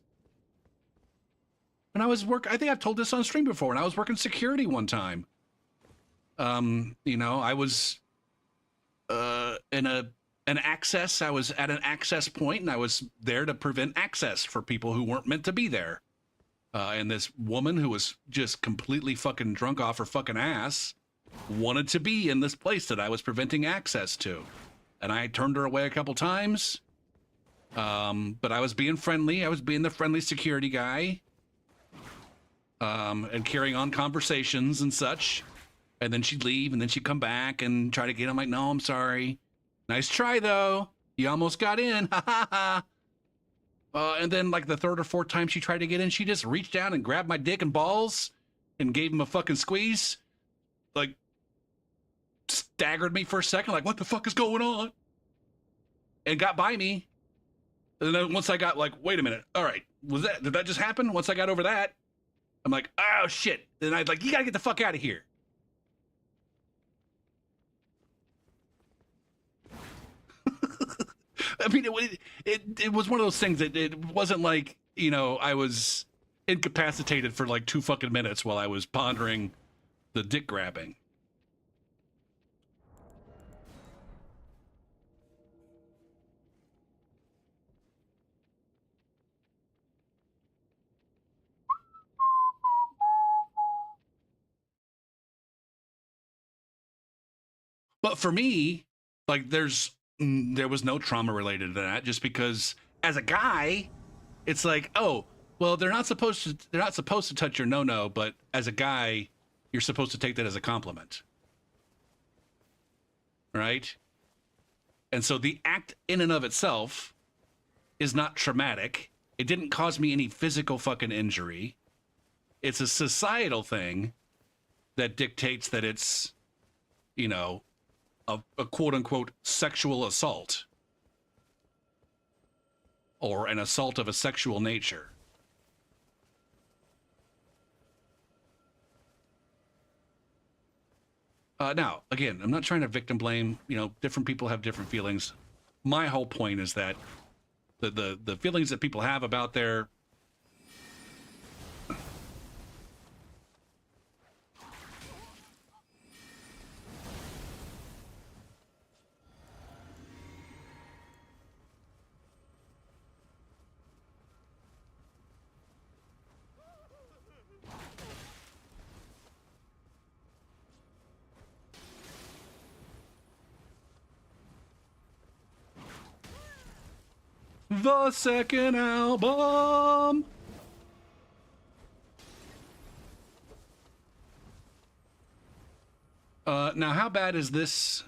S1: When I was I think I've told this on stream before, when I was working security one time. You know, I was in an access. I was at an access point, and I was there to prevent access for people who weren't meant to be there. And this woman who was just completely fucking drunk off her fucking ass wanted to be in this place that I was preventing access to. And I turned her away a couple times. But I was being friendly. I was being the friendly security guy. And carrying on conversations and such. And then she'd leave, and then she'd come back and try to get in. I'm like, no, I'm sorry. Nice try, though. You almost got in. Ha ha ha. And then, like, the 3rd or 4th time she tried to get in, she just reached down and grabbed my dick and balls and gave him a fucking squeeze. Like, staggered me for a second, like, what the fuck is going on? And got by me. And then once I got like, wait a minute, all right, did that just happen? Once I got over that, I'm like, oh shit. Then I'd like, you gotta get the fuck out of here. I mean, it was one of those things that it wasn't like, you know, I was incapacitated for like 2 fucking minutes while I was pondering the dick grabbing. But for me, like there was no trauma related to that, just because as a guy, it's like, oh, well, they're not supposed to touch your no-no, but as a guy, you're supposed to take that as a compliment. Right? And so the act in and of itself is not traumatic. It didn't cause me any physical fucking injury. It's a societal thing that dictates that it's, you know, a quote-unquote sexual assault, or an assault of a sexual nature. Now, again, I'm not trying to victim blame. You know, different people have different feelings. My whole point is that the feelings that people have about their The second album. Now how bad is this?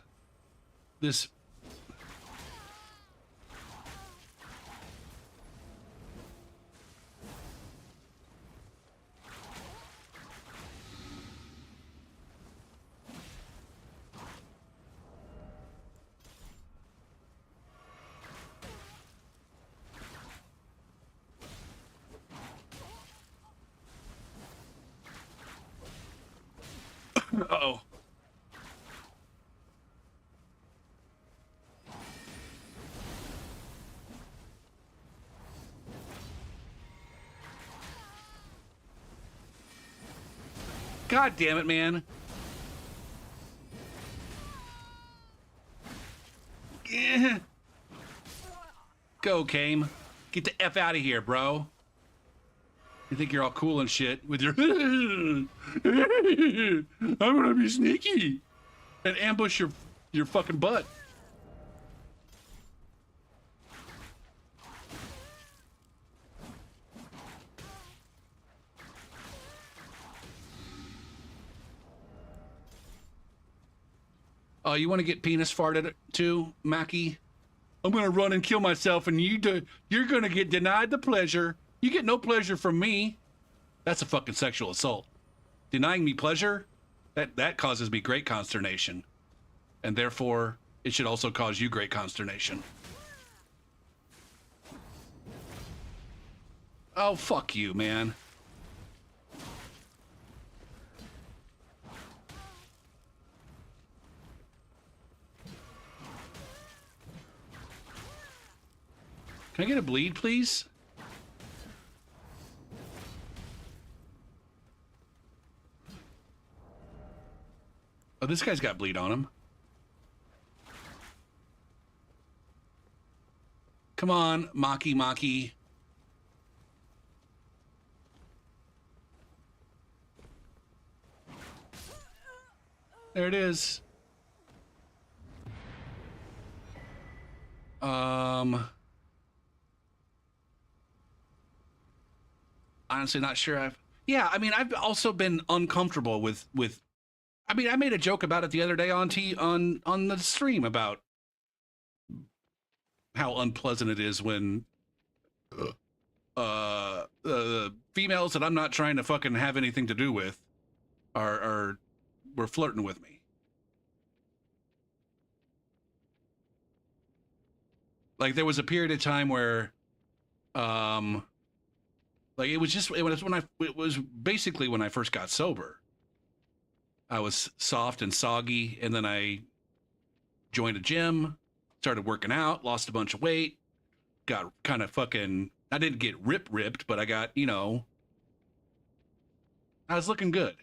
S1: Uh-oh. God damn it, man. Eh. Go, Kame. Get the F out of here, bro. You think you're all cool and shit with your I'm gonna be sneaky and ambush your fucking butt. Oh, you want to get penis farted too, Mackie? I'm gonna run and kill myself, and you're gonna get denied the pleasure. You get no pleasure from me. That's a fucking sexual assault. Denying me pleasure, that causes me great consternation, and therefore it should also cause you great consternation. Oh, fuck you, man. Can I get a bleed, please? Oh, this guy's got bleed on him. Come on, Maki. There it is. Honestly, not sure. Yeah, I mean, I've also been uncomfortable with. I mean, I made a joke about it the other day on the stream about how unpleasant it is when females that I'm not trying to fucking have anything to do with were flirting with me. Like there was a period of time where like it was basically when I first got sober. I was soft and soggy, and then I joined a gym, started working out, lost a bunch of weight, got kind of fucking, I didn't get ripped, but I got, you know, I was looking good.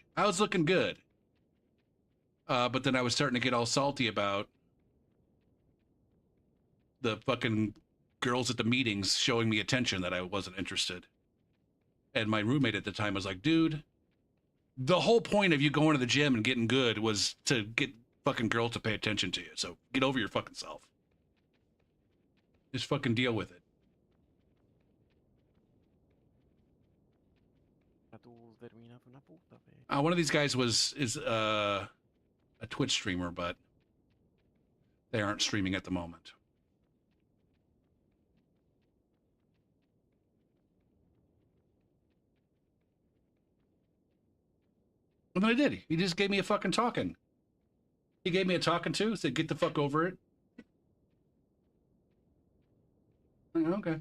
S1: But then I was starting to get all salty about the fucking girls at the meetings showing me attention that I wasn't interested. And my roommate at the time was like, dude, the whole point of you going to the gym and getting good was to get fucking girls to pay attention to you. So get over your fucking self. Just fucking deal with it. One of these guys is a Twitch streamer, but they aren't streaming at the moment. And then I did. He just gave me a fucking talking. He gave me a talking to, said, get the fuck over it. Okay.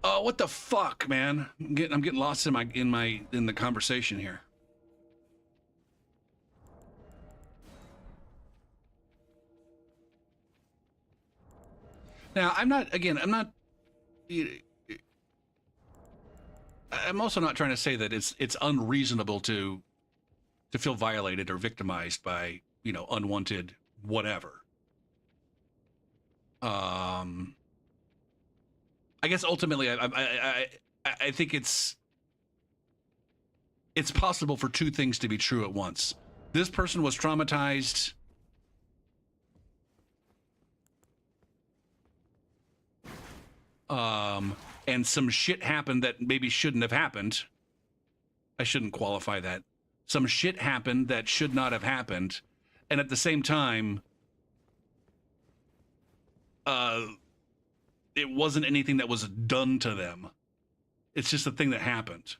S1: Oh, what the fuck, man? I'm getting lost in the conversation here. Now, I'm not I'm also not trying to say that it's unreasonable to feel violated or victimized by, you know, unwanted whatever. I guess ultimately, I think it's possible for two things to be true at once. This person was traumatized. And some shit happened that maybe shouldn't have happened. I shouldn't qualify that. Some shit happened that should not have happened. And at the same time, it wasn't anything that was done to them. It's just a thing that happened.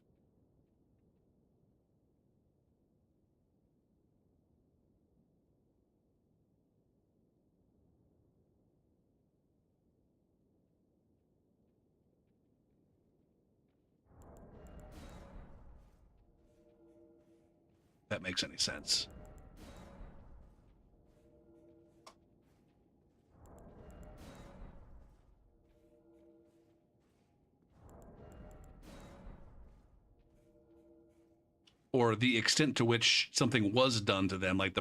S1: If that makes any sense. Or the extent to which something was done to them, like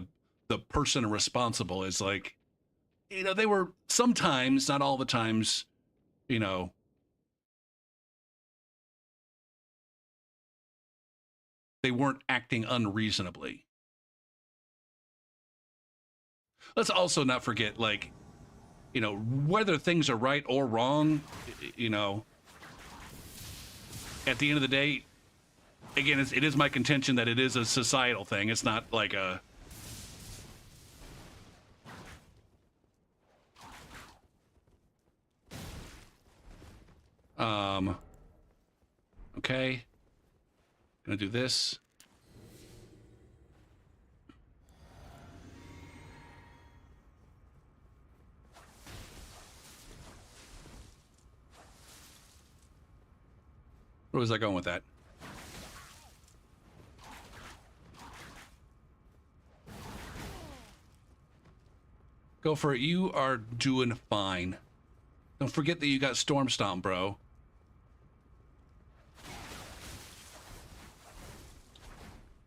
S1: the person responsible is like, you know, they were sometimes, not all the times, you know, they weren't acting unreasonably. Let's also not forget, like, you know, whether things are right or wrong, you know, at the end of the day, again, it is my contention that it is a societal thing. It's not like a... Okay. Gonna do this. Where was I going with that? Go for it. You are doing fine. Don't forget that you got Storm Stomp, bro.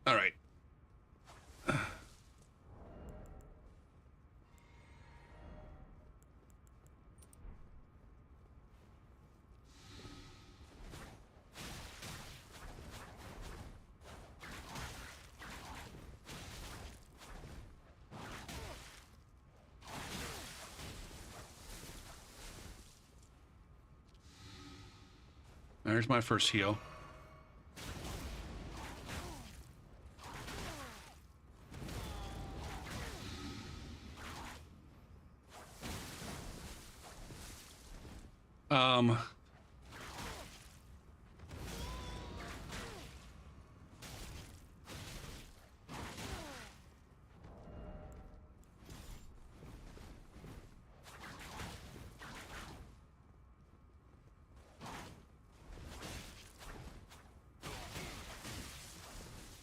S1: All right. There's my first heal.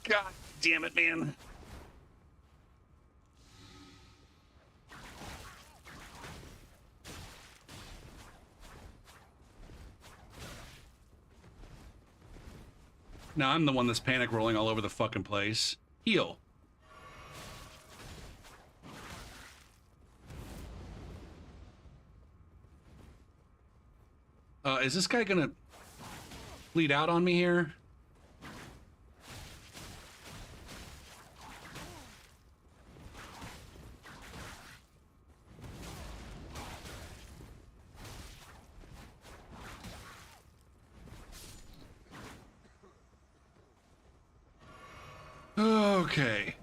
S1: God damn it, man. Now I'm the one that's panic rolling all over the fucking place. Heal. Is this guy gonna bleed out on me here? Okay.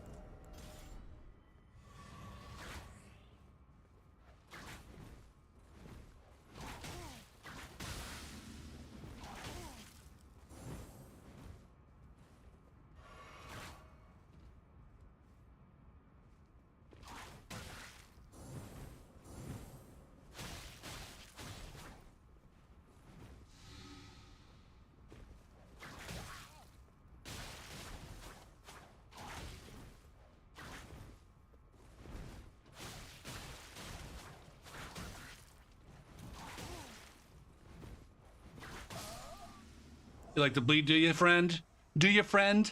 S1: You like to bleed, do you, friend? Do you, friend?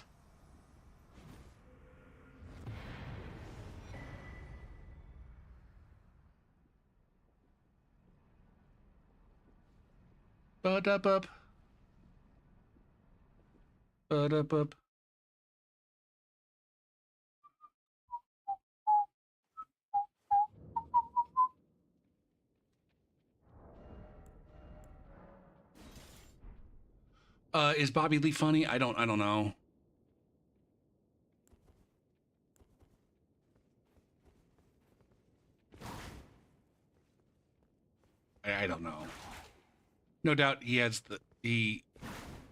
S1: Ba-da-bup. Ba-da-bup. Is Bobby Lee funny? I don't know. I don't know. No doubt he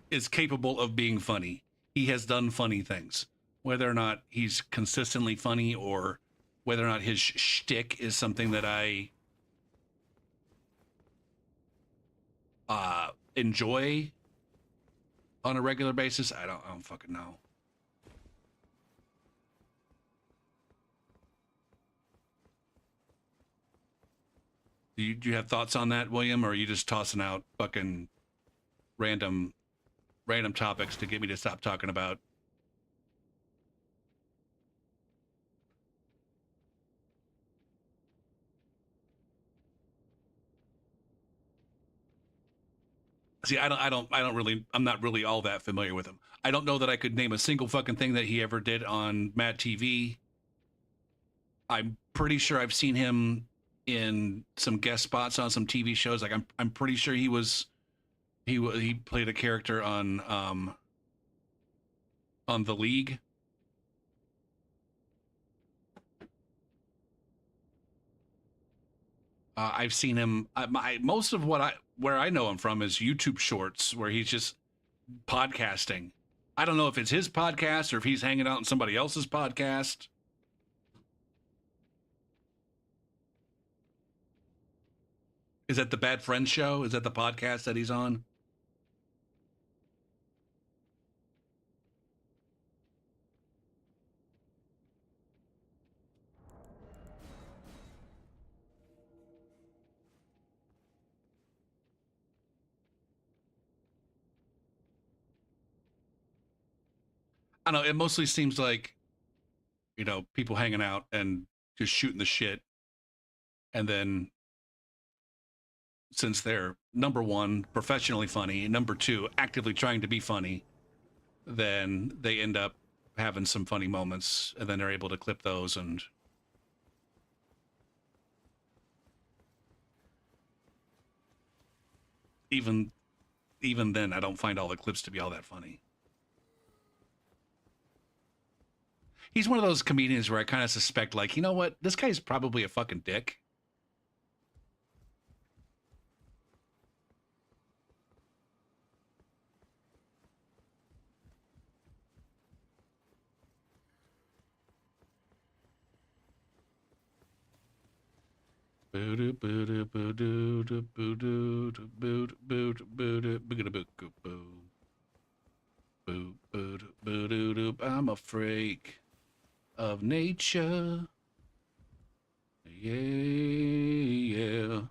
S1: is capable of being funny. He has done funny things. Whether or not he's consistently funny or whether or not his shtick is something that I enjoy on a regular basis, I don't fucking know. Do you have thoughts on that, William, or are you just tossing out fucking random topics to get me to stop talking about? See, I'm not really all that familiar with him. I don't know that I could name a single fucking thing that he ever did on Mad TV. I'm pretty sure I've seen him in some guest spots on some TV shows. Like I'm pretty sure he played a character on The League. I've seen him. Most of where I know him from is YouTube Shorts, where he's just podcasting. I don't know if it's his podcast or if he's hanging out in somebody else's podcast. Is that the Bad Friends Show? Is that the podcast that he's on? I don't know. It mostly seems like, people hanging out and just shooting the shit. And then, since they're number one, professionally funny, number two, actively trying to be funny, then they end up having some funny moments, and then they're able to clip those. And even then, I don't find all the clips to be all that funny. He's one of those comedians where I kind of suspect, like, you know what? This guy's probably a fucking dick. I'm a freak of nature. Yeah.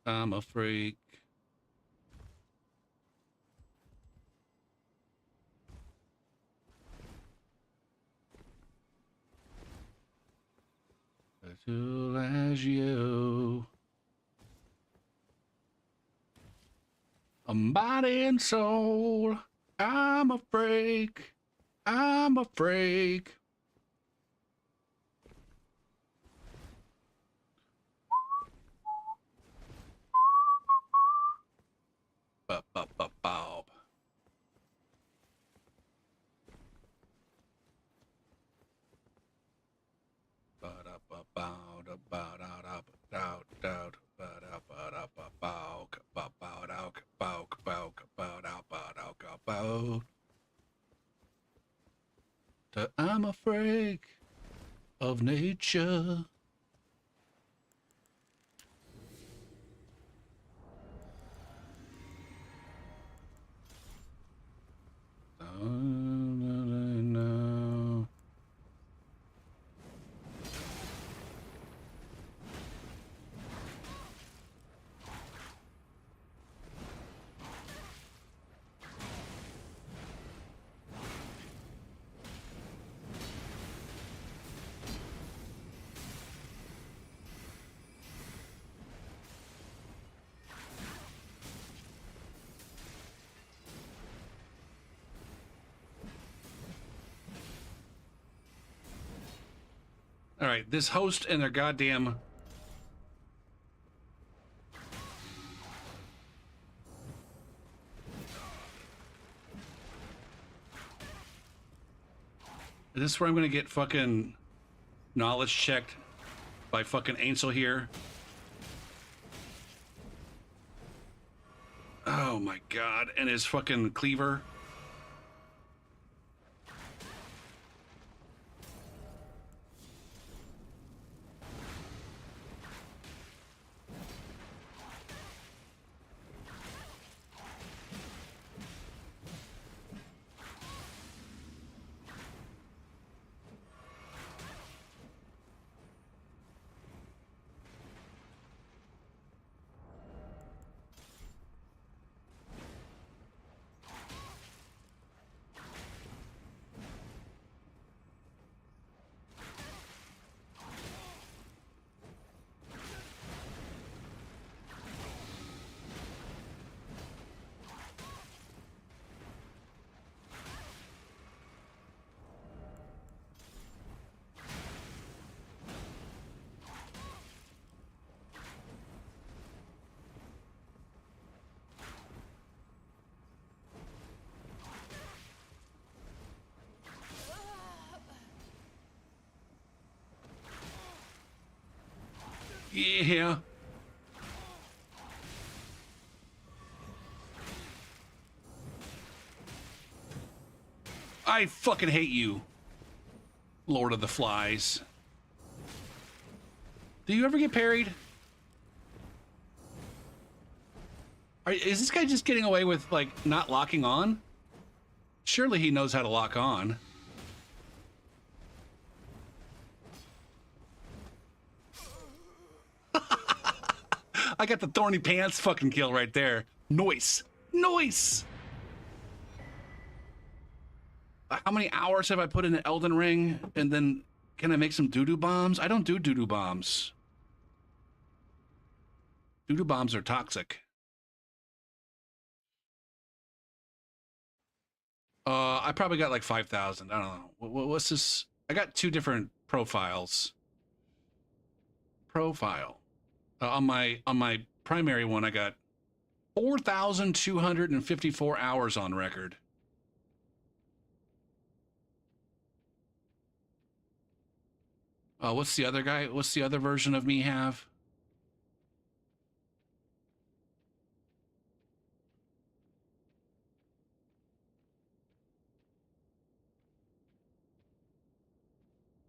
S1: I'm a freak. As cool as you. A body and soul. I'm a freak. I'm a freak. Bob. I'm a freak of nature. No. All right, this host and their goddamn... Is this where I'm gonna get fucking knowledge checked by fucking Ansel here? Oh my god, and his fucking cleaver. Yeah. I fucking hate you, Lord of the Flies. Do you ever get parried? Is this guy just getting away with, like, not locking on? Surely he knows how to lock on. I got the thorny pants fucking kill right there. Noise. Noise! How many hours have I put in an Elden Ring? And then, can I make some doo-doo bombs? I don't do doo-doo bombs. Doo-doo bombs are toxic. I probably got like 5,000. I don't know. What's this? I got two different profiles. Profile. On my primary one, I got 4,254 hours on record. What's the other guy? What's the other version of me have?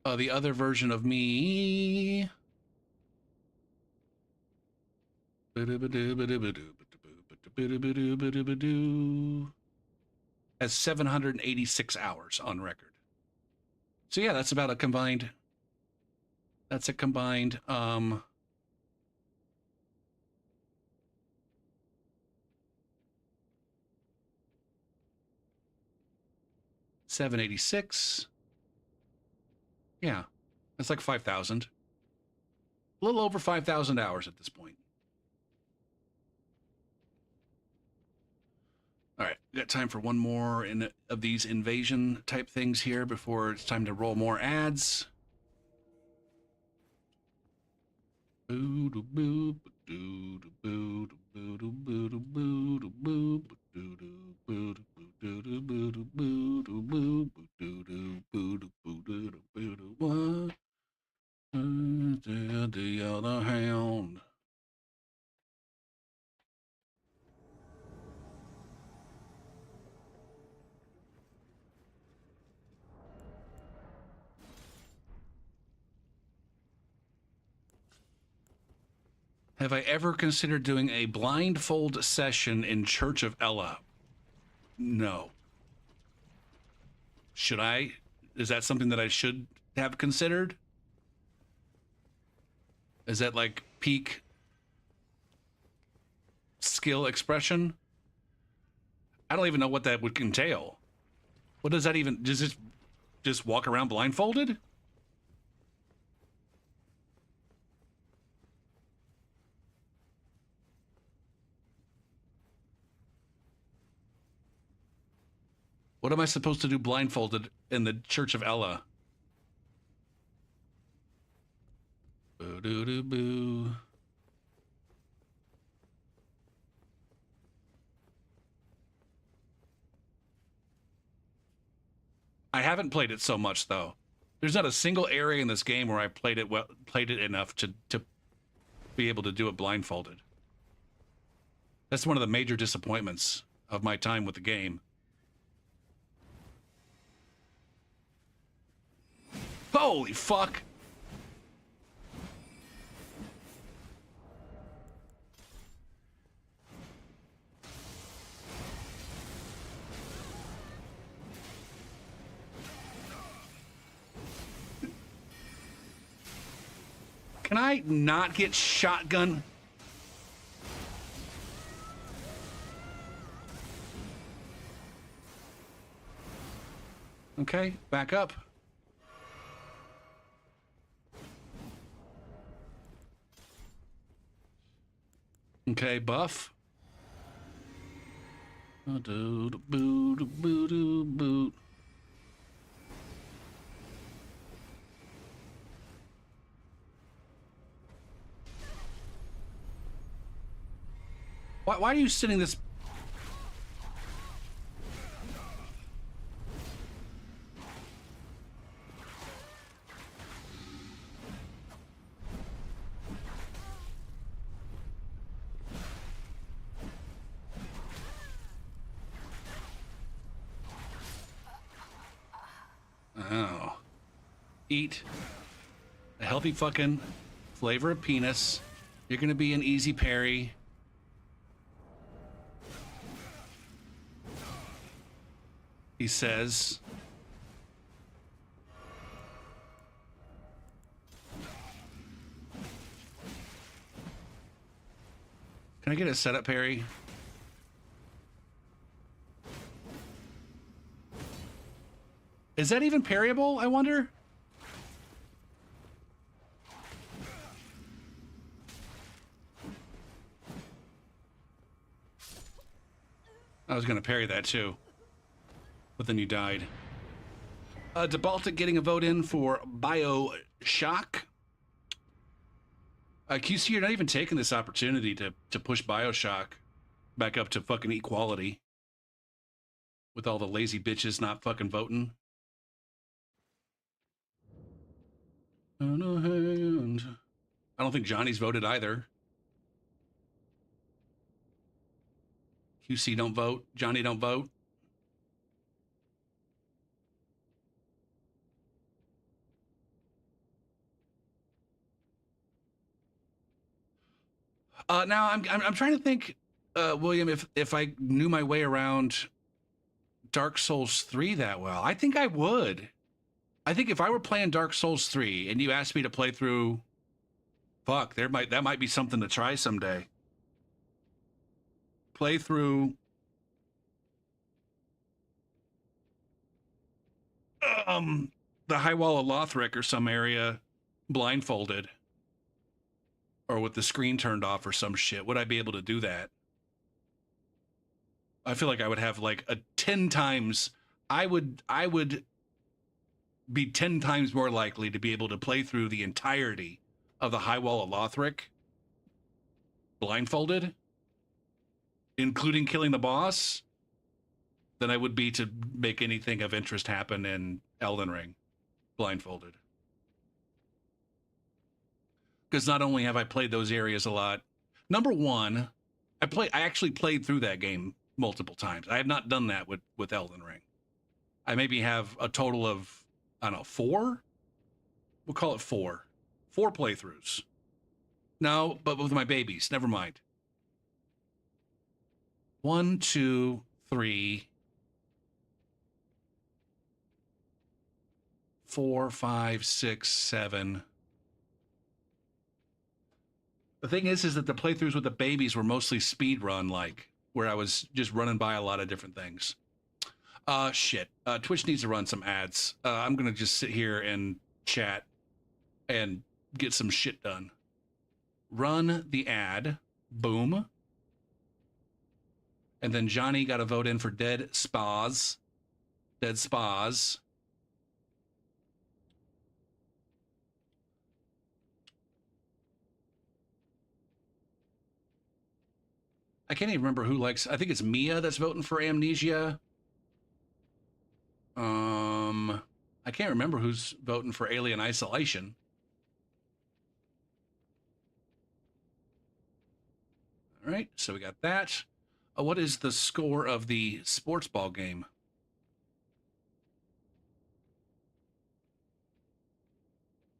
S1: The other version of me has 786 hours on record. So yeah, that's about a combined. That's a combined 786. Yeah, that's like 5,000. A little over 5,000 hours at this point. All right, we got time for one more of these invasion type things here before it's time to roll more ads. The other hound. Have I ever considered doing a blindfold session in Church of Ella? No. Should I? Is that something that I should have considered? Is that like peak skill expression? I don't even know what that would entail. What does that even... Does it just walk around blindfolded? What am I supposed to do blindfolded in the Church of Ella? Boo doo doo boo. I haven't played it so much though. There's not a single area in this game where I played it enough to be able to do it blindfolded. That's one of the major disappointments of my time with the game. Holy fuck! Can I not get shotgun? Okay, back up. Okay, buff. Boot. Why are you sitting this? Oh. Eat a healthy fucking flavor of penis. You're gonna be an easy parry. He says. Can I get a setup parry? Is that even parryable, I wonder? I was gonna parry that too. But then you died. DeBaltic getting a vote in for BioShock. QC, you're not even taking this opportunity to push BioShock back up to fucking equality. With all the lazy bitches not fucking voting. On a hand. I don't think Johnny's voted either. QC don't vote. Johnny don't vote. Now I'm trying to think, William, if I knew my way around Dark Souls 3 that well. I think I would. I think if I were playing Dark Souls 3 and you asked me to play through, fuck, that might be something to try someday. Play through the High Wall of Lothric or some area blindfolded or with the screen turned off or some shit. Would I be able to do that? I feel like I would have like a 10 times. I would be 10 times more likely to be able to play through the entirety of the High Wall of Lothric blindfolded, including killing the boss, than I would be to make anything of interest happen in Elden Ring blindfolded. Because not only have I played those areas a lot, number one, I actually played through that game multiple times. I have not done that with Elden Ring. I maybe have a total of, I don't know, 4? We'll call it 4. 4 playthroughs. No, but with my babies, never mind. 1, 2, 3, 4, 5, 6, 7. The thing is that the playthroughs with the babies were mostly speed run like, where I was just running by a lot of different things. Shit. Twitch needs to run some ads. I'm gonna just sit here and chat and get some shit done. Run the ad. Boom. And then Johnny got a vote in for Dead Spas. Dead Spas. I can't even remember who likes. I think it's Mia that's voting for Amnesia. I can't remember who's voting for Alien Isolation. All right, so we got that. What is the score of the sports ball game?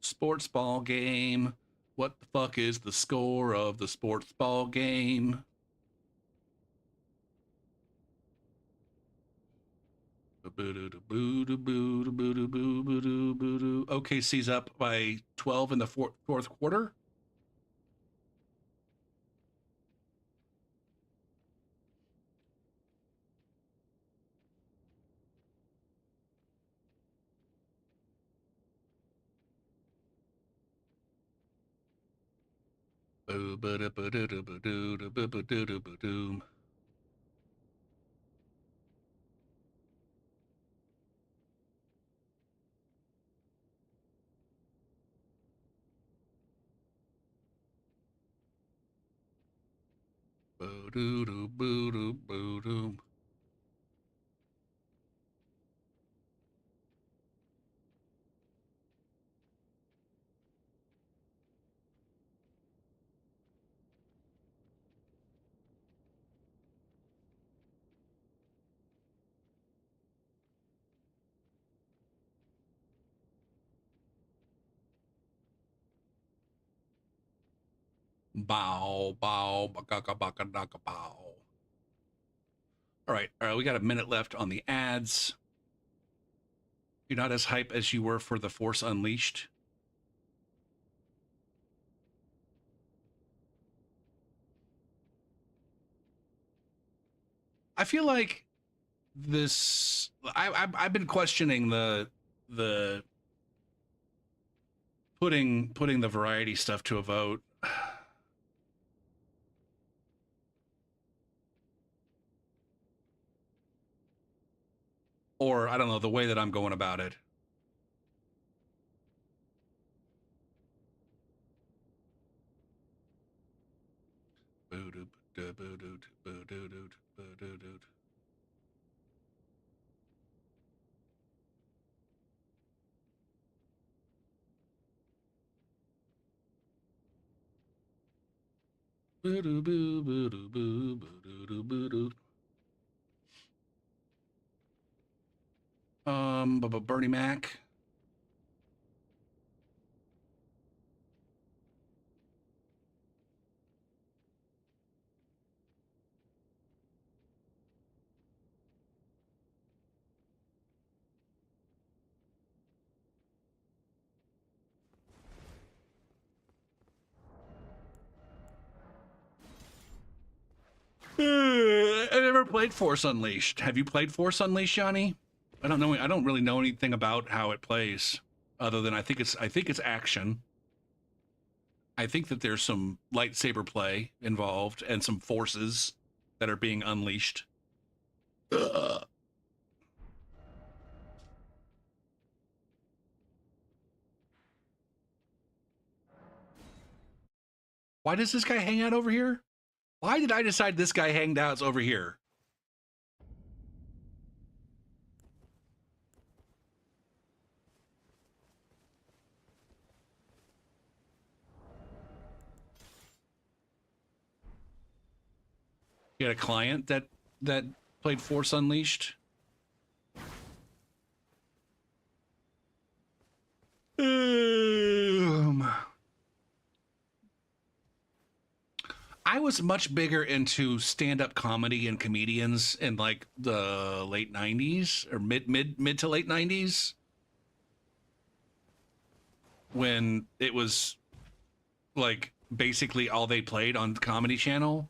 S1: Sports ball game. What the fuck is the score of the sports ball game? OKC's up by 12 in the fourth quarter. Bow, bow, baka baka daka bow. All right, we got a minute left on the ads. You're not as hype as you were for The Force Unleashed. I feel like this. I've been questioning the putting the variety stuff to a vote. Or I don't know, the way that I'm going about it. Bernie Mac. I never played Force Unleashed. Have you played Force Unleashed, Johnny? I don't know. I don't really know anything about how it plays, other than I think it's action. I think that there's some lightsaber play involved and some forces that are being unleashed. Ugh. Why does this guy hang out over here? Why did I decide this guy hanged out over here? You had a client that played Force Unleashed. I was much bigger into stand-up comedy and comedians in like the late 90s or mid to late 90s when it was like basically all they played on Comedy Channel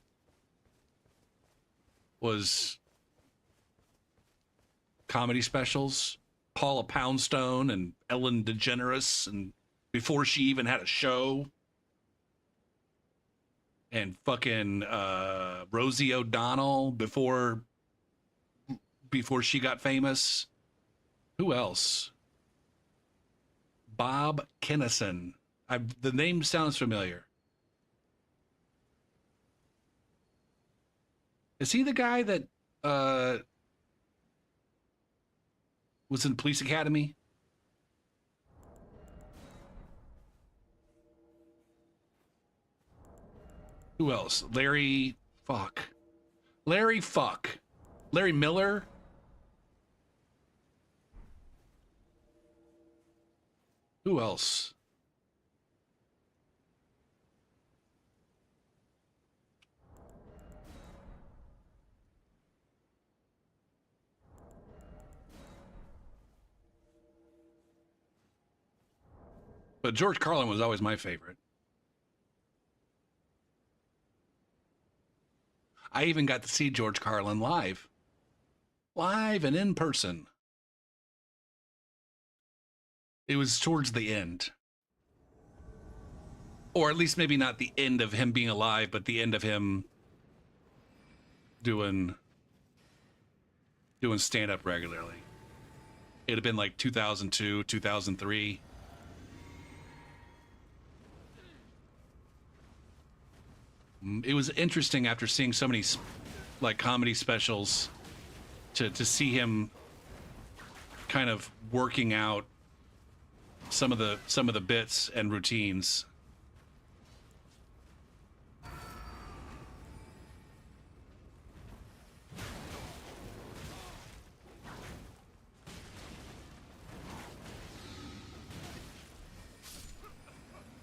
S1: was comedy specials. Paula Poundstone and Ellen DeGeneres, and before she even had a show. And fucking Rosie O'Donnell before she got famous. Who else? Bob Kennison. The name sounds familiar. Is he the guy that was in police academy? Who else? Larry fuck. Larry fuck. Larry Miller? Who else? But George Carlin was always my favorite. I even got to see George Carlin live. Live and in person. It was towards the end. Or at least maybe not the end of him being alive, but the end of him doing stand-up regularly. It'd have been like 2002, 2003. It was interesting after seeing so many like comedy specials to see him kind of working out some of the bits and routines.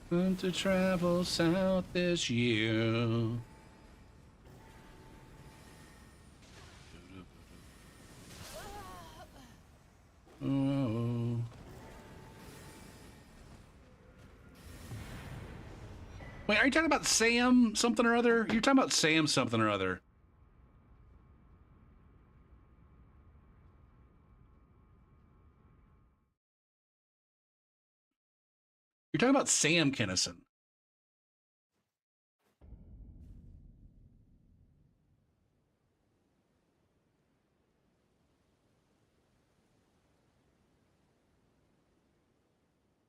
S1: Want to travel south this year. Oh. Wait, are you talking about Sam something or other? You're talking about Sam something or other. You're talking about Sam Kinison.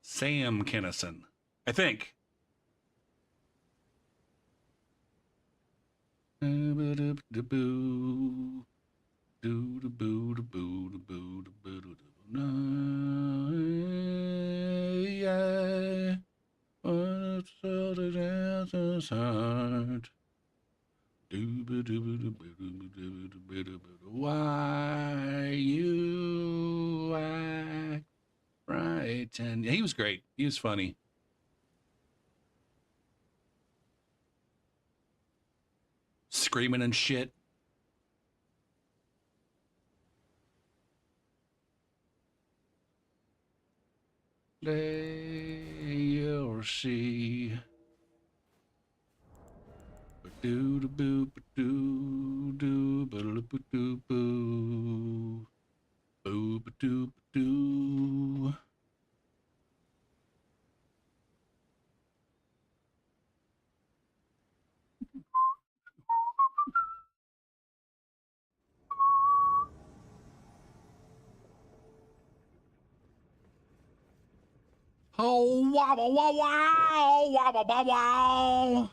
S1: Sam Kinison, I think. Why you act right? And he was great. He was funny. Screaming and shit. You'll see. Do do boo do do boo boo boo boo boo do. Oh wow wow wow wow wow wow.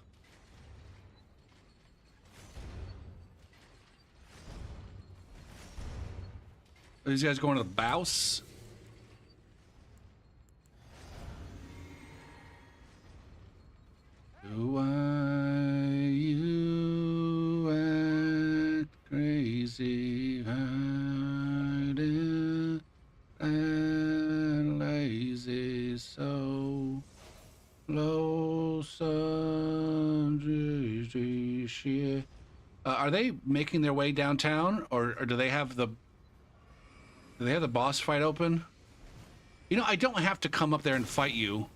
S1: Are these guys going to the bouse? Why you act crazy, hiding and lazy, so low sundry shit. Are they making their way downtown, or do they have the boss fight open? You know, I don't have to come up there and fight you.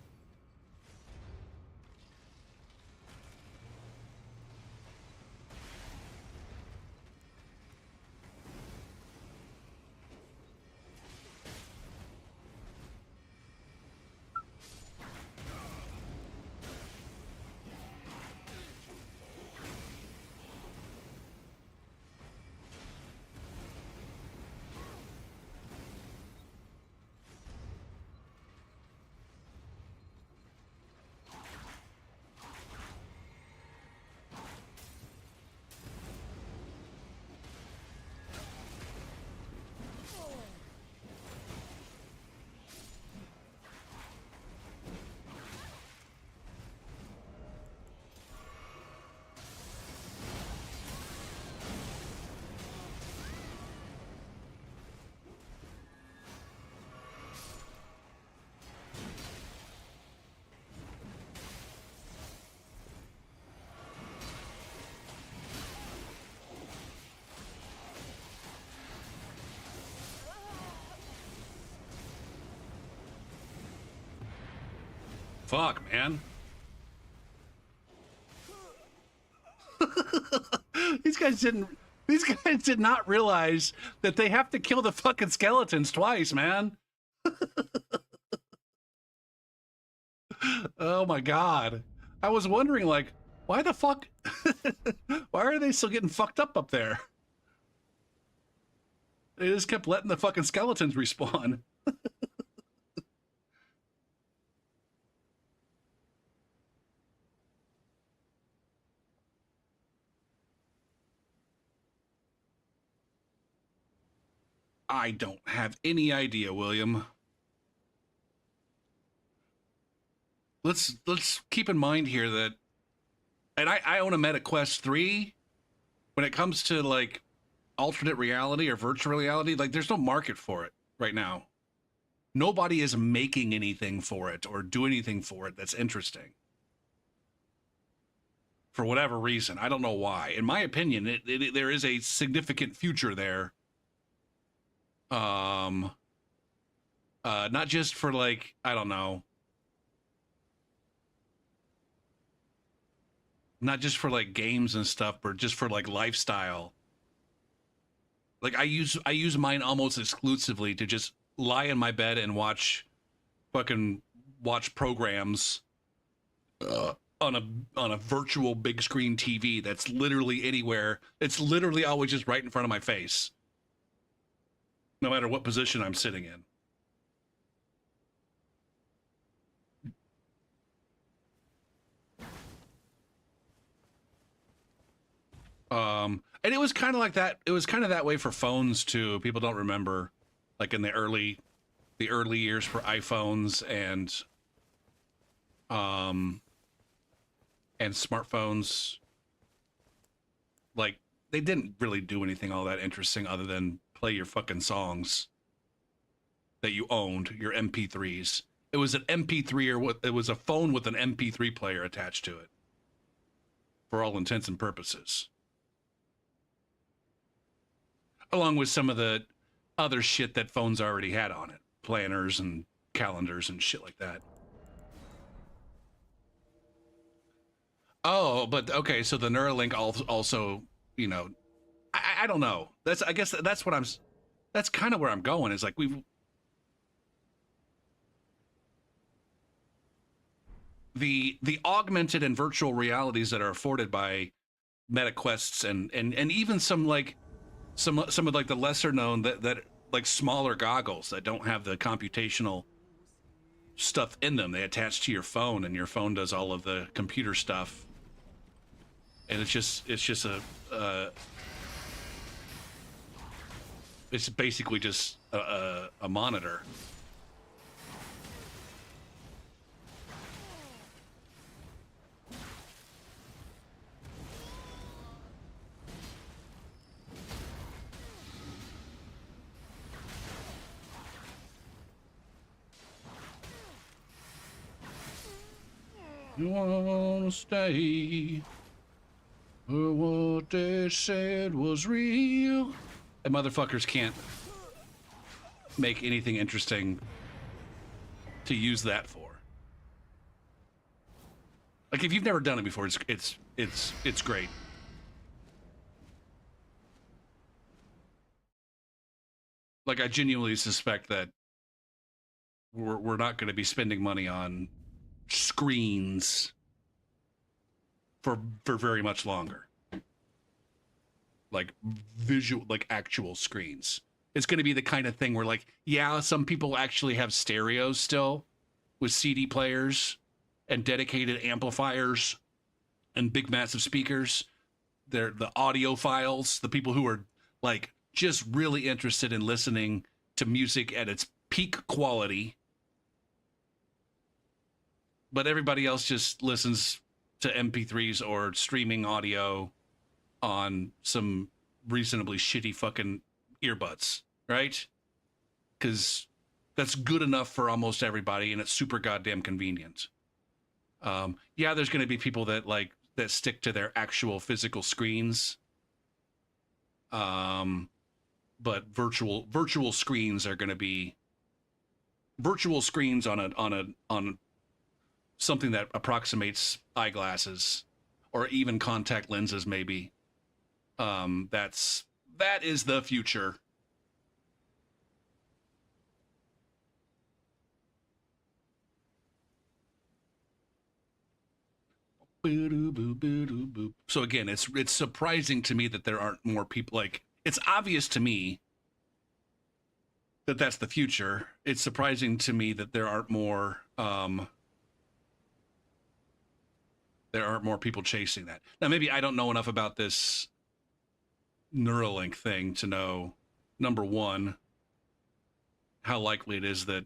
S1: Fuck, man. These guys did not realize that they have to kill the fucking skeletons twice, man. Oh my god. I was wondering, like, why the fuck? Why are they still getting fucked up there? They just kept letting the fucking skeletons respawn. I don't have any idea, William. Let's keep in mind here that, and I own a Meta Quest 3. When it comes to like alternate reality or virtual reality, like there's no market for it right now. Nobody is making anything for it or do anything for it that's interesting. For whatever reason, I don't know why. In my opinion, there is a significant future there. Not just for like, I don't know, not just for like games and stuff, but just for like lifestyle. Like I use mine almost exclusively to just lie in my bed and watch programs on a virtual big screen TV that's literally anywhere. It's literally always just right in front of my face, no matter what position I'm sitting in. And it was kind of like that. It was kind of that way for phones too. People don't remember, like in the early years for iPhones and smartphones. Like they didn't really do anything all that interesting other than play your fucking songs that you owned, your MP3s. It was an MP3 or what? It was a phone with an MP3 player attached to it, for all intents and purposes. Along with some of the other shit that phones already had on it. Planners and calendars and shit like that. Oh, but okay, so the Neuralink also, you know, I don't know. I guess that's what that's kind of where I'm going, is like the augmented and virtual realities that are afforded by Meta Quests and even some like some of like the lesser known that like smaller goggles that don't have the computational stuff in them. They attach to your phone and your phone does all of the computer stuff. And it's just it's basically just a monitor. You wanna stay, but what they said was real. And motherfuckers can't make anything interesting to use that for. Like if you've never done it before, it's great. Like I genuinely suspect that we're not going to be spending money on screens for very much longer. Like visual, like actual screens. It's going to be the kind of thing where like, yeah, some people actually have stereos still with CD players and dedicated amplifiers and big massive speakers. They're the audiophiles, the people who are like just really interested in listening to music at its peak quality. But everybody else just listens to MP3s or streaming audio on some reasonably shitty fucking earbuds, right? Because that's good enough for almost everybody, and it's super goddamn convenient. Yeah, there's going to be people that stick to their actual physical screens. But virtual screens are going to be virtual screens on something that approximates eyeglasses or even contact lenses, maybe. That is the future. So again, it's surprising to me that there aren't more people. Like, it's obvious to me that that's the future. It's surprising to me that there aren't more people chasing that. Now, maybe I don't know enough about this Neuralink thing to know, number one, how likely it is that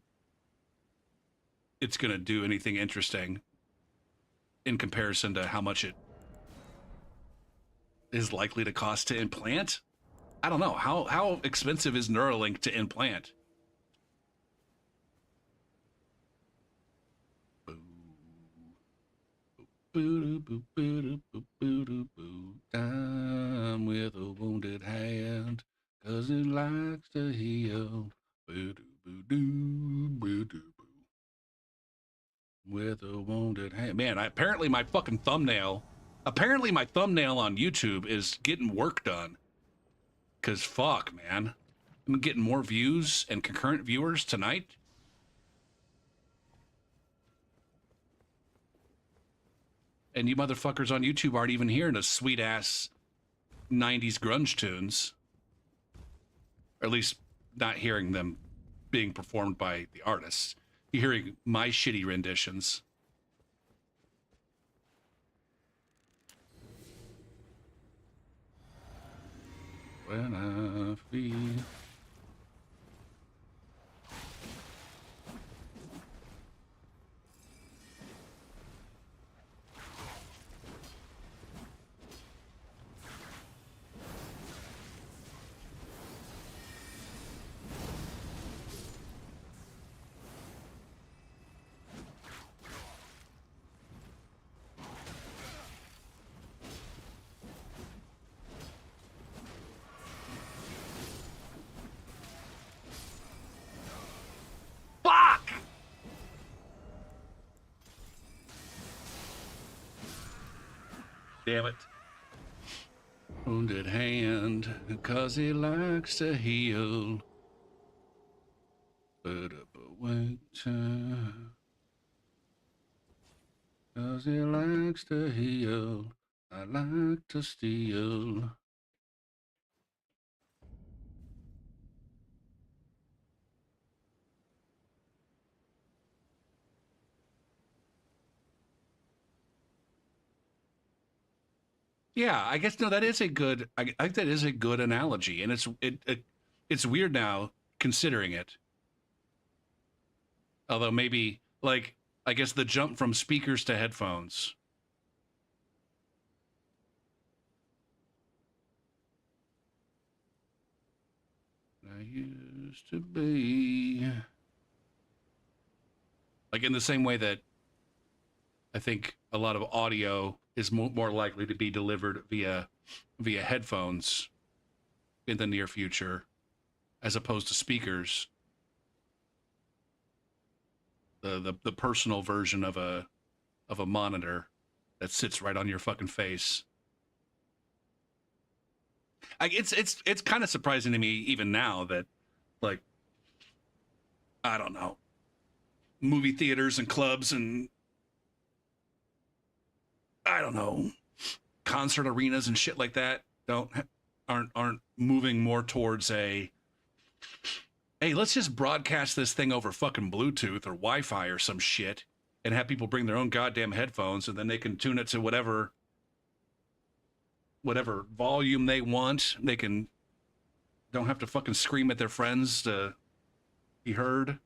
S1: it's going to do anything interesting in comparison to how much it is likely to cost to implant. I don't know. How expensive is Neuralink to implant? I'm with a wounded hand, 'cause it likes to heal. With a wounded hand. Man, apparently my thumbnail on YouTube is getting work done. 'Cause fuck, man. I'm getting more views and concurrent viewers tonight. And you motherfuckers on YouTube aren't even hearing a sweet ass 90s grunge tunes. Or at least not hearing them being performed by the artists. You're hearing my shitty renditions. When I feel... Fuck! Damn it. Wounded hand, 'cause he likes to heal. But wait, 'cause he likes to heal. I like to steal. Yeah, I guess no. That is a good. I think that is a good analogy, and it's weird now considering it. Although maybe like I guess the jump from speakers to headphones. I used to be like in the same way that I think a lot of audio is more likely to be delivered via headphones in the near future, as opposed to speakers. The personal version of a monitor that sits right on your fucking face. It's kind of surprising to me even now that, like, I don't know, movie theaters and clubs and I don't know, concert arenas and shit like that aren't moving more towards a, hey, let's just broadcast this thing over fucking Bluetooth or Wi-Fi or some shit and have people bring their own goddamn headphones and then they can tune it to whatever volume they want. They don't have to fucking scream at their friends to be heard.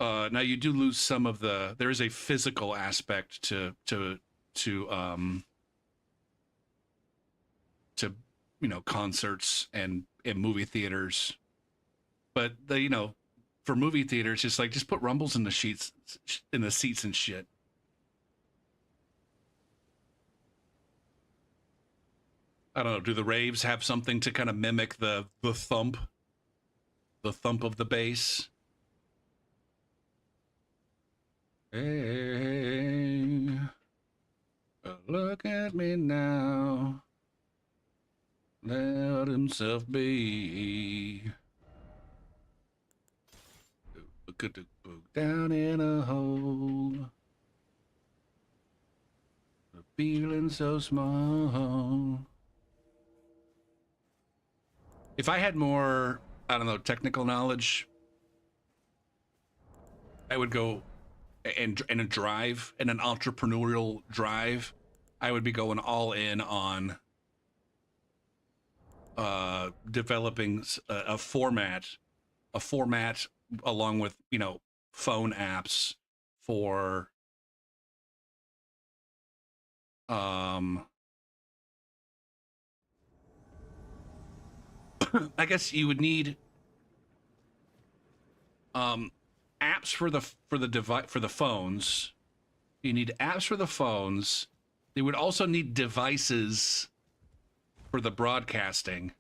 S1: Now you do lose some of there is a physical aspect to concerts and movie theaters, but for movie theaters, just put rumbles in the seats and shit. I don't know. Do the raves have something to kind of mimic the thump of the bass? Hey, look at me now. Let himself be. Down in a hole. Feeling so small. If I had more, I don't know, technical knowledge, I would go in a drive, in an entrepreneurial drive. I would be going all in on developing a format along with, you know, phone apps for I guess you would need apps for the device, for the phones. You need apps for the phones. They would also need devices for the broadcasting.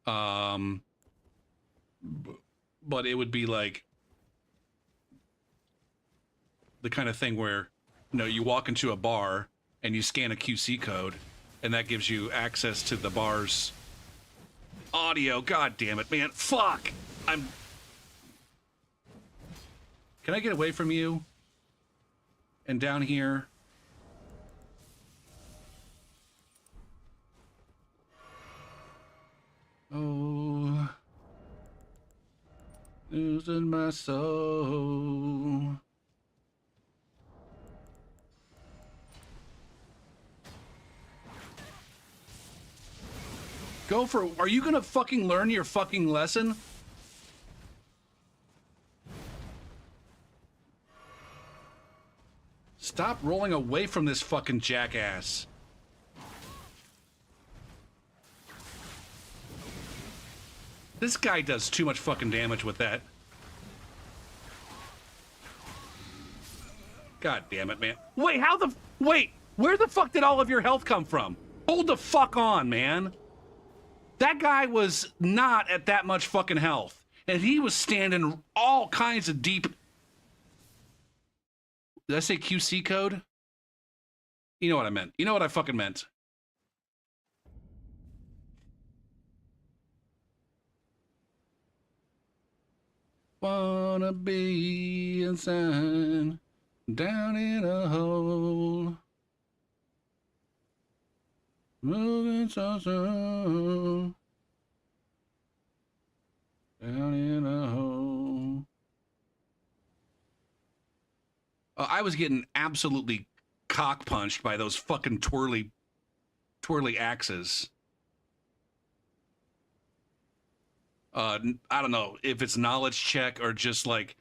S1: But it would be like the kind of thing where, you know, you walk into a bar and you scan a QC code, and that gives you access to the bar's audio. God damn it, man. Fuck! Can I get away from you? And down here. Oh, losing my soul. Go for, are you gonna fucking learn your fucking lesson? Stop rolling away from this fucking jackass. This guy does too much fucking damage with that. God damn it, man. Wait, where the fuck did all of your health come from? Hold the fuck on, man. That guy was not at that much fucking health. And he was standing all kinds of deep. Did I say QC code? You know what I meant. You know what I fucking meant. Wanna be inside, down in a hole. Moving so slow. Down in a hole. I was getting absolutely cock punched by those fucking twirly axes. I don't know if it's knowledge check or just like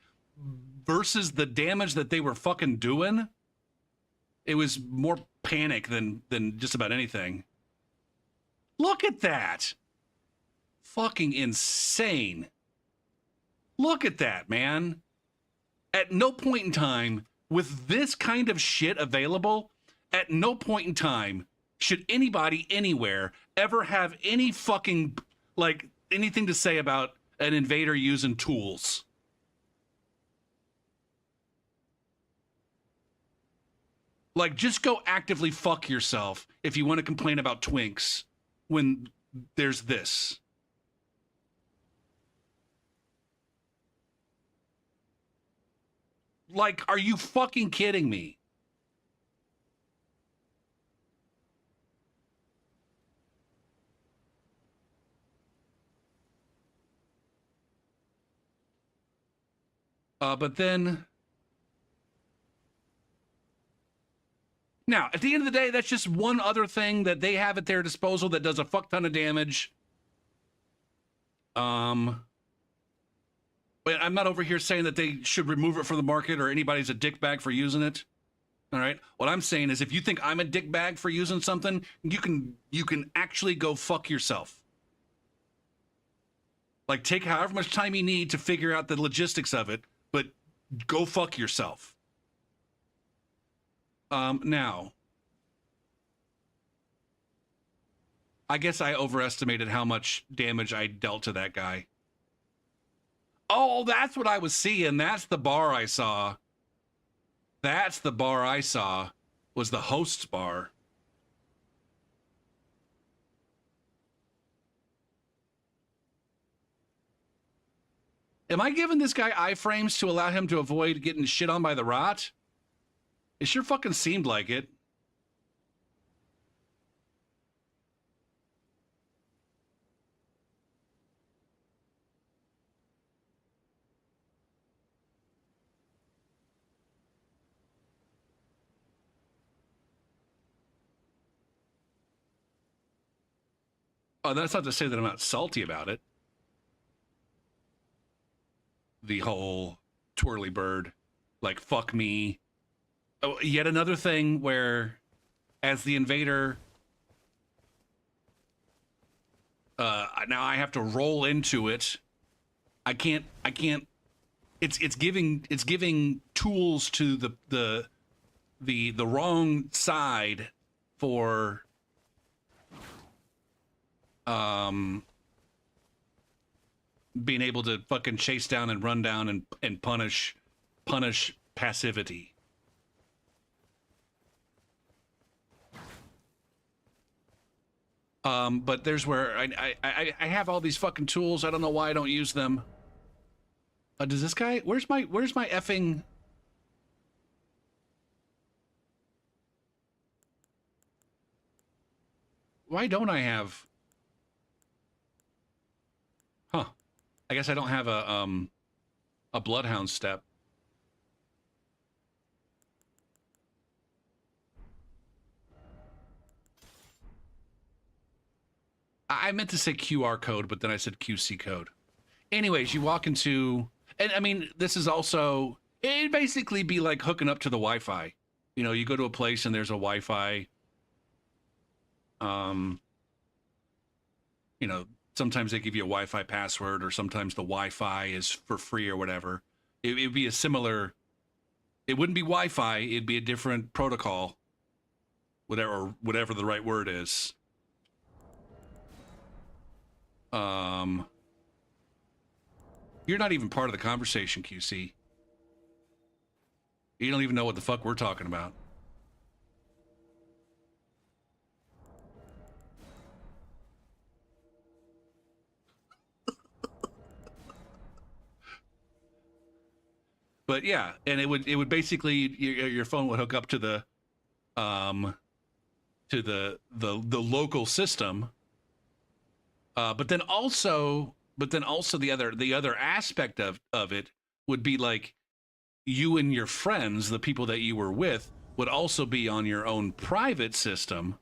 S1: versus the damage that they were fucking doing. It was more panic than just about anything. Look at that. Fucking insane. Look at that, man. At no point in time, with this kind of shit available, at no point in time should anybody anywhere ever have any fucking, like, anything to say about an invader using tools. Like, just go actively fuck yourself if you want to complain about Twinks when there's this. Like, are you fucking kidding me? But then... Now, at the end of the day, that's just one other thing that they have at their disposal that does a fuck ton of damage. But I'm not over here saying that they should remove it from the market or anybody's a dickbag for using it. All right. What I'm saying is if you think I'm a dickbag for using something, you can actually go fuck yourself. Like, take however much time you need to figure out the logistics of it, but go fuck yourself. Now, I guess I overestimated how much damage I dealt to that guy. Oh, that's what I was seeing. That's the bar I saw. That's the bar I saw. Was the host's bar. Am I giving this guy iframes to allow him to avoid getting shit on by the rot? It sure fucking seemed like it. Oh, that's not to say that I'm not salty about it. The whole twirly bird, like, fuck me. Oh, yet another thing where, as the invader, now I have to roll into it. I can't. It's giving tools to the wrong side for being able to fucking chase down and run down and punish passivity. But there's where I have all these fucking tools. I don't know why I don't use them. Does this guy? Where's my effing? Why don't I have? Huh. I guess I don't have a bloodhound step. I meant to say QR code, but then I said QC code. Anyways, you walk into, and I mean, this is also, it'd basically be like hooking up to the Wi-Fi. You know, you go to a place and there's a Wi-Fi. You know, sometimes they give you a Wi-Fi password, or sometimes the Wi-Fi is for free or whatever. It'd be a similar, it wouldn't be Wi-Fi, it'd be a different protocol. Whatever the right word is. You're not even part of the conversation, QC. You don't even know what the fuck we're talking about. But yeah, and it would basically, your phone would hook up to the local system. But then also the other aspect of it would be like, you and your friends, the people that you were with, would also be on your own private system,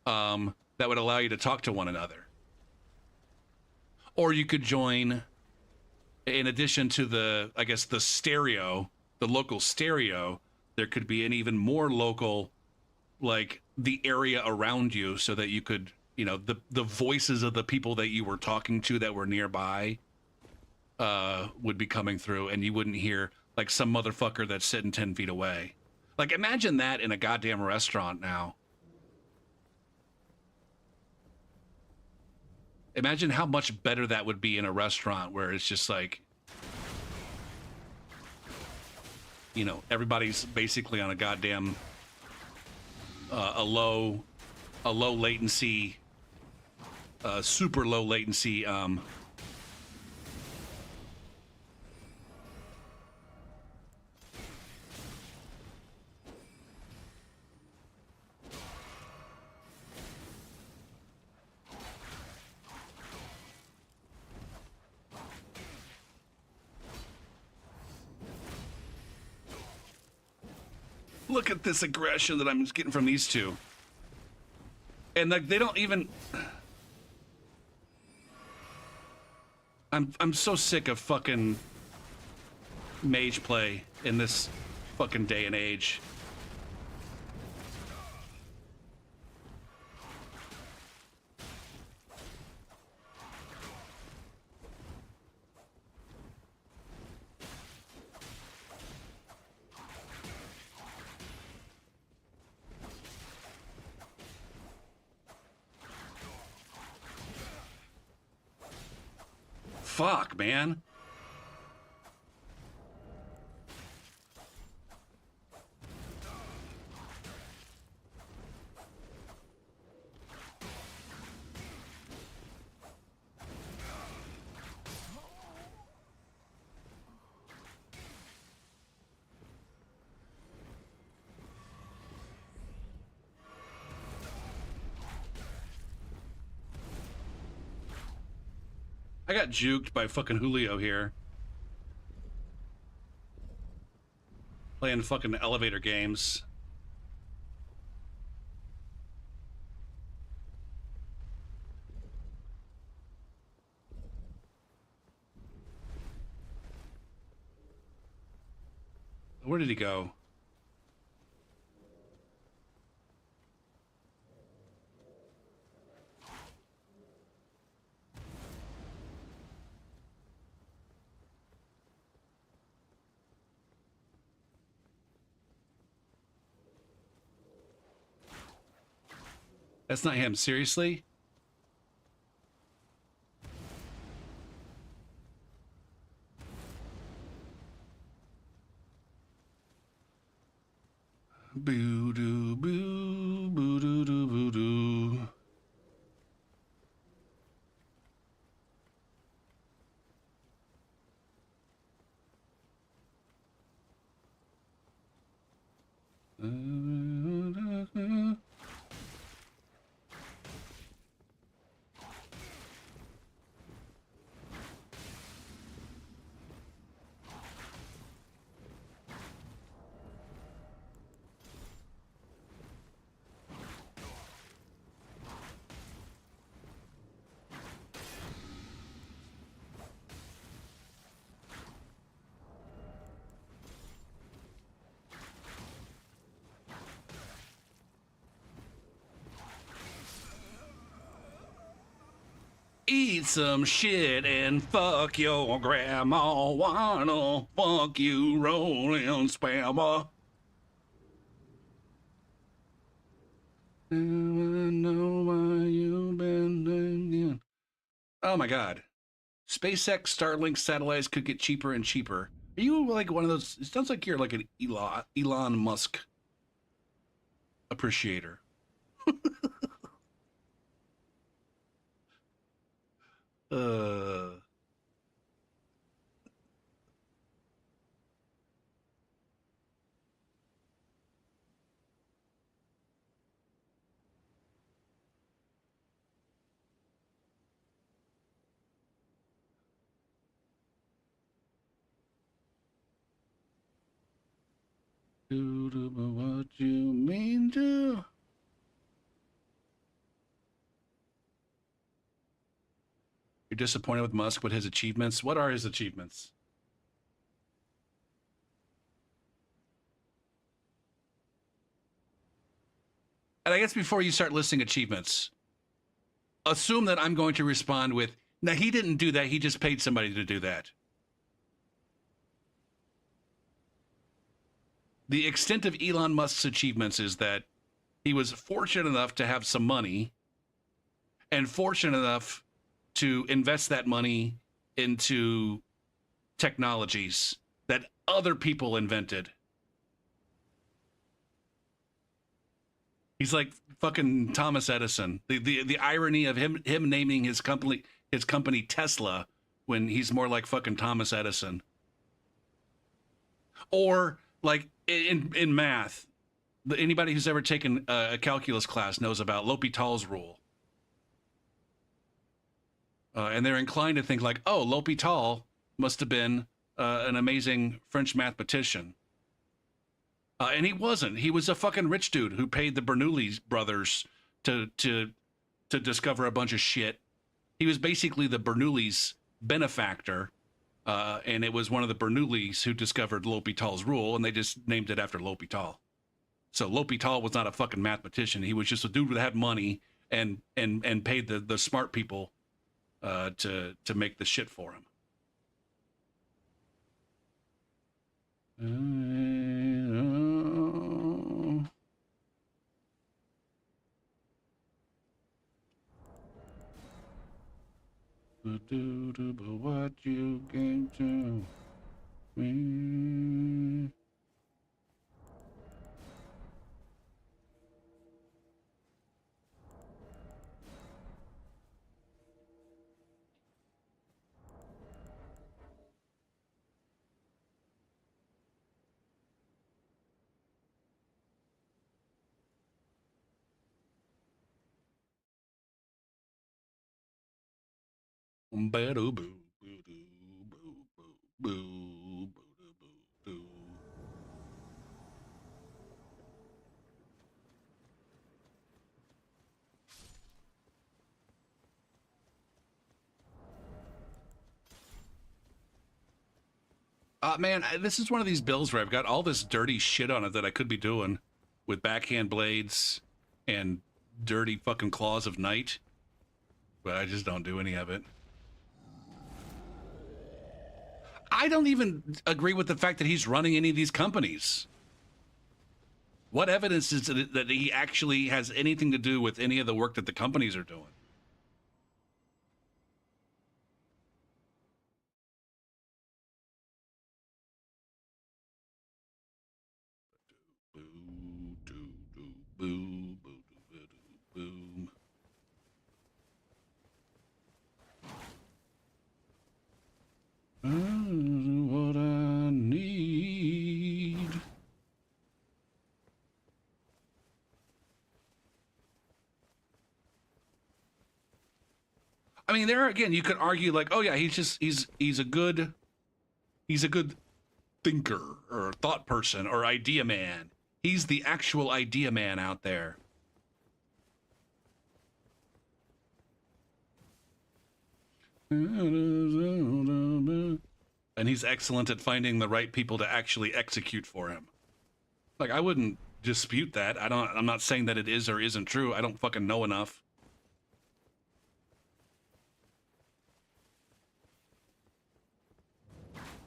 S1: that would allow you to talk to one another. Or you could join, in addition to the stereo, the local stereo, there could be an even more local, like the area around you, so that you could, you know, the voices of the people that you were talking to that were nearby would be coming through, and you wouldn't hear like some motherfucker that's sitting 10 feet away. Like, imagine that in a goddamn restaurant now. Imagine how much better that would be in a restaurant where it's just like, you know, everybody's basically on a goddamn a low latency, super low latency look at this aggression that I'm just getting from these two. And like, they don't even, I'm so sick of fucking mage play in this fucking day and age. fuck, man? I got juked by fucking Julio here. Playing fucking elevator games. Where did he go? That's not him, seriously? Boo doo boo boo doo doo boo doo. Eat some shit and fuck your grandma. Wanna fuck you, rolling spammer. Know why you've been doing. Oh my god. SpaceX Starlink satellites could get cheaper and cheaper. Are you like one of those? It sounds like you're like an Elon Musk appreciator. uh what you mean to? You're disappointed with Musk, but his achievements? What are his achievements? And I guess before you start listing achievements, assume that I'm going to respond with, now he didn't do that, he just paid somebody to do that. The extent of Elon Musk's achievements is that he was fortunate enough to have some money and fortunate enough to invest that money into technologies that other people invented. He's like fucking Thomas Edison. The irony of him naming his company Tesla when he's more like fucking Thomas Edison. Or like in math, anybody who's ever taken a calculus class knows about L'Hopital's rule. And they're inclined to think like, oh, L'Hopital must have been an amazing French mathematician. And he wasn't. He was a fucking rich dude who paid the Bernoulli brothers to discover a bunch of shit. He was basically the Bernoulli's benefactor, and it was one of the Bernoullis who discovered L'Hopital's rule, and they just named it after L'Hopital. So L'Hopital was not a fucking mathematician. He was just a dude that had money and paid the smart people to make the shit for him. But what you gave to me. Boo boo boo boo boo boo boo. Man, this is one of these bills where I've got all this dirty shit on it that I could be doing with backhand blades and dirty fucking claws of night, but I just don't do any of it. I don't even agree with the fact that he's running any of these companies. What evidence is it that he actually has anything to do with any of the work that the companies are doing? Boo, doo, doo, boo, boo, doo, boo, boom. What I need. I mean, there again, you could argue like, oh yeah, he's a good thinker or thought person or idea man. He's the actual idea man out there. And he's excellent at finding the right people to actually execute for him. Like, I wouldn't dispute that. I'm not saying that it is or isn't true. I don't fucking know enough.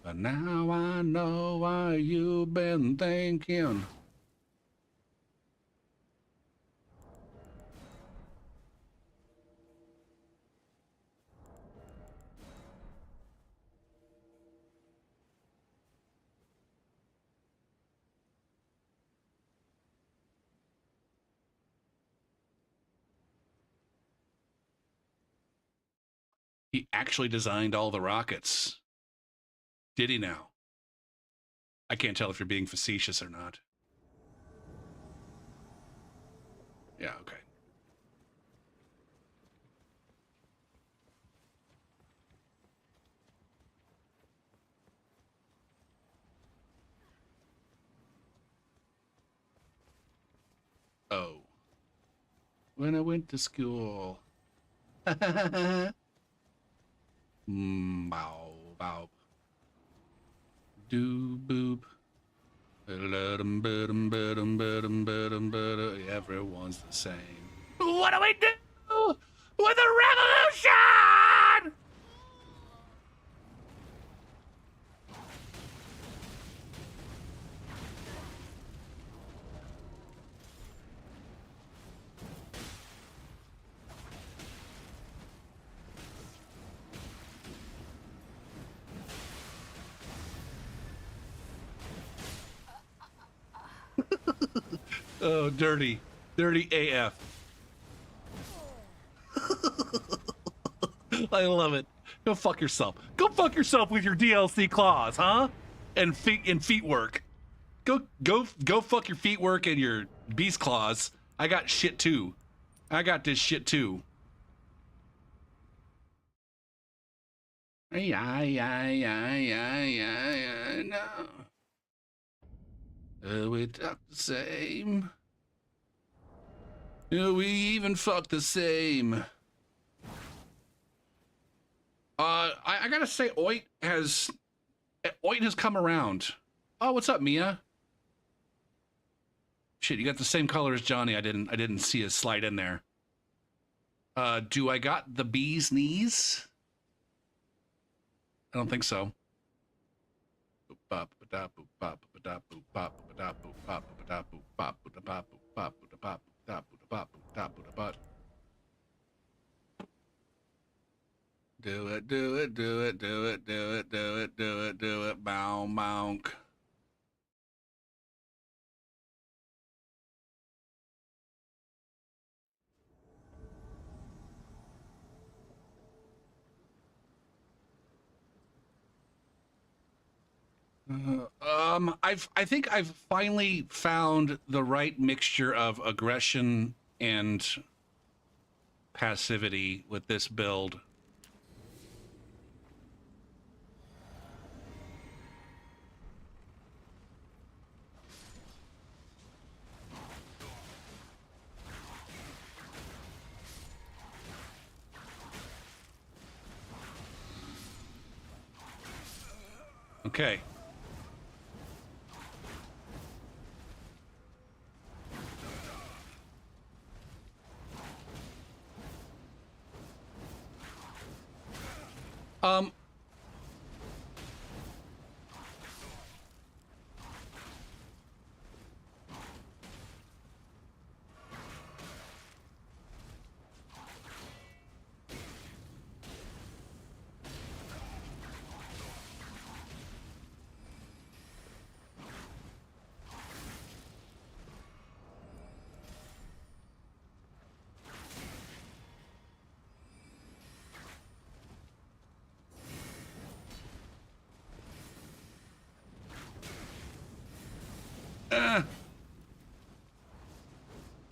S1: But now I know why you've been thinking. He actually designed all the rockets. Did he now? I can't tell if you're being facetious or not. Yeah, okay. Oh. When I went to school. Bow, bow. Do boop. Everyone's the same. What do we do with a revolution? Oh, dirty. Dirty AF. I love it. Go fuck yourself. Go fuck yourself with your DLC claws, huh? And feet work. Go fuck your feet work and your beast claws. I got shit too. I got this shit too. No. We talk the same. We even fuck the same. I gotta say, Oit has come around. Oh, what's up, Mia? Shit, you got the same color as Johnny. I didn't see his slide in there. Do I got the bee's knees? I don't think so. Do it, do it, do it, do it, do it, do it, do it, do it, bow, bonk. I think I've finally found the right mixture of aggression and passivity with this build. Okay. Um,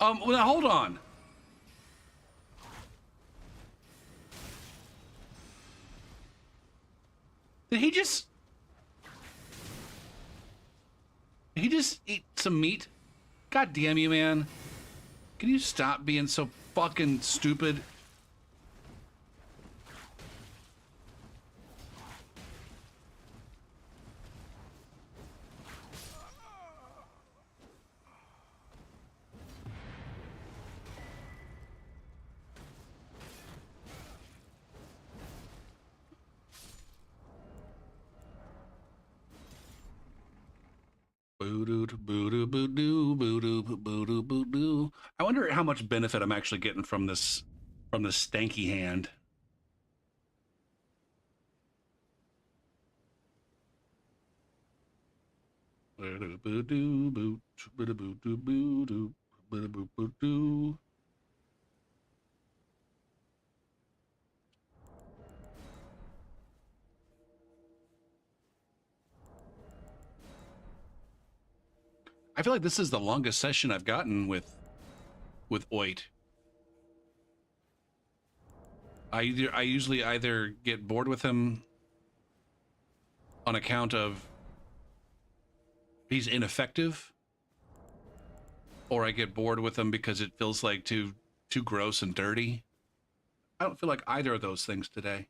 S1: uh, well, now hold on. Did he just eat some meat? God damn you, man. Can you stop being so fucking stupid? Boo-doo, boo-doo, boo-doo, boo-doo, boo-doo, boo-doo. I wonder how much benefit I'm actually getting from this stanky hand. Boo-doo, boo-doo, boo, boo-doo, boo-doo, boo-doo, boo-doo, boo-doo. I feel like this is the longest session I've gotten with Oit. I usually either get bored with him on account of he's ineffective, or I get bored with him because it feels like too gross and dirty. I don't feel like either of those things today.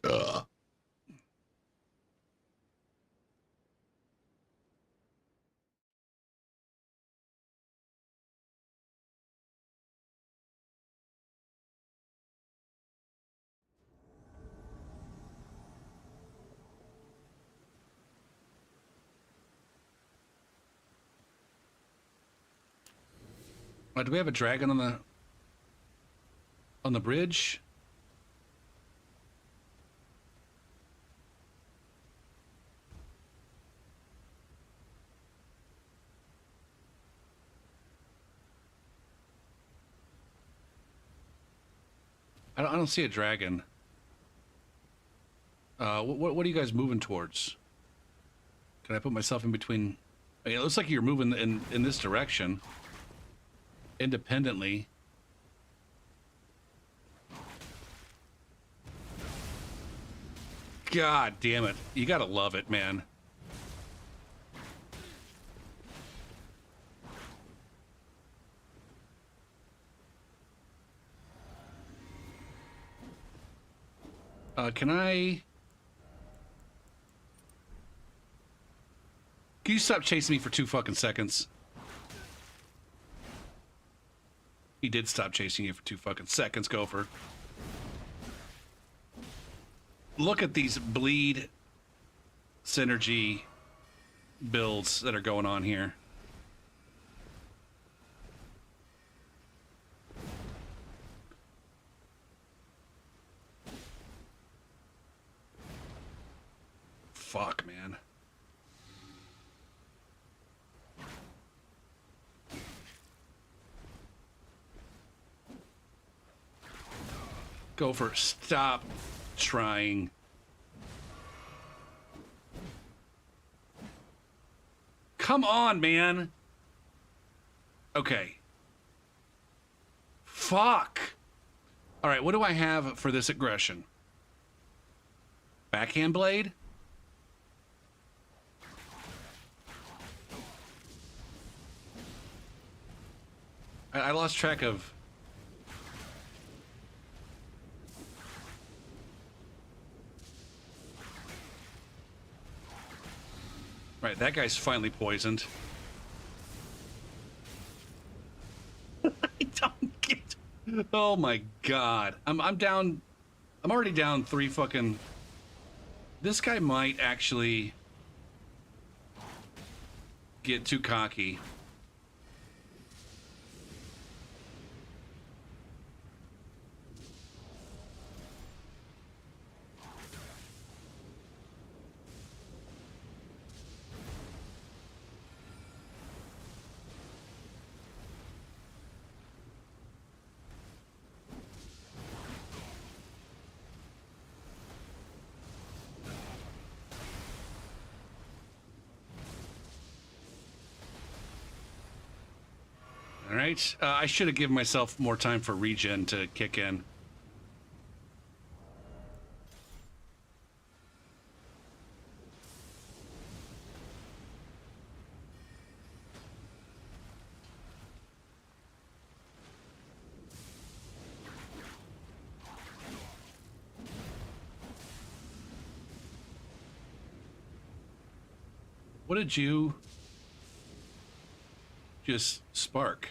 S1: Ugh. Do we have a dragon on the bridge? I don't see a dragon. What are you guys moving towards? Can I put myself in between? I mean, it looks like you're moving in this direction independently. God damn it. You gotta love it, man. Can you stop chasing me for 2 fucking seconds? He did stop chasing you for 2 fucking seconds, Gopher. Look at these bleed synergy builds that are going on here. fuck, man. Gopher, stop trying. Come on, man. Okay. Fuck. All right, what do I have for this aggression? Backhand blade? I lost track of... Right, that guy's finally poisoned. I don't get... Oh my god. I'm down... I'm already down 3 fucking... This guy might actually get too cocky. All right. I should have given myself more time for regen to kick in. What did you just spark?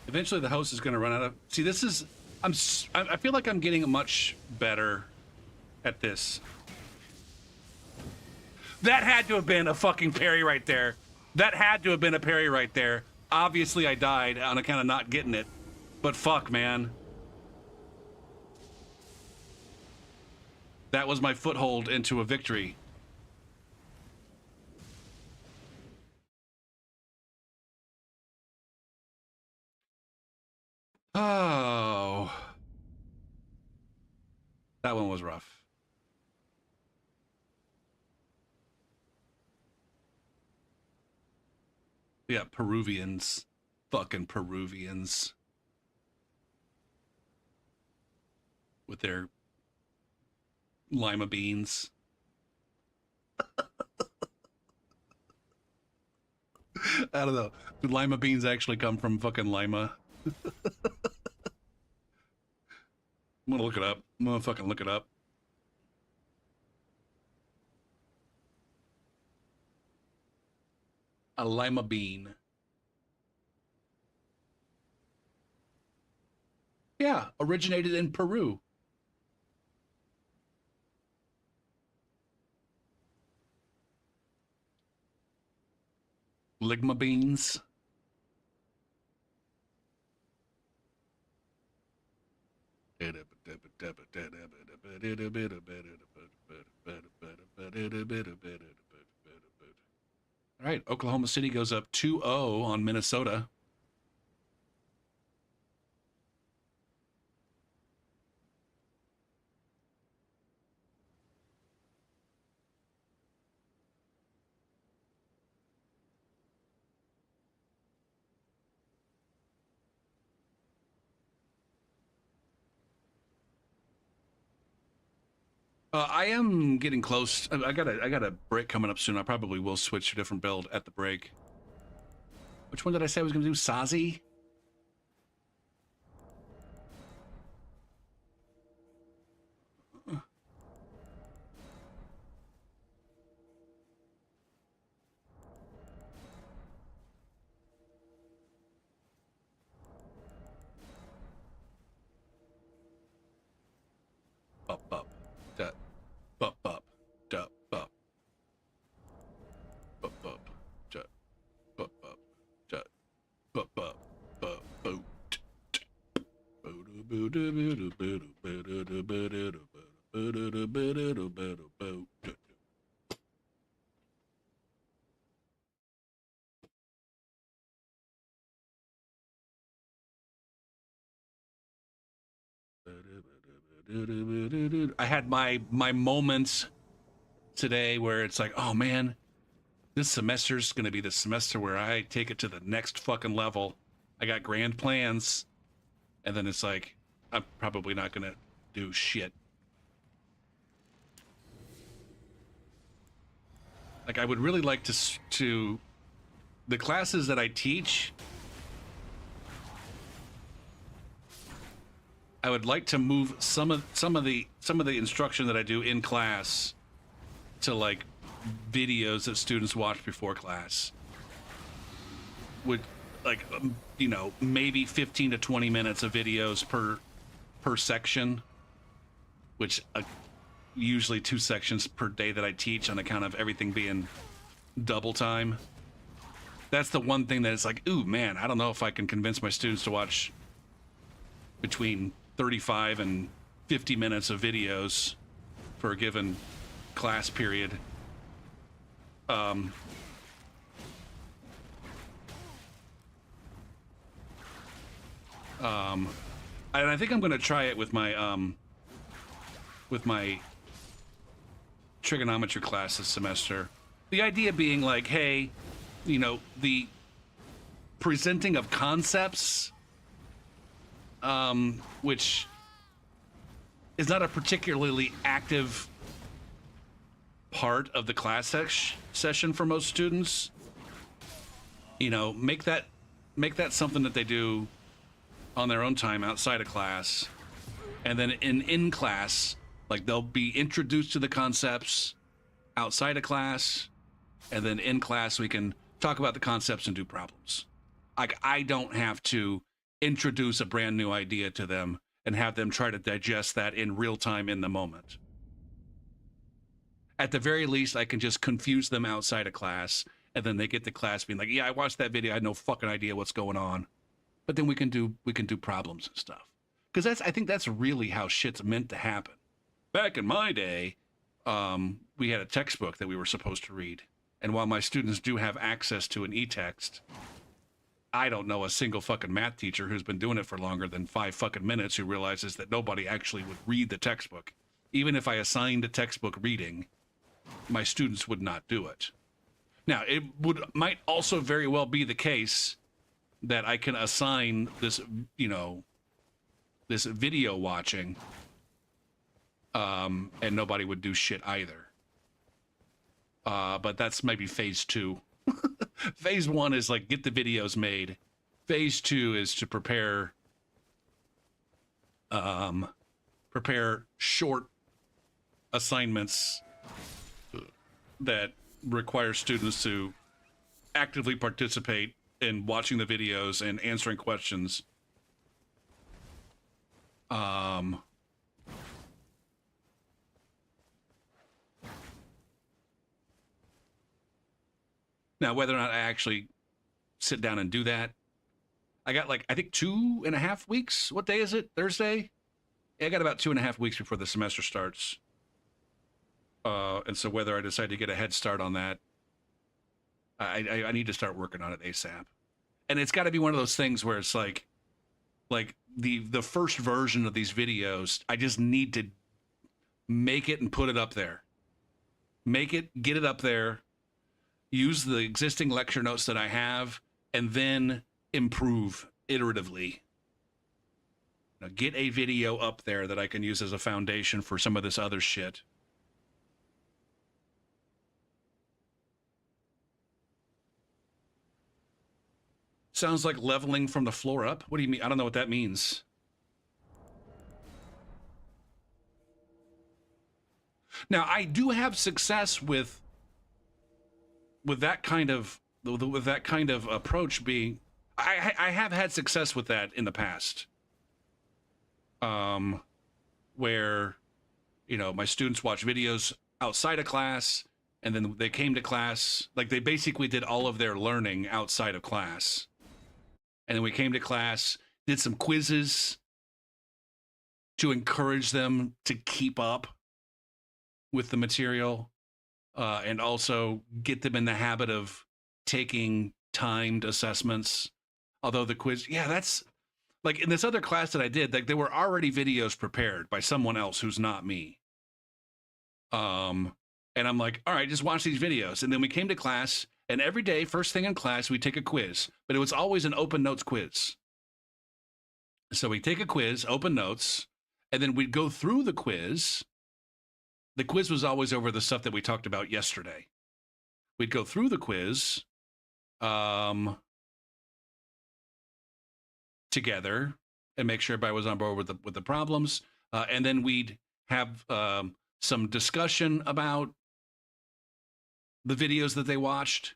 S1: Eventually the host is going to run out of... See, this is... I feel like I'm getting much better at this. That had to have been a fucking parry right there. That had to have been a parry right there. Obviously I died on account of not getting it. But fuck, man. That was my foothold into a victory. Oh. That one was rough. Yeah, Peruvians. Fucking Peruvians. With their lima beans. I don't know. Do lima beans actually come from fucking Lima? I'm gonna look it up. I'm gonna fucking look it up. A lima bean. Yeah, originated in Peru. Ligma beans. All right, Oklahoma City goes up 2-0 on Minnesota. I am getting close. I got a break coming up soon. I probably will switch to a different build at the break. Which one did I say I was going to do? Sazi? bup bup, da, bup bup, da, bup, bup bup, da, bup bup, da, bup bup, bup boop. I had my moments today where it's like, oh man, this semester's gonna be the semester where I take it to the next fucking level. I got grand plans, and then it's like, I'm probably not gonna do shit. Like, I would really like to the classes that I teach, I would like to move some of the instruction that I do in class to like videos that students watch before class. Would like you know, maybe 15 to 20 minutes of videos per section, which usually 2 sections per day that I teach on account of everything being double time. That's the one thing that it's like, ooh man, I don't know if I can convince my students to watch between 35 and 50 minutes of videos for a given class period. And I think I'm going to try it with my trigonometry class this semester. The idea being like, hey, you know, the presenting of concepts, which is not a particularly active part of the class session for most students. You know, make that something that they do on their own time outside of class, and then in class, like they'll be introduced to the concepts outside of class, and then in class we can talk about the concepts and do problems. Like, I don't have to introduce a brand new idea to them and have them try to digest that in real time in the moment. At the very least, I can just confuse them outside of class, and then they get to class being like, yeah, I watched that video, I had no fucking idea what's going on. But then we can do problems and stuff. Because I think that's really how shit's meant to happen. Back in my day, we had a textbook that we were supposed to read. And while my students do have access to an e-text, I don't know a single fucking math teacher who's been doing it for longer than 5 fucking minutes who realizes that nobody actually would read the textbook. Even if I assigned a textbook reading, my students would not do it. Now, it might also very well be the case that I can assign this, you know, this video watching, and nobody would do shit either. But that's maybe phase 2. Phase 1 is like, get the videos made. Phase 2 is to prepare short assignments that require students to actively participate in watching the videos and answering questions. Now, whether or not I actually sit down and do that, I got like, I think 2.5 weeks. What day is it? Thursday? Yeah, I got about 2.5 weeks before the semester starts. And so whether I decide to get a head start on that, I need to start working on it ASAP. And it's got to be one of those things where it's like the first version of these videos, I just need to make it and put it up there. Make it, get it up there, use the existing lecture notes that I have, and then improve iteratively. Now, get a video up there that I can use as a foundation for some of this other shit. Sounds like leveling from the floor up. What do you mean? I don't know what that means. Now, I do have success with that kind of approach being. I have had success with that in the past. Where my students watch videos outside of class, and then they came to class. Like, they basically did all of their learning outside of class. And then we came to class, did some quizzes to encourage them to keep up with the material, and also get them in the habit of taking timed assessments. Although the quiz, yeah, that's like in this other class that I did, like there were already videos prepared by someone else who's not me. And I'm like, all right, just watch these videos. And then we came to class, and every day, first thing in class, we take a quiz, but it was always an open notes quiz. So we take a quiz, open notes, and then we'd go through the quiz. The quiz was always over the stuff that we talked about yesterday. We'd go through the quiz together and make sure everybody was on board with the problems. And then we'd have some discussion about the videos that they watched.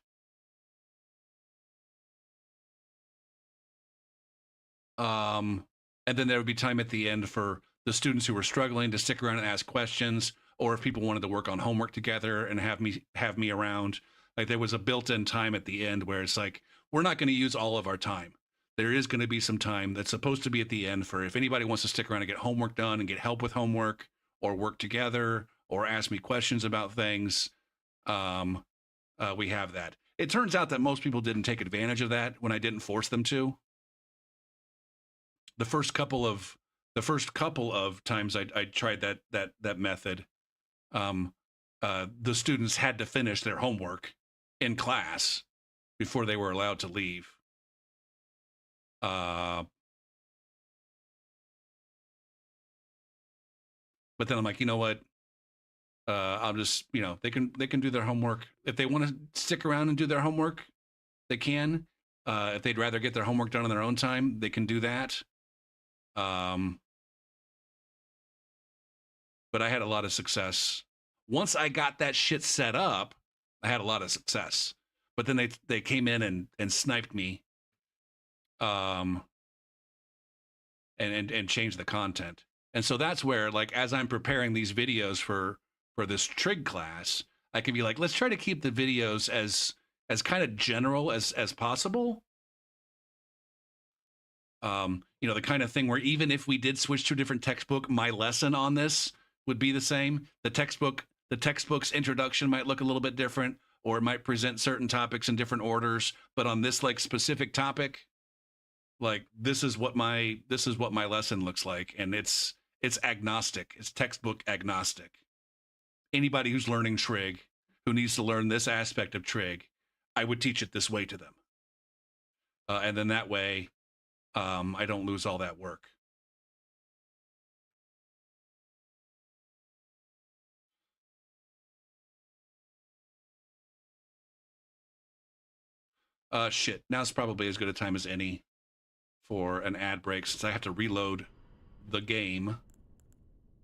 S1: And then there would be time at the end for the students who were struggling to stick around and ask questions, or if people wanted to work on homework together and have me around. Like, there was a built-in time at the end where it's like, we're not going to use all of our time. There is going to be some time that's supposed to be at the end for if anybody wants to stick around and get homework done and get help with homework, or work together, or ask me questions about things. We have that. It turns out that most people didn't take advantage of that when I didn't force them to. The first couple of times I tried that method, the students had to finish their homework in class before they were allowed to leave. But then I'm like, you know what? I'll just, they can do their homework. If they want to stick around and do their homework, they can. If they'd rather get their homework done on their own time, they can do that. But I had a lot of success. Once I got that shit set up, I had a lot of success. But then they came in and sniped me, and changed the content. And so that's where, like, as I'm preparing these videos for this trig class, I can be like, let's try to keep the videos as kind of general as possible. The kind of thing where even if we did switch to a different textbook, my lesson on this would be the same. The textbook's introduction might look a little bit different, or it might present certain topics in different orders. But on this like specific topic, like this is what my lesson looks like, and it's agnostic. It's textbook agnostic. Anybody who's learning trig, who needs to learn this aspect of trig, I would teach it this way to them, and then that way, I don't lose all that work. Shit. Now's probably as good a time as any for an ad break, since I have to reload the game.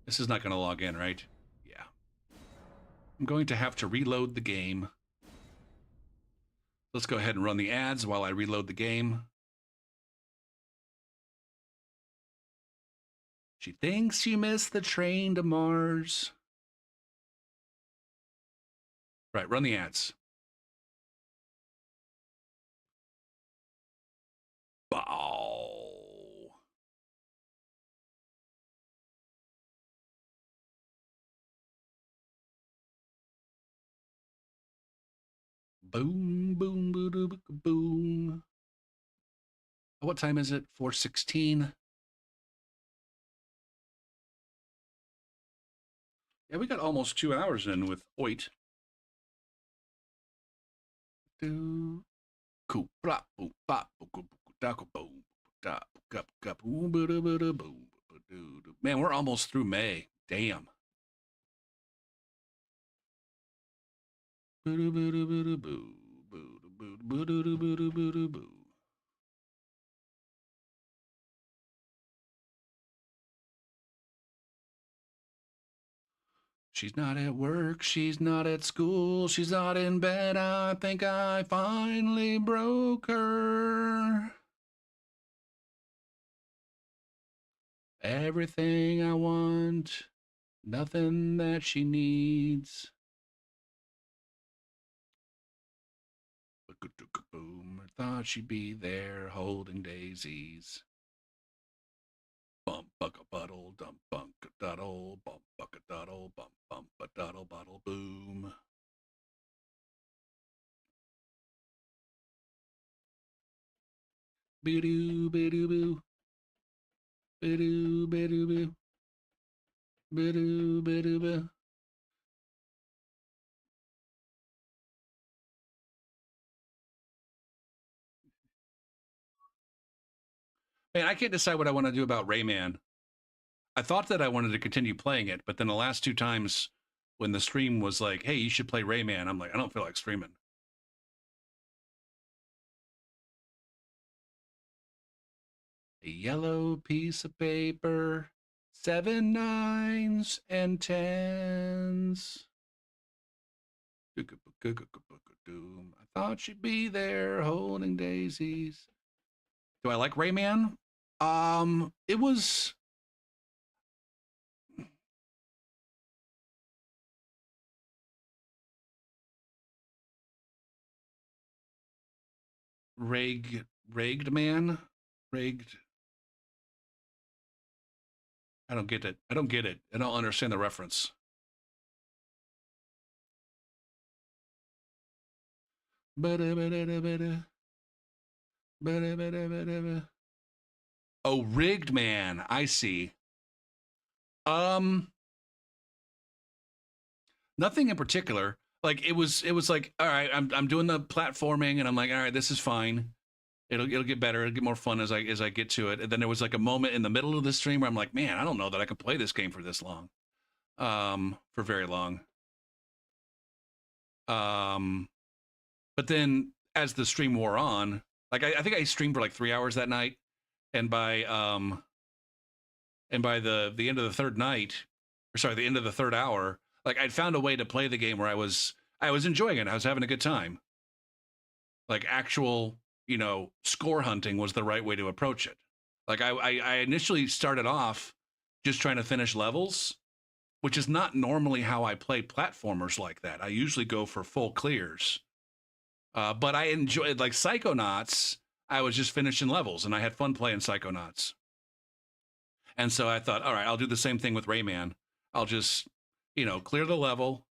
S1: This is not going to log in, right? Yeah. I'm going to have to reload the game. Let's go ahead and run the ads while I reload the game. She thinks she missed the train to Mars. Right, run the ads. Bow. Boom, boom, boom, boom, boom. What time is it? 4:16. Yeah, we got almost 2 hours in with Oit. Man, we're almost through May. Damn. She's not at work, she's not at school, she's not in bed. I think I finally broke her. Everything I want, Nothing that she needs. Boom. Thought she'd be there holding daisies. Bump buck a buddle, dump bunk a duddle, bump buck a duddle, bump a duddle, buddle, boom. Bidoo, bidoo, boo. Bidoo, bidoo, boo. Bidoo, bidoo, boo. Man, I can't decide what I want to do about Rayman. I thought that I wanted to continue playing it, but then the last two times when the stream was like, hey, you should play Rayman, I'm like, I don't feel like streaming. A yellow piece of paper, 7 9s and 10s. I thought she'd be there holding daisies. Do I like Rayman? It was Ragged Man? Ragged. I don't get it. I don't get it. I don't understand the reference. Oh, Rigged Man. I see. Um, Nothing in particular. Like it was like, all right, I'm doing the platforming and I'm like, all right, this is fine. It'll get better. It'll get more fun as I get to it. And then there was like a moment in the middle of the stream where I'm like, man, I don't know that I can play this game for this long. For very long. Um, but then as the stream wore on, like I think I streamed for like 3 hours that night, and by the end of the third night, or sorry, the end of the third hour, like I'd found a way to play the game where I was enjoying it. I was having a good time. Like actual, score hunting was the right way to approach it. Like I initially started off just trying to finish levels, which is not normally how I play platformers like that. I usually go for full clears. But I enjoyed like Psychonauts. I was just finishing levels and I had fun playing Psychonauts. And so I thought, all right, I'll do the same thing with Rayman. I'll just, clear the level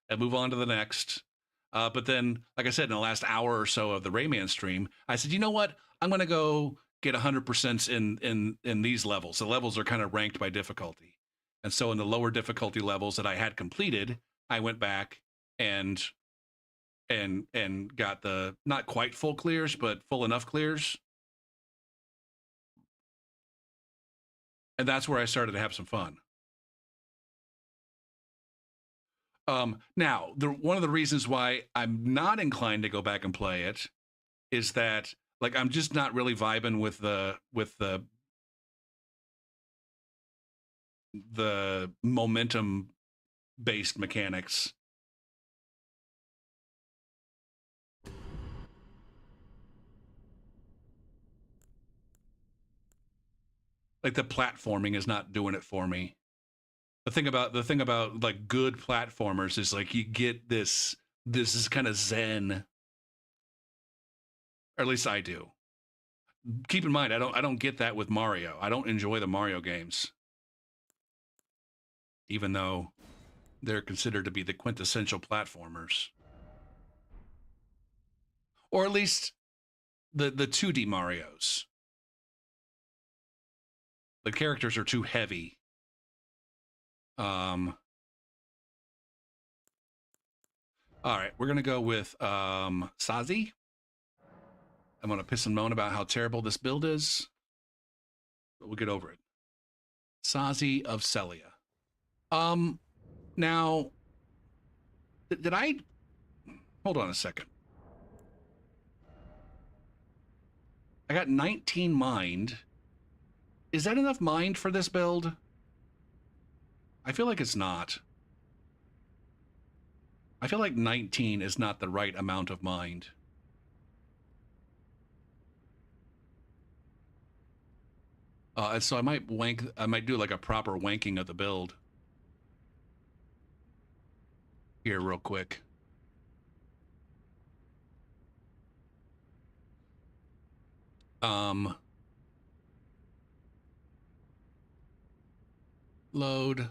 S1: and move on to the next. But then, like I said, in the last hour or so of the Rayman stream, I said, you know what? I'm going to go get 100% in these levels. The levels are kind of ranked by difficulty. And so in the lower difficulty levels that I had completed, I went back and got the not quite full clears, but full enough clears. And that's where I started to have some fun. Now, one of the reasons why I'm not inclined to go back and play it is that like I'm just not really vibing with the momentum based mechanics. Like the platforming is not doing it for me. The thing about like good platformers is like you get this is kind of zen, or at least I do. Keep in mind, I don't get that with Mario. I don't enjoy the Mario games, even though they're considered to be the quintessential platformers, or at least the 2D Marios. The characters are too heavy. All right, we're gonna go with Sazi. I'm gonna piss and moan about how terrible this build is, but we'll get over it. Sazi of Celia. Now, did I hold on a second? I got 19 mind. Is that enough mind for this build? I feel like it's not. I feel like 19 is not the right amount of mind. And so I might do like a proper wanking of the build. here real quick. Load.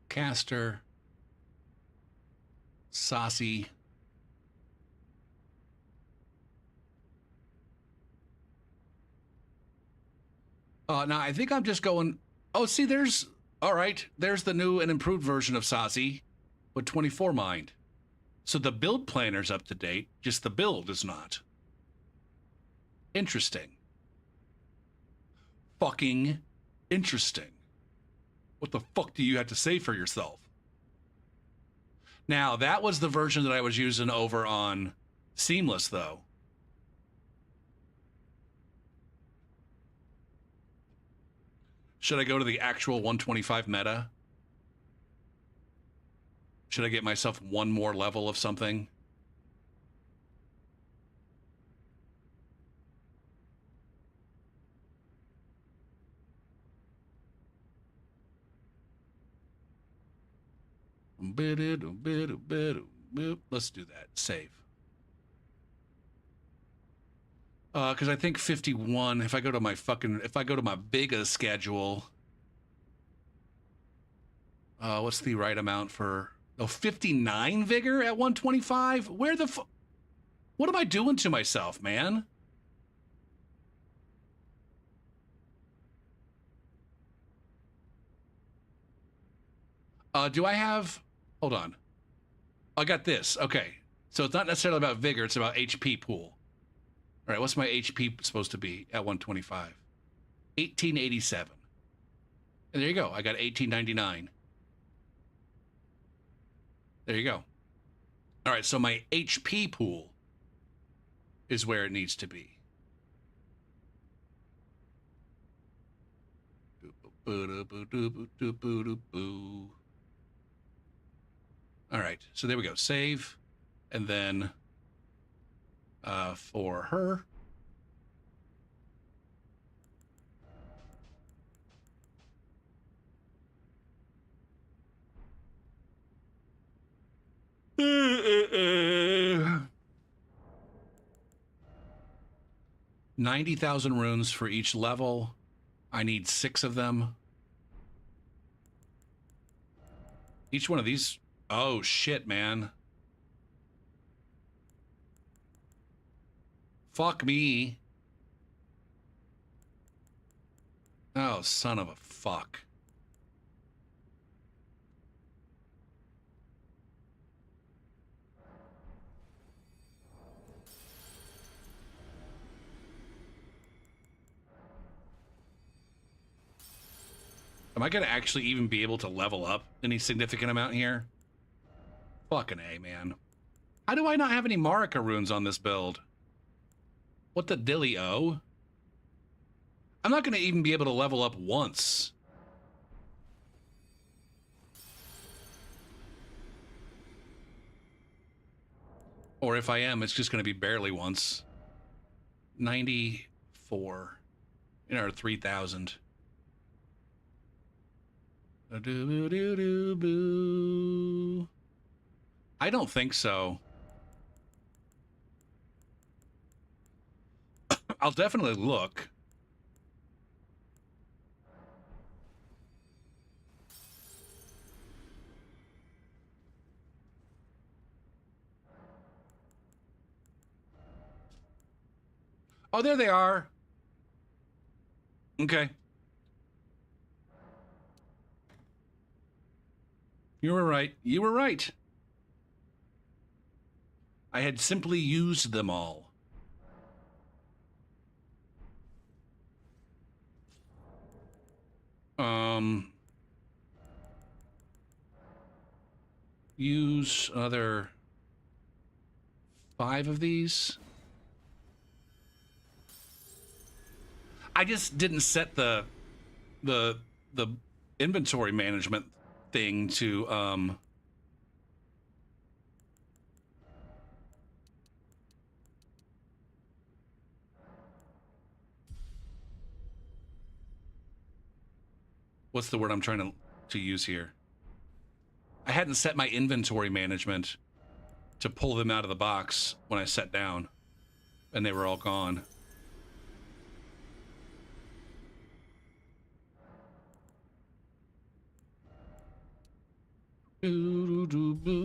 S1: Caster. Saucy. Now I think I'm just going. Oh, see, there's. All right, there's the new and improved version of Saucy with 24 mind. So the build planner's up to date, just the build is not. Interesting. Fucking interesting. What the fuck do you have to say for yourself? Now, that was the version that I was using over on Seamless, though. Should I go to the actual 125 meta? Should I get myself one more level of something? Let's do that. Save. Because I think 51, if I go to my bigger schedule, what's the right amount for, 59 vigor at 125? Where the what am I doing to myself, man? Do I have, hold on. I got this, okay. So it's not necessarily about vigor, it's about HP pool. All right, what's my HP supposed to be at 125? 1887. And there you go. I got 1899. There you go. All right, so my HP pool is where it needs to be. All right, so there we go. Save, and then for her. Uh, 90,000 runes for each level. I need 6 of them. Each one of these. Oh, shit, man. Fuck me. Oh, son of a fuck. Am I going to actually even be able to level up any significant amount here? Fucking A, man. How do I not have any Marika runes on this build? What the dilly-o? I'm not going to even be able to level up once. Or if I am, it's just going to be barely once. 94. Or 3,000. I don't think so. I'll definitely look. Oh, there they are. Okay. You were right. You were right. I had simply used them all. Use another 5 of these. I just didn't set the inventory management thing to what's the word I'm trying to use here? I hadn't set my inventory management to pull them out of the box when I sat down, and they were all gone. Boo-doo-doo-boo.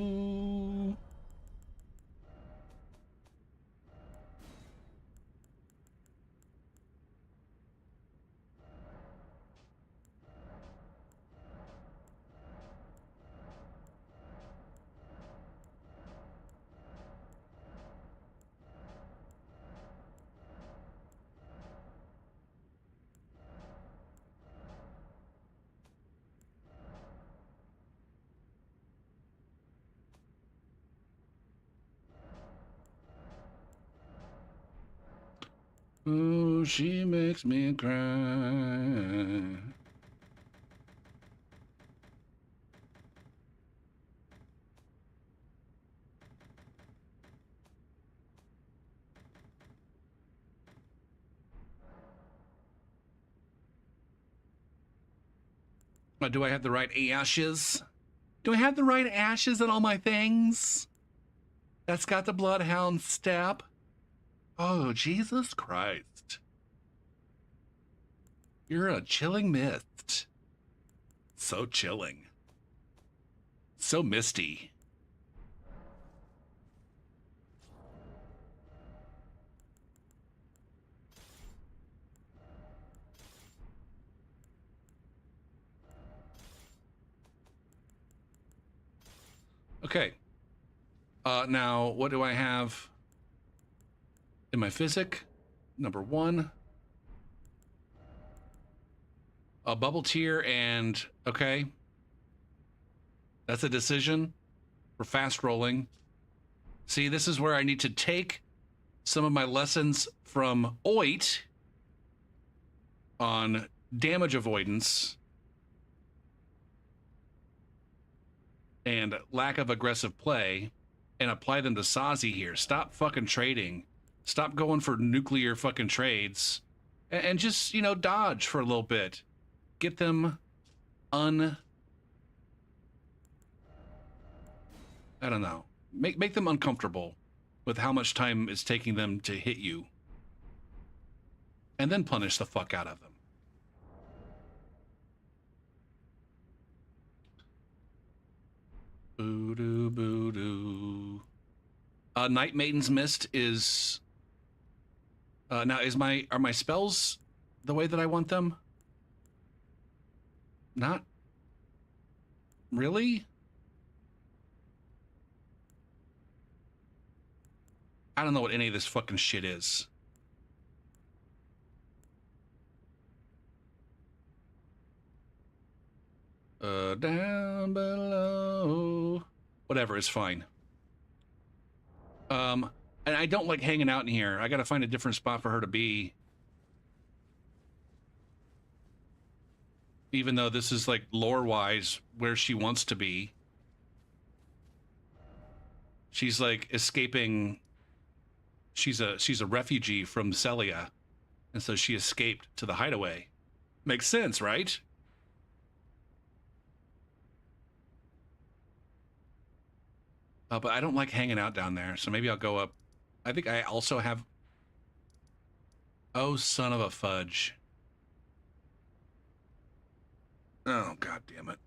S1: Ooh, she makes me cry. Do I have the right ashes? Do I have the right ashes on all my things? That's got the bloodhound step. Oh, Jesus Christ. You're a chilling mist. So chilling. So misty. Okay. Now, what do I have in my physic? Number 1. A bubble tier and... Okay. That's a decision for fast rolling. See, this is where I need to take some of my lessons from Oit on damage avoidance and lack of aggressive play and apply them to Sazi here. Stop fucking trading. Stop going for nuclear fucking trades and just, you know, dodge for a little bit. Get them I don't know. Make them uncomfortable with how much time it's taking them to hit you. And then punish the fuck out of them. Boo-doo, boo-doo. Night Maiden's Mist is... now, are my spells the way that I want them? Not really? I don't know what any of this fucking shit is. Down below. Whatever, is fine. And I don't like hanging out in here. I gotta find a different spot for her to be. Even though this is, like, lore-wise where she wants to be. She's, like, escaping... She's a refugee from Celia. And so she escaped to the hideaway. Makes sense, right? But I don't like hanging out down there, so maybe I'll go up. I think I also have... Oh, son of a fudge. Oh, god damn it.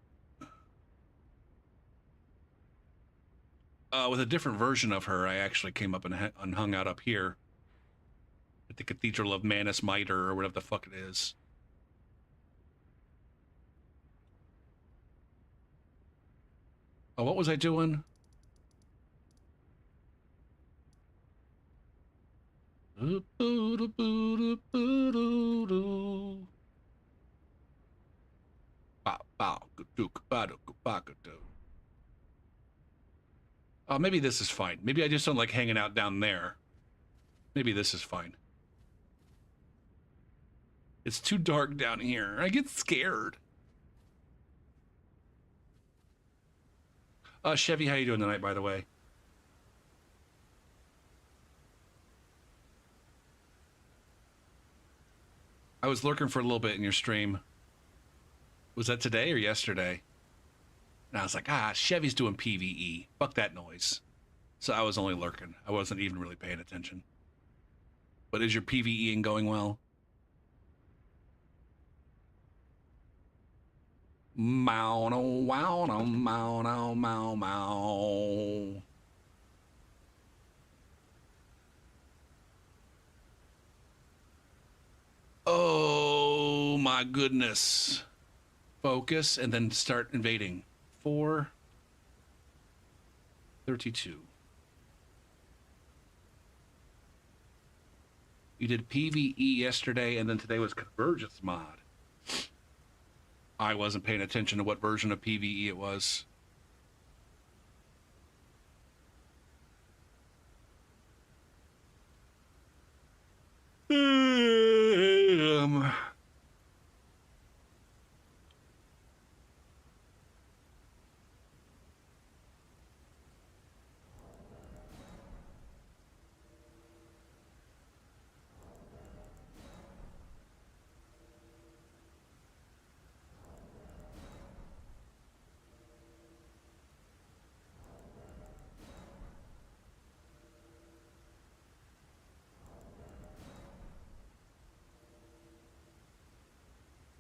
S1: With a different version of her, I actually came up and hung out up here. At the Cathedral of Manus Mitre, or whatever the fuck it is. Oh, what was I doing? Maybe this is fine. Maybe I just don't like hanging out down there. Maybe this is fine. It's too dark down here. I get scared. Chevy, how you doing tonight, by the way? I was lurking for a little bit in your stream. Was that today or yesterday? And I was like, Chevy's doing PvE. Fuck that noise. So I was only lurking. I wasn't even really paying attention. But is your PvEing going well? Mow, no, wow, no, mow, no, mow, mow. Oh my goodness. Focus and then start invading. 432. You did PvE yesterday and then today was Convergence mod. I wasn't paying attention to what version of PvE it was.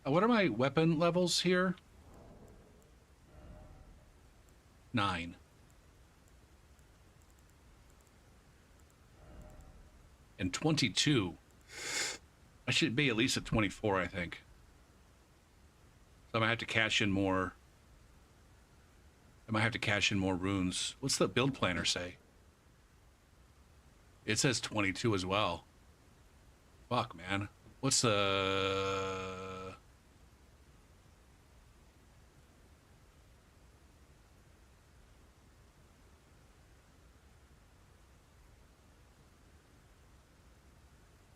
S1: What are my weapon levels here? 9. And 22. I should be at least at 24, I think. So I might have to cash in more. I might have to cash in more runes. What's the build planner say? It says 22 as well. Fuck, man. What's the...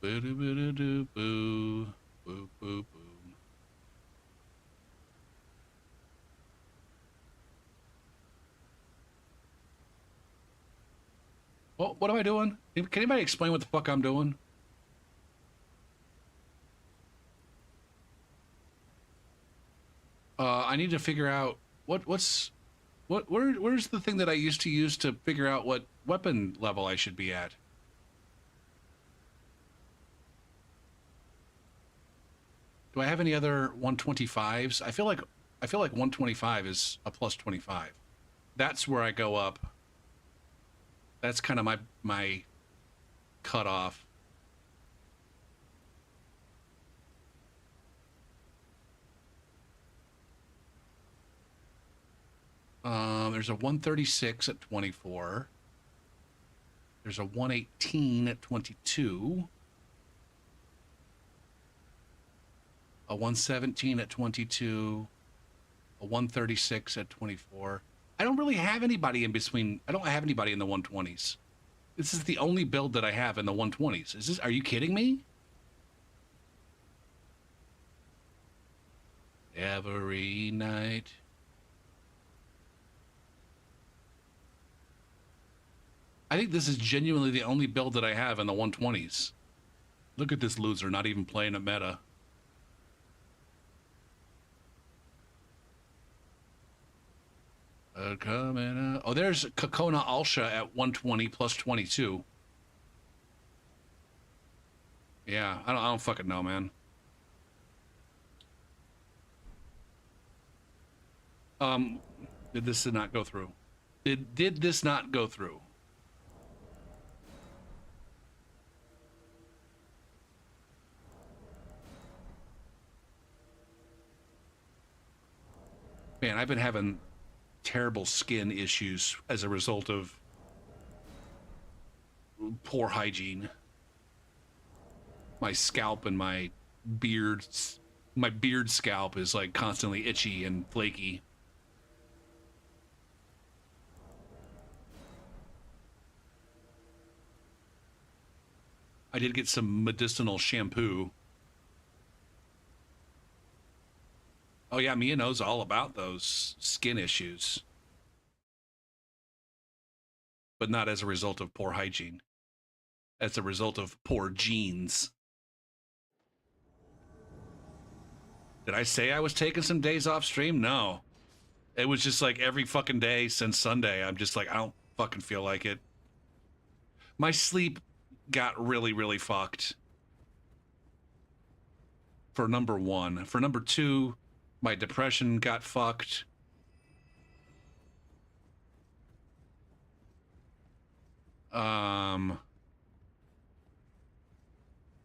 S1: Boo-doo-boo-doo-doo, boo. Boo, boo, boo. Well, what am I doing? Can anybody explain what the fuck I'm doing? I need to figure out where's the thing that I used to use to figure out what weapon level I should be at? Do I have any other 125s? I feel like 125 is a plus 25. That's where I go up. That's kind of my cutoff. There's a 136 at 24. There's a 118 at 22. A 117 at 22. A 136 at 24. I don't really have anybody in between. I don't have anybody in the 120s. This is the only build that I have in the 120s. Are you kidding me? Every night. I think this is genuinely the only build that I have in the 120s. Look at this loser, not even playing a meta. Coming up. Oh, there's Kokona Alsha at 120 plus 22. Yeah, I don't fucking know, man. Did this not go through? Did this not go through? Man, I've been having terrible skin issues as a result of poor hygiene. My scalp and my beard scalp is like constantly itchy and flaky. I did get some medicinal shampoo. Oh yeah, Mia knows all about those skin issues. But not as a result of poor hygiene. As a result of poor genes. Did I say I was taking some days off stream? No. It was just like every fucking day since Sunday. I'm just like, I don't fucking feel like it. My sleep got really, really fucked. For number one. For number two, my depression got fucked. And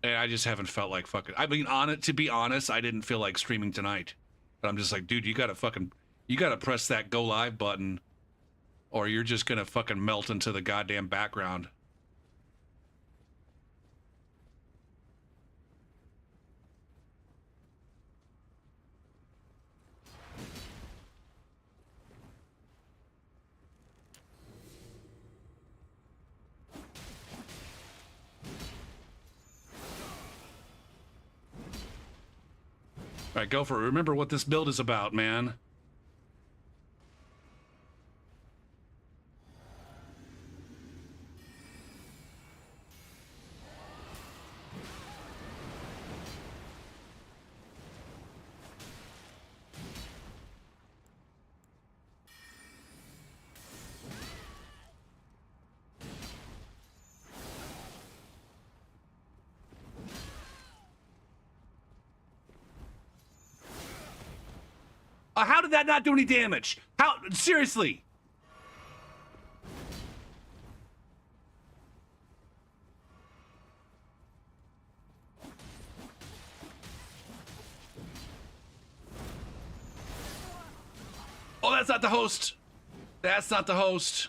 S1: I just haven't felt like fucking. I mean, to be honest, I didn't feel like streaming tonight. But I'm just like, dude, you gotta press that go live button, or you're just gonna fucking melt into the goddamn background. All right, go for it. Remember what this build is about, man. How did that not do any damage? How? Seriously? Oh, that's not the host. That's not the host.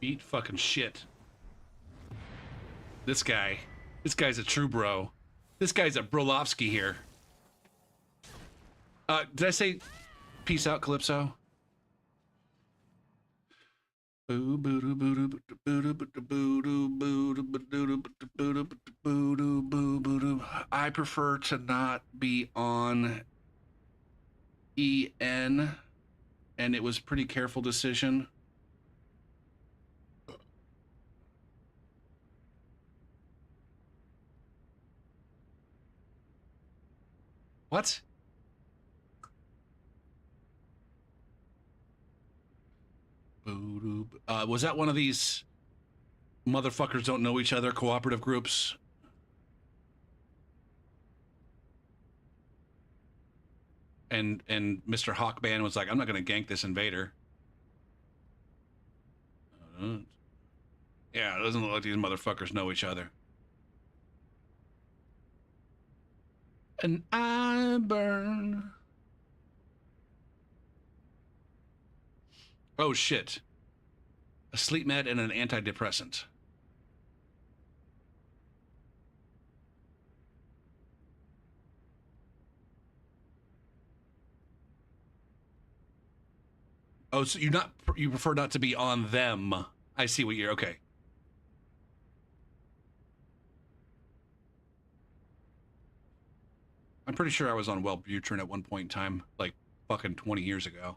S1: Eat fucking shit. This guy's a true bro. This guy's a Brolovsky here. Did I say peace out, Calypso? I prefer to not be on EN, and it was a pretty careful decision. What? Was that one of these motherfuckers don't know each other cooperative groups? And Mr. Hawkman was like, I'm not gonna gank this invader. Yeah, it doesn't look like these motherfuckers know each other. And I burn. Oh shit. A sleep med and an antidepressant. Oh, so you prefer not to be on them. I see what you're okay. I'm pretty sure I was on Wellbutrin at one point in time, like fucking 20 years ago.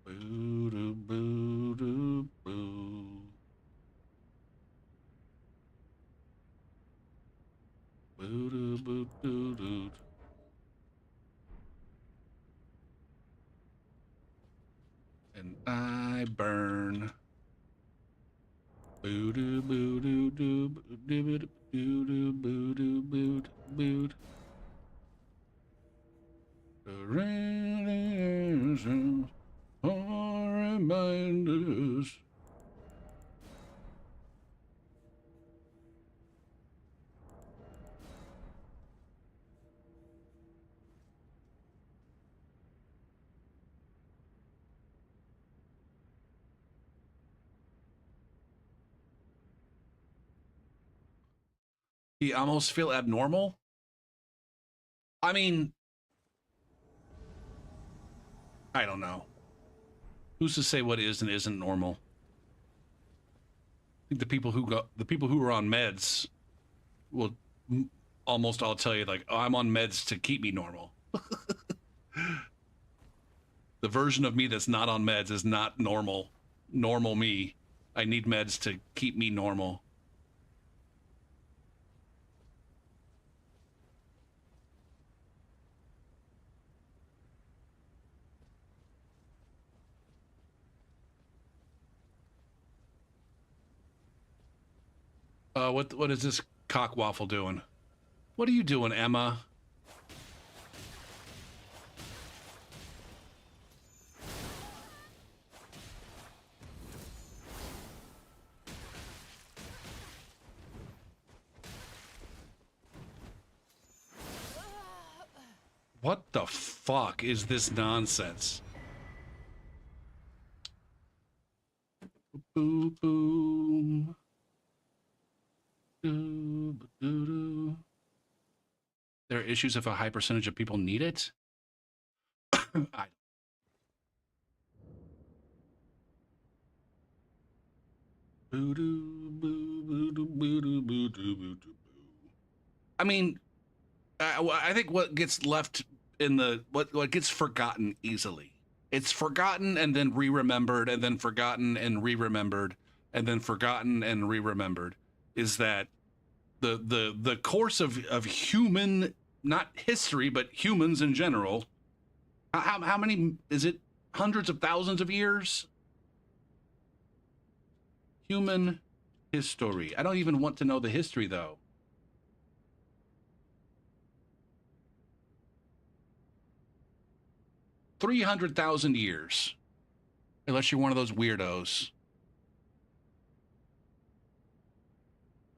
S1: Boo doo boo doo boo. Boo doo boo doo doo. And I burn. Boo doo boo doo doo boo doo doo boo doo boo boo. The rain is all reminders. You almost feel abnormal? I mean, I don't know. Who's to say what is and isn't normal? I think the people who are on meds will almost all tell you like, oh, I'm on meds to keep me normal. The version of me that's not on meds is not normal me. I need meds to keep me normal. What is this cock waffle doing? What are you doing, Emma? What the fuck is this nonsense? Boom, boom. Doo, doo, doo. There are issues if a high percentage of people need it. I mean, I think what gets left in the what gets forgotten easily. It's forgotten and then re-remembered and then forgotten and re-remembered and then forgotten and re-remembered. Is that the course of human, not history, but humans in general? How many is it? Hundreds of thousands of years? Human history. I don't even want to know the history though. $300,000 years. Unless you're one of those weirdos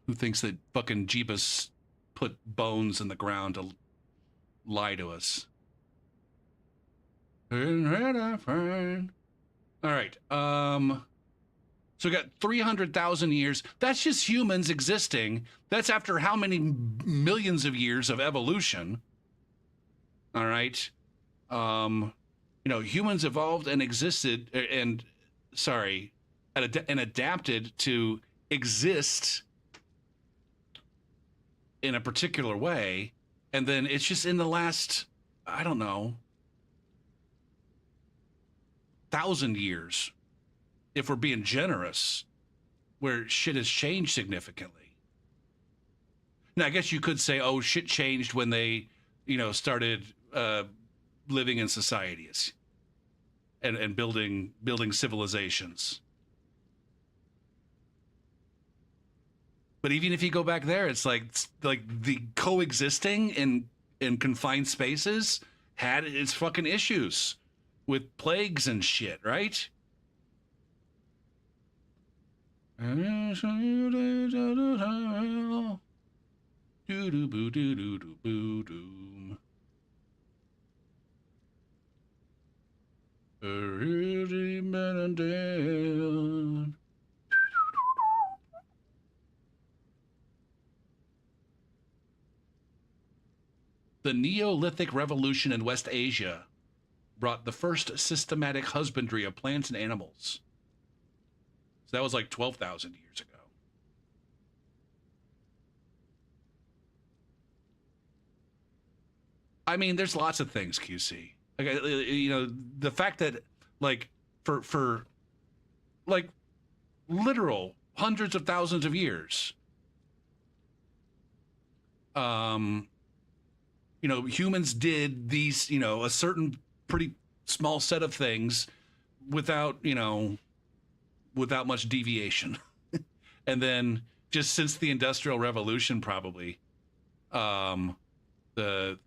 S1: who thinks that fucking Jeebus put bones in the ground to lie to us. All right. So we got 300,000 years. That's just humans existing. That's after how many millions of years of evolution? All right. You know, humans evolved and existed and adapted to exist in a particular way. And then it's just in the last, I don't know, 1,000 years, if we're being generous, where shit has changed significantly. Now, I guess you could say, oh, shit changed when they, you know, started living in societies and building civilizations. But even if you go back there, it's like the coexisting in confined spaces had its fucking issues with plagues and shit, right? The Neolithic Revolution in West Asia brought the first systematic husbandry of plants and animals. So that was like 12,000 years ago. I mean, there's lots of things, QC. Like, you know, the fact that like for like literal hundreds of thousands of years, you know, humans did these, you know, a certain pretty small set of things without, you know, without much deviation. And then just since the Industrial Revolution, probably, the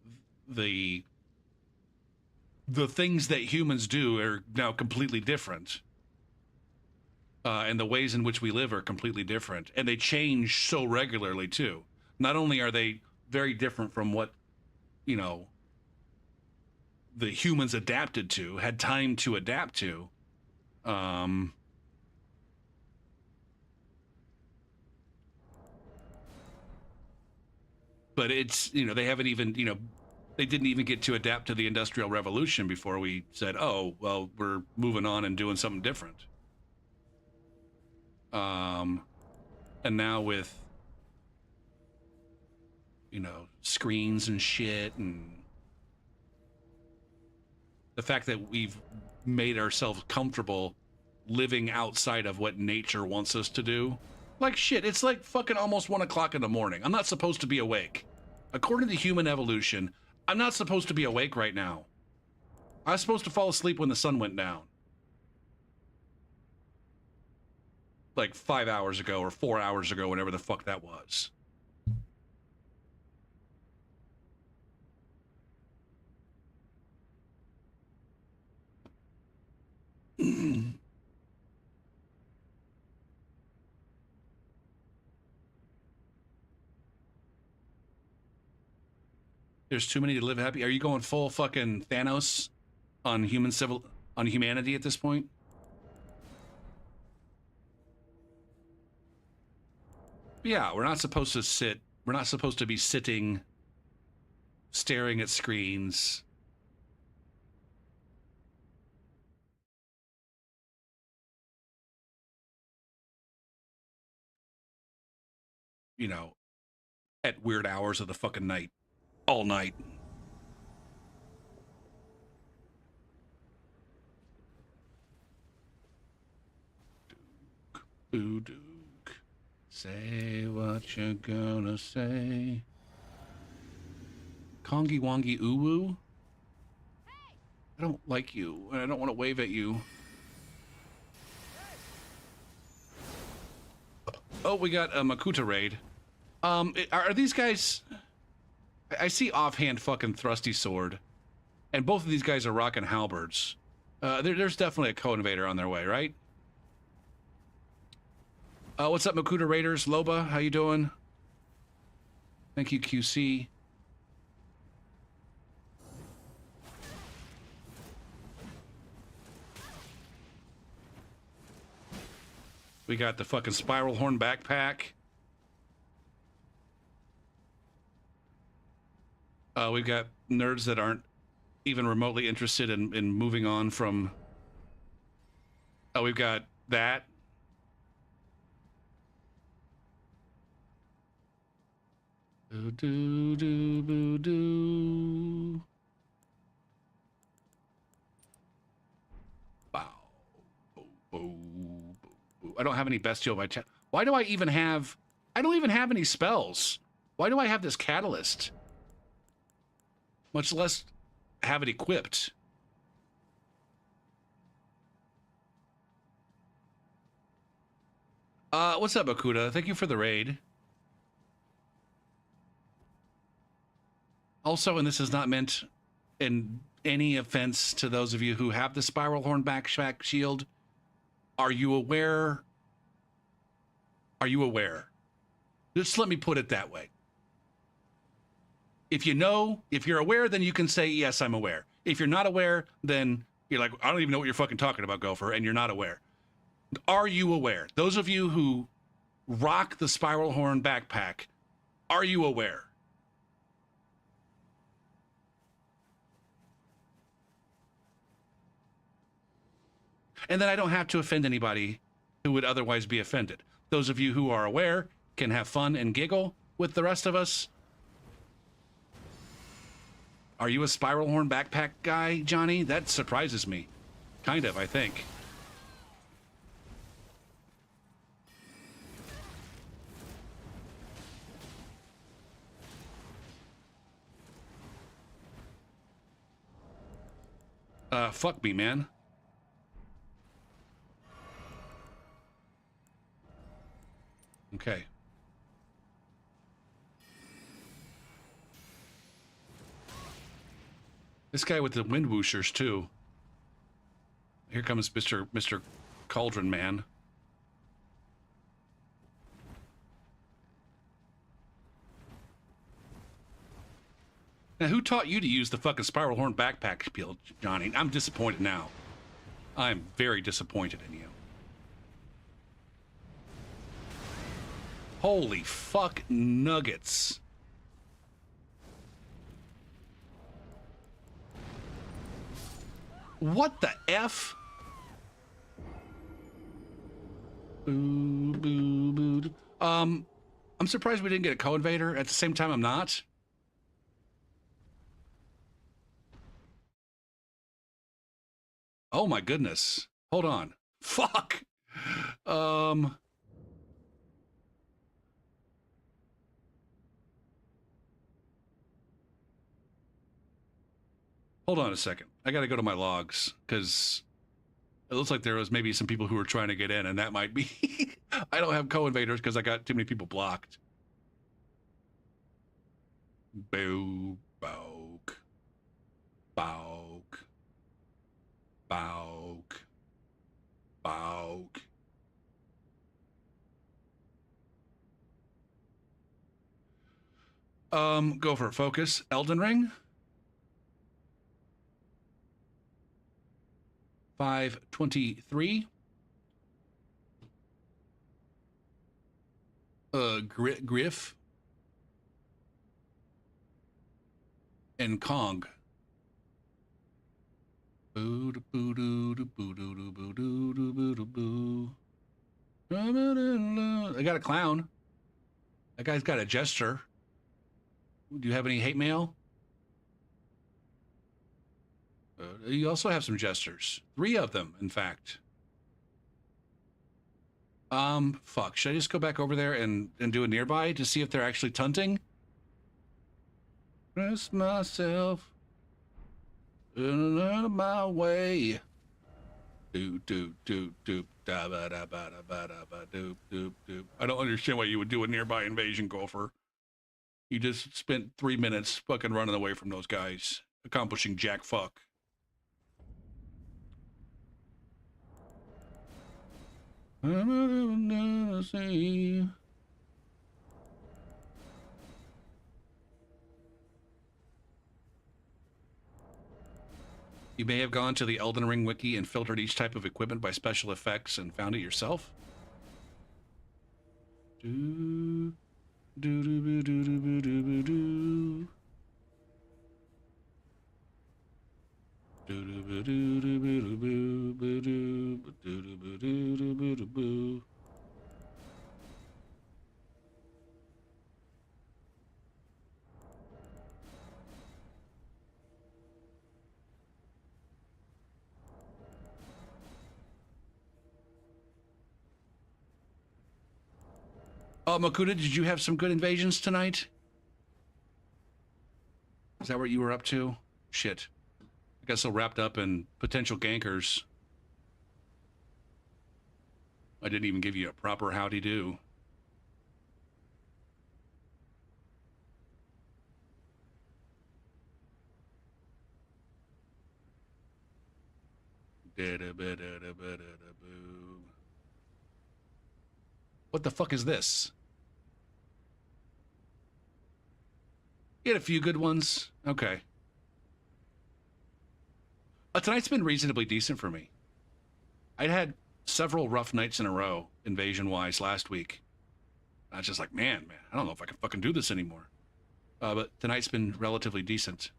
S1: things that humans do are now completely different. And the ways in which we live are completely different. And they change so regularly, too. Not only are they very different from what, you know, the humans adapted to, had time to adapt to, but it's, you know, they haven't even, you know, they didn't even get to adapt to the Industrial Revolution before we said, oh, well, we're moving on and doing something different. And now with, you know, screens and shit, and the fact that we've made ourselves comfortable living outside of what nature wants us to do. Like, shit, it's like fucking almost 1 o'clock in the morning. I'm not supposed to be awake. According to human evolution, I'm not supposed to be awake right now. I was supposed to fall asleep when the sun went down. Like 5 hours ago or 4 hours ago, whatever the fuck that was. There's too many to live happy. Are you going full fucking Thanos on humanity at this point? Yeah, we're not supposed to sit. We're not supposed to be sitting, staring at screens. You know, at weird hours of the fucking night. All night. Duke, boo Duke. Say what you're gonna say. Kongi Wongi Uwu? I don't like you, and I don't want to wave at you. Oh, we got a Makuta raid. Are these guys... I see offhand fucking thrusty sword, and both of these guys are rocking halberds. There's definitely a co-invader on their way, right? What's up, Makuta Raiders? Loba, how you doing? Thank you, QC. We got the fucking spiral horn backpack. We've got nerds that aren't even remotely interested in moving on from... Oh, we've got that. Boo-doo-doo-boo-doo. Bow. Boo, boo, boo, boo. I don't have any bestial vitality. Why do I even have... I don't even have any spells. Why do I have this catalyst? Much less have it equipped. What's up, Bakuda? Thank you for the raid. Also, and this is not meant in any offense to those of you who have the spiral horn backpack shield, are you aware? Are you aware? Just let me put it that way. If you know, if you're aware, then you can say, yes, I'm aware. If you're not aware, then you're like, I don't even know what you're fucking talking about, Gopher, and you're not aware. Are you aware? Those of you who rock the spiral horn backpack, are you aware? And then I don't have to offend anybody who would otherwise be offended. Those of you who are aware can have fun and giggle with the rest of us. Are you a spiral horn backpack guy, Johnny? That surprises me. Kind of, I think. Fuck me, man. Okay. This guy with the wind whooshers, too. Here comes Mr. Cauldron Man. Now, who taught you to use the fucking spiral horn backpack spiel, Johnny? I'm disappointed now. I'm very disappointed in you. Holy fuck nuggets. What the F? Boo, boo, boo. I'm surprised we didn't get a co-invader. At the same time, I'm not. Oh my goodness. Hold on. Fuck. Um. Hold on a second. I gotta go to my logs, because it looks like there was maybe some people who were trying to get in, and that might be... I don't have co-invaders because I got too many people blocked. Boo, boke, boke, boke, boke. Go for it. Focus. Elden Ring. 523. Griff. And Kong. Boo boo doo boo doo doo boo doo doo boo doo boo. I got a clown. That guy's got a jester. Do you have any hate mail? You also have some jesters. 3 of them, in fact. Fuck. Should I just go back over there and do a nearby to see if they're actually tunting? Press myself out of my way. Doop doop doop doop da ba da ba da ba da ba doop doop doop. I don't understand why you would do a nearby invasion, Gopher. You just spent 3 minutes fucking running away from those guys, accomplishing jack fuck. See. You may have gone to the Elden Ring wiki and filtered each type of equipment by special effects and found it yourself. Do do do do do do do do. Makuta, did you have some good invasions tonight? Is that what you were up to? Shit. I got so wrapped up in potential gankers, I didn't even give you a proper howdy-do. What the fuck is this? You had a few good ones. Okay. Tonight's been reasonably decent for me. I'd had several rough nights in a row, invasion-wise, last week. I was just like, man, I don't know if I can fucking do this anymore. But tonight's been relatively decent.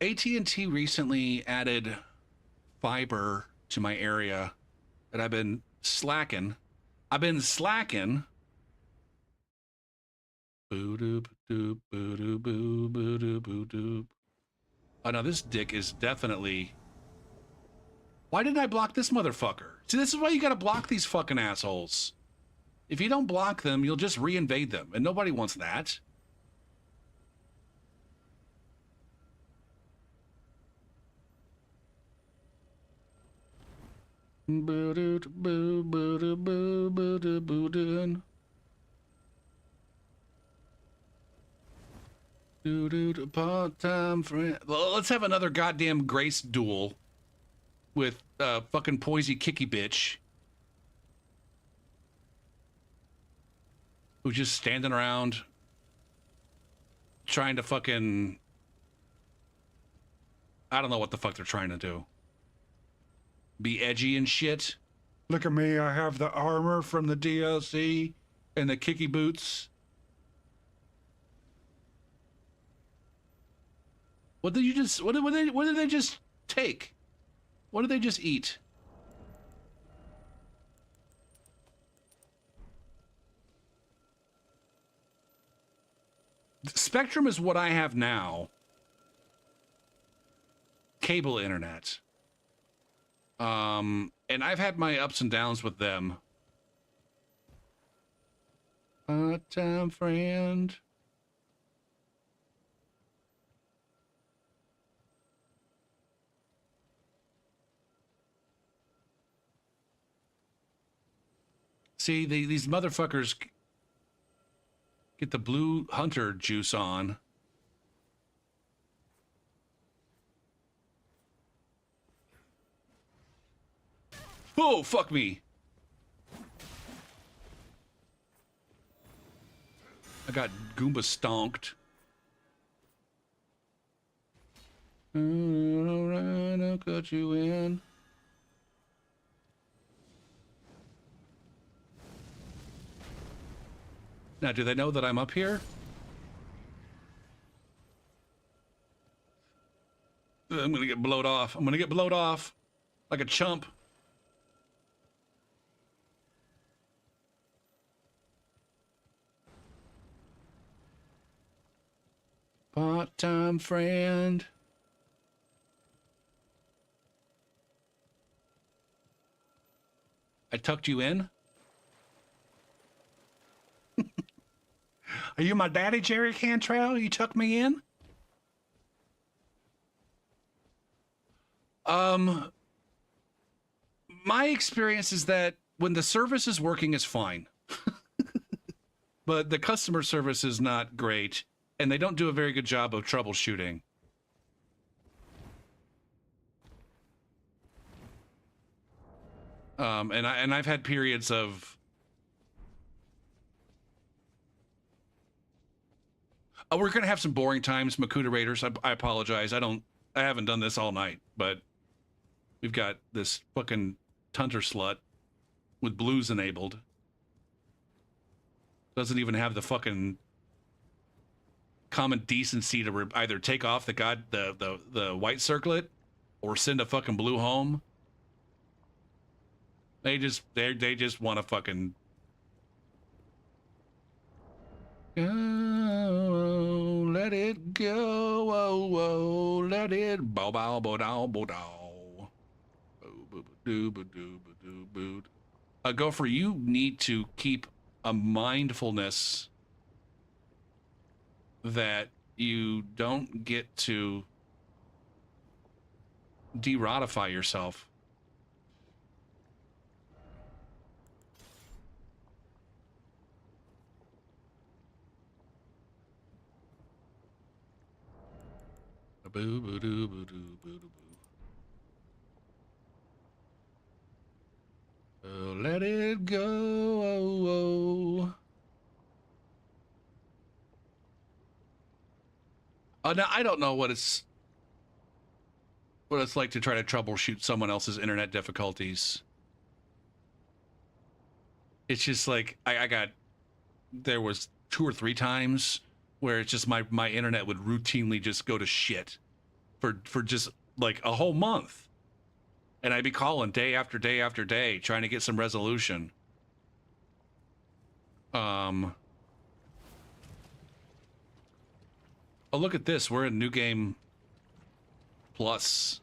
S1: AT&T recently added fiber to my area that I've been slacking. Oh no, this dick is definitely... Why didn't I block this motherfucker? See, this is why you gotta block these fucking assholes. If you don't block them, you'll just re-invade them, and nobody wants that. Part-time friend. Well, let's have another goddamn Grace duel with fucking Poisey Kicky bitch, who's just standing around trying to fucking... I don't know what the fuck they're trying to do. be edgy and shit. Look at me, I have the armor from the DLC and the kicky boots. What did you just? What did they just take? What did they just eat? Spectrum is what I have now. Cable internet. And I've had my ups and downs with them. Part-time friend. See, these motherfuckers get the blue hunter juice on. Oh, fuck me. I got Goomba stonked. Alright, I'll cut you in. Now, do they know that I'm up here? I'm gonna get blowed off. I'm gonna get blowed off like a chump. Part-time friend. I tucked you in. Are you my daddy, Jerry Cantrell? You tucked me in? My experience is that when the service is working, it's fine. But the customer service is not great, and they don't do a very good job of troubleshooting. And I've had periods of we're gonna have some boring times, Makuta Raiders. I apologize. I haven't done this all night, but we've got this fucking Tunter slut with blues enabled. Doesn't even have the fucking common decency to either take off the white circlet or send a fucking blue home. They just want to fucking go, let it go, oh, oh, let it bow bow bow dow bow dow. Gopher, you need to keep a mindfulness that you don't get to derodify yourself. Boo boo doo boo doo boo doo boo. Oh, let it go. Oh, oh. Now I don't know what it's like to try to troubleshoot someone else's internet difficulties. It's just like there was 2 or 3 times where it's just my internet would routinely just go to shit for just like a whole month. And I'd be calling day after day after day trying to get some resolution. Oh, look at this. We're in New Game Plus.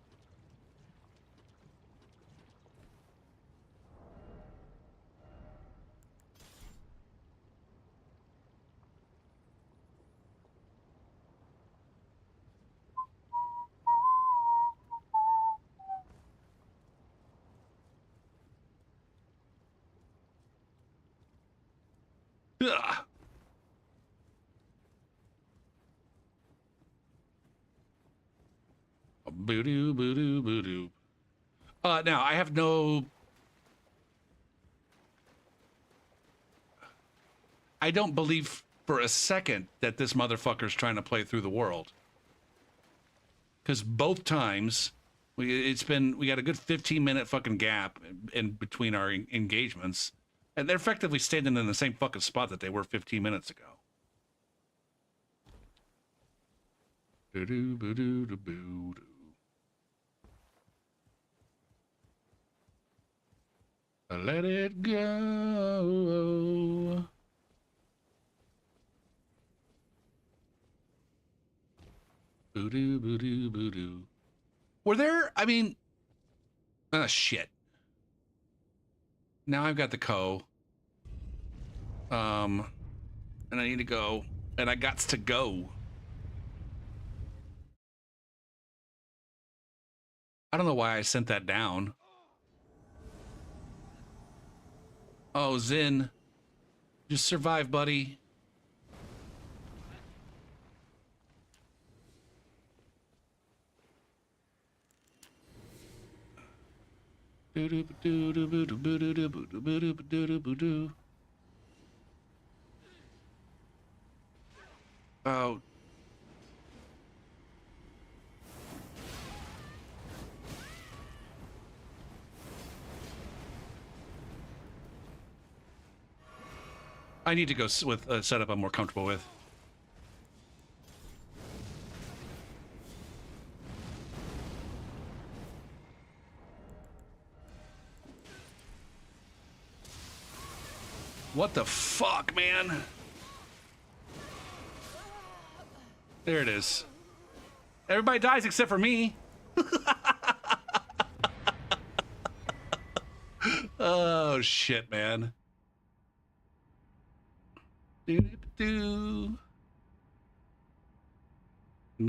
S1: Ugh. Boo-doo, boo-doo, boo-doo. Now, I have no... I don't believe for a second that this motherfucker's trying to play through the world. Because both times We got a good 15-minute fucking gap in between our engagements, and they're effectively standing in the same fucking spot that they were 15 minutes ago. Do-do-ba-do-do-boo-doo. Let it go. Boo-doo, boo-doo, boo-doo. Were there, I mean, shit. Now I've got the and I need to go, and I gots to go. I don't know why I sent that down. Oh, Zin. Just survive, buddy. Oh. I need to go with a setup I'm more comfortable with. What the fuck, man? There it is. Everybody dies except for me. Oh, shit, man. Do-do-do.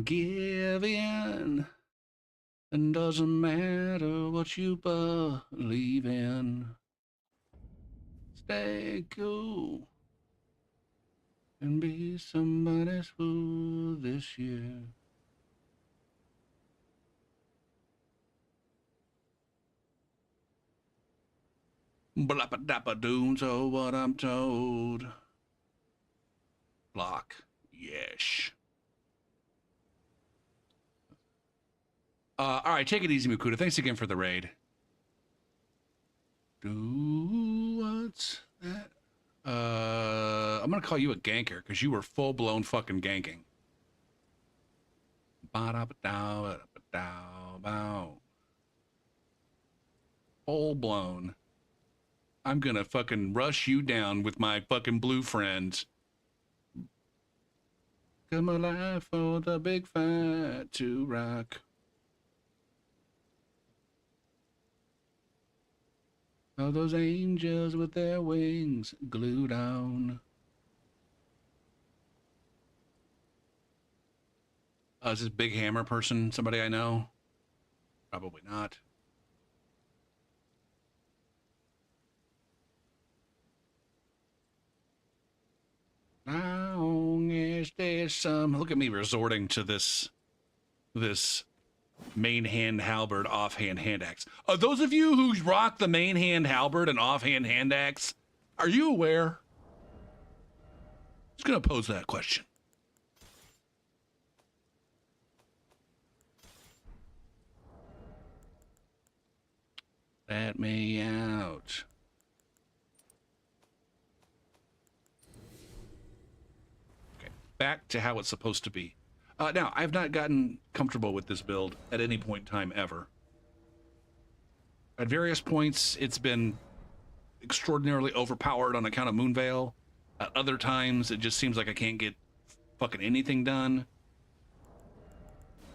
S1: Give in. And doesn't matter what you believe in. Stay cool. And be somebody's fool this year. Blappa-dappa-doom, so what I'm told. Block. Yes. All right, take it easy, Mukuda. Thanks again for the raid. What's that? I'm gonna call you a ganker because you were full-blown fucking ganking. Full-blown. I'm gonna fucking rush you down with my fucking blue friends. Come alive for the big fight to rock. All those angels with their wings glued on. Is this Big Hammer person somebody I know? Probably not. Long as there's some... Look at me resorting to this main hand halberd, offhand hand axe. Those of you who rock the main hand halberd and offhand hand axe, are you aware? Just gonna pose that question. Let me out. Okay, back to how it's supposed to be. Now, I've not gotten comfortable with this build at any point in time ever. At various points, it's been extraordinarily overpowered on account of Moonveil. At other times, it just seems like I can't get fucking anything done.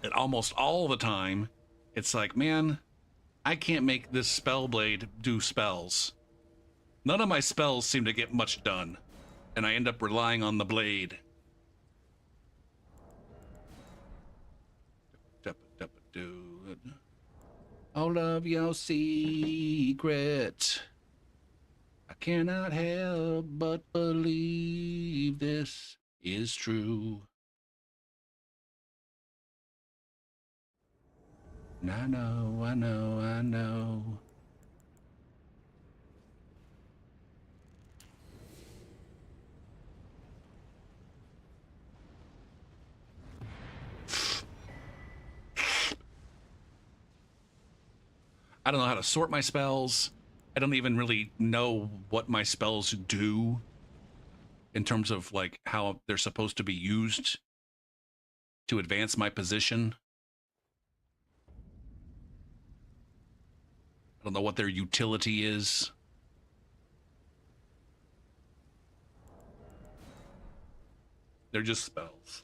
S1: And almost all the time, it's like, man, I can't make this spell blade do spells. None of my spells seem to get much done, and I end up relying on the blade. All of your secrets, I cannot help but believe this is true. And I know, I know, I know. I don't know how to sort my spells. I don't even really know what my spells do in terms of like how they're supposed to be used to advance my position. I don't know what their utility is. They're just spells.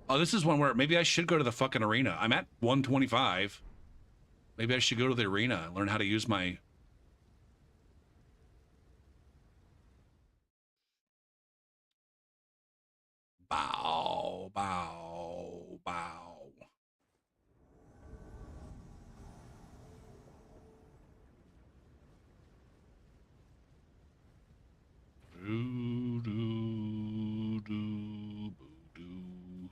S1: Oh, this is one where maybe I should go to the fucking arena. I'm at 125. Maybe I should go to the arena and learn how to use my... Bow, bow, bow. Do, do, do, do, do.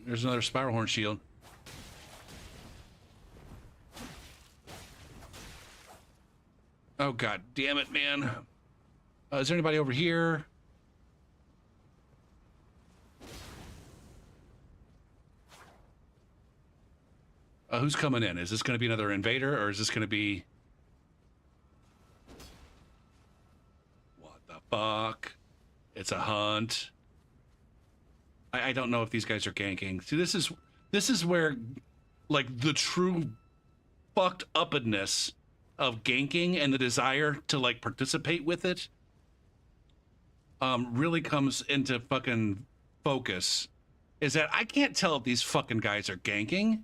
S1: There's another spiral horn shield. Oh, god damn it, man. Is there anybody over here? Who's coming in? Is this going to be another invader, or is this going to be... What the fuck? It's a hunt. I don't know if these guys are ganking. See, this is where, like, the true fucked upness of ganking and the desire to, like, participate with it really comes into fucking focus. Is that I can't tell if these fucking guys are ganking.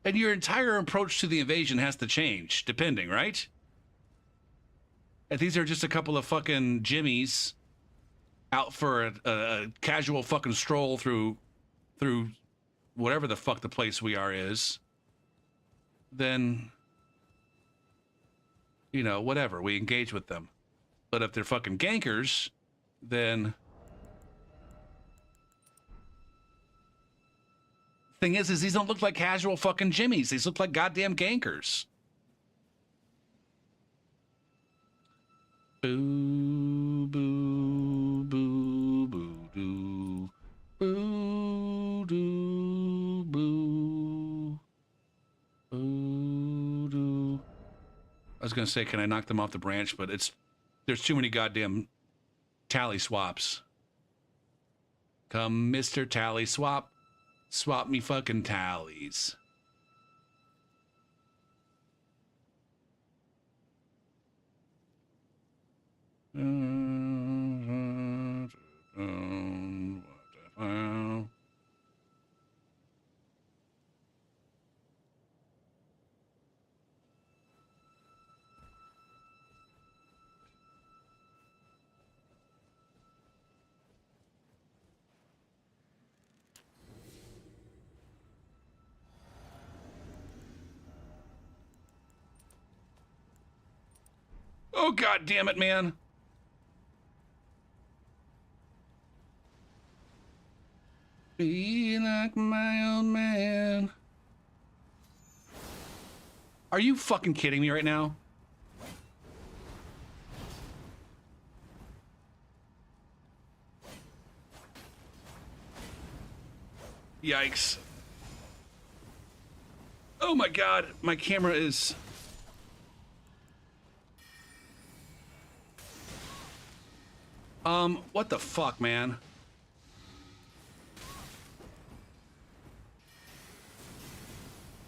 S1: And your entire approach to the invasion has to change, depending, right? And these are just a couple of fucking jimmies out for a casual fucking stroll through whatever the fuck the place we are is. Then, you know, whatever, we engage with them. But if they're fucking gankers, then... Thing is these don't look like casual fucking jimmies. These look like goddamn gankers. Boo, boo, boo, boo, doo. Boo, doo, boo. Boo, doo. I was gonna say, can I knock them off the branch? But there's too many goddamn tally swaps. Come, Mr. Tally Swap. Swap me fucking tallies. Oh, god damn it, man. Be like my old man. Are you fucking kidding me right now? Yikes. Oh my god, my camera is... what the fuck, man?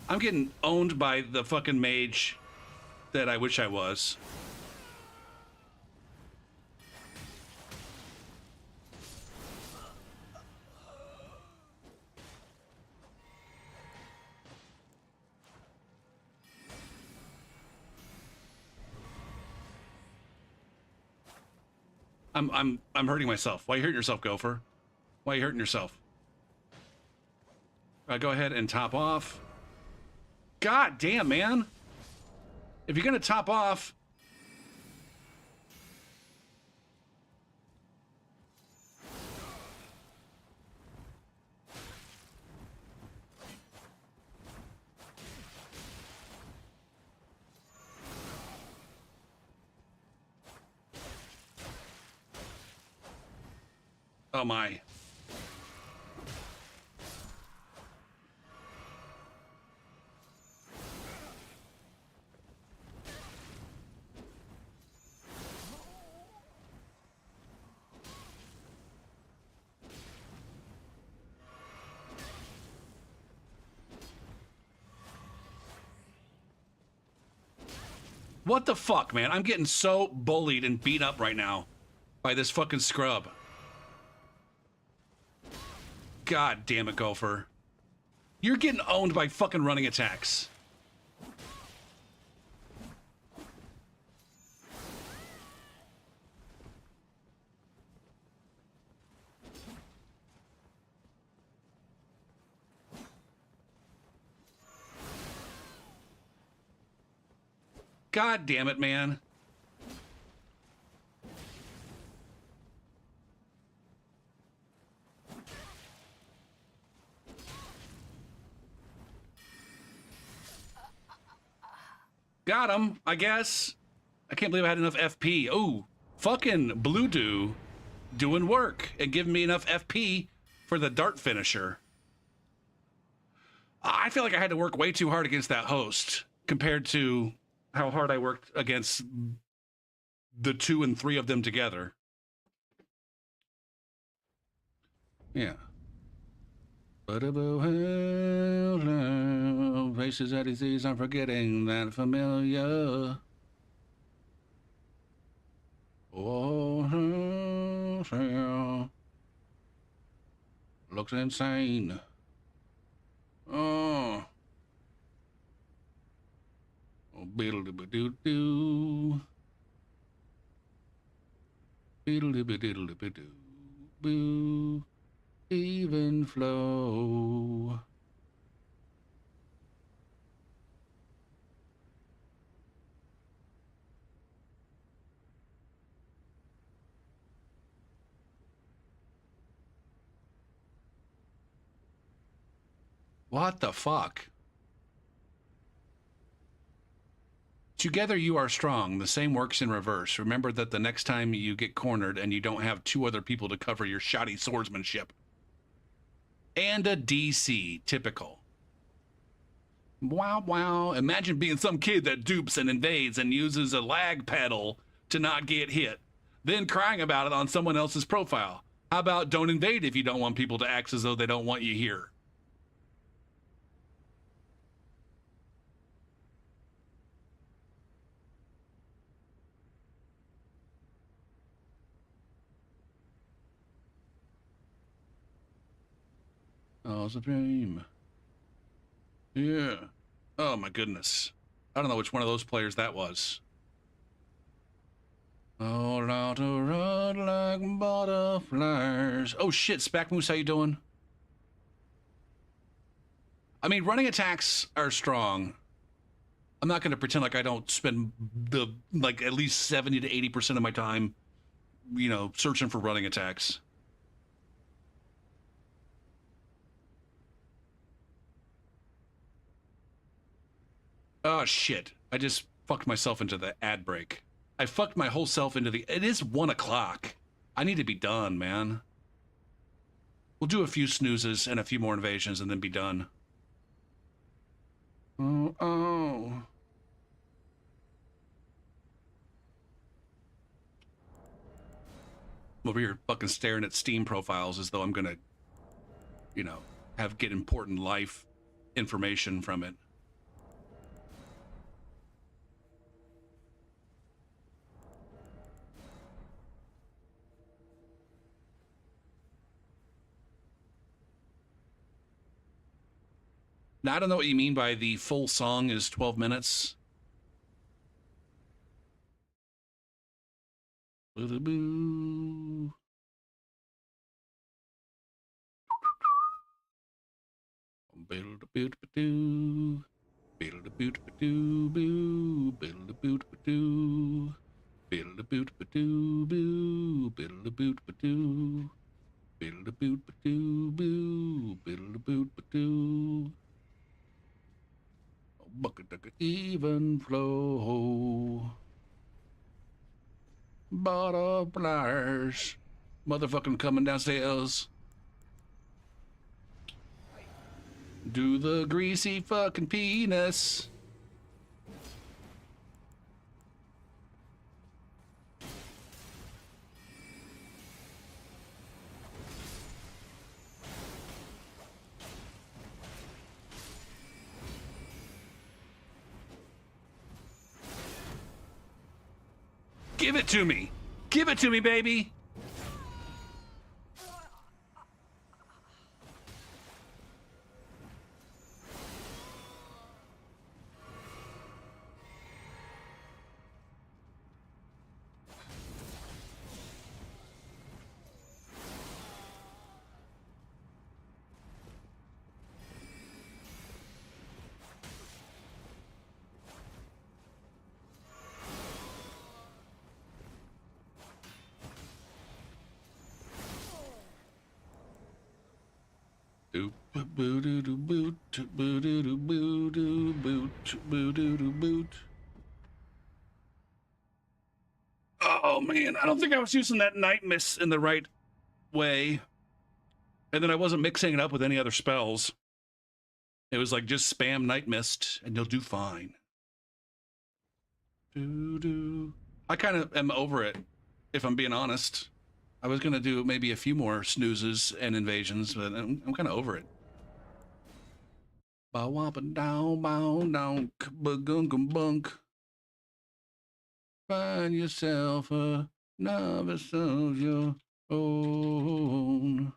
S1: I'm getting owned by the fucking mage that I wish I was. I'm hurting myself. Why are you hurting yourself, Gopher? Why are you hurting yourself? Go ahead and top off. God damn, man. If you're gonna top off... Oh my. What the fuck, man? I'm getting so bullied and beat up right now by this fucking scrub. God damn it, Gopher. You're getting owned by fucking running attacks. God damn it, man. Got him, I guess. I can't believe I had enough FP. Oh, fucking Blue Dew doing work and giving me enough FP for the dart finisher. I feel like I had to work way too hard against that host compared to how hard I worked against the 2 and 3 of them together. Yeah. Faces that he sees, I'm forgetting that familiar. Oh, looks insane. Oh. Beedle-doo-doo-doo. Beedle-doo-doo-doo-doo. Boo. Even flow. What the fuck? Together you are strong. The same works in reverse. Remember that the next time you get cornered and you don't have 2 other people to cover your shoddy swordsmanship. And a DC. Typical. Wow, wow. Imagine being some kid that dupes and invades and uses a lag pedal to not get hit, then crying about it on someone else's profile. How about don't invade if you don't want people to act as though they don't want you here? Oh, it's a dream. Yeah. Oh my goodness. I don't know which one of those players that was. Oh, out to run like butterflies. Oh shit, Spack Moose, how you doing? I mean, running attacks are strong. I'm not going to pretend like I don't spend like at least 70 to 80% of my time, searching for running attacks. Oh shit. I just fucked myself into the ad break. I fucked my whole self into it is 1 o'clock. I need to be done, man. We'll do a few snoozes and a few more invasions and then be done. Oh. I'm over here fucking staring at Steam profiles as though I'm gonna, get important life information from it. Now, I don't know what you mean by the full song is 12 minutes. Boo. Build a boot doo. Build a boot doo boo. Build a boot doo. Build a boot doo boo. Build a boot doo. Build a boot doo boo. Build a boot doo. Bucket duck even flow. Butterflies. Motherfucking coming downstairs. Do the greasy fucking penis. Give it to me. Give it to me, baby. Oh man, I don't think I was using that night miss in the right way. And then I wasn't mixing it up with any other spells. It was like just spam night mist and you'll do fine. I kind of am over it, if I'm being honest. I was gonna do maybe a few more snoozes and invasions, but I'm kind of over it. Bow womp down, bow down, bagunk bunk. Find yourself a novice of your own.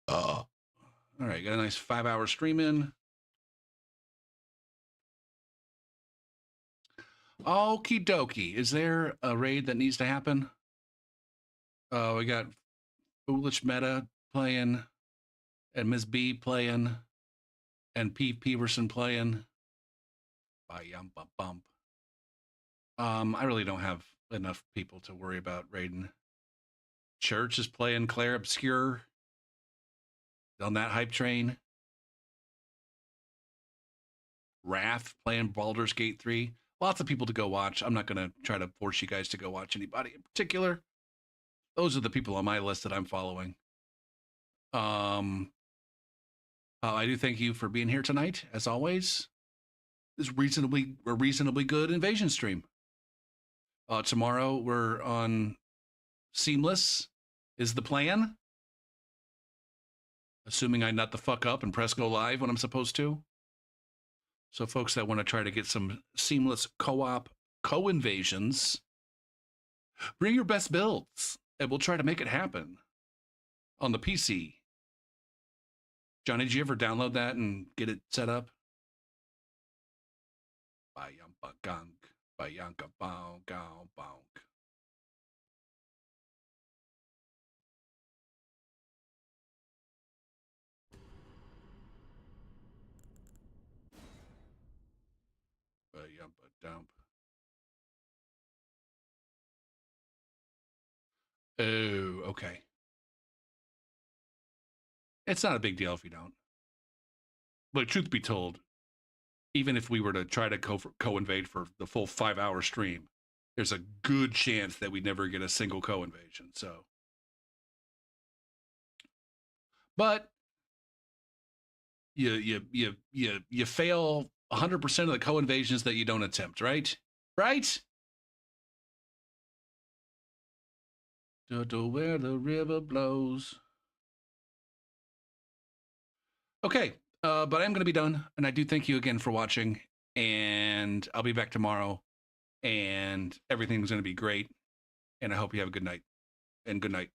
S1: Oh. All right, got a nice 5-hour stream in. Okie dokie. Is there a raid that needs to happen? We got Foolish Meta playing, and Ms. B playing, and P. Peverson playing. Bump. I really don't have enough people to worry about raiding. Church is playing Claire Obscure on that hype train. Wrath playing Baldur's Gate 3. Lots of people to go watch. I'm not going to try to force you guys to go watch anybody in particular. Those are the people on my list that I'm following. I do thank you for being here tonight, as always. This is a reasonably good invasion stream. Tomorrow we're on Seamless is the plan. Assuming I nut the fuck up and press go live when I'm supposed to. So folks that want to try to get some seamless co-op co-invasions, bring your best builds and we'll try to make it happen on the PC. Johnny, did you ever download that and get it set up? Bayampa gunk, bayanka bow, gow, bonk. Bayampa dump. Oh, okay. It's not a big deal if you don't. But truth be told, even if we were to try to co-invade for the full 5-hour stream, there's a good chance that we'd never get a single co-invasion. So, but you fail 100% of the co-invasions that you don't attempt, right? Right? To where the river blows. Okay, but I'm going to be done, and I do thank you again for watching, and I'll be back tomorrow, and everything's going to be great, and I hope you have a good night, and good night.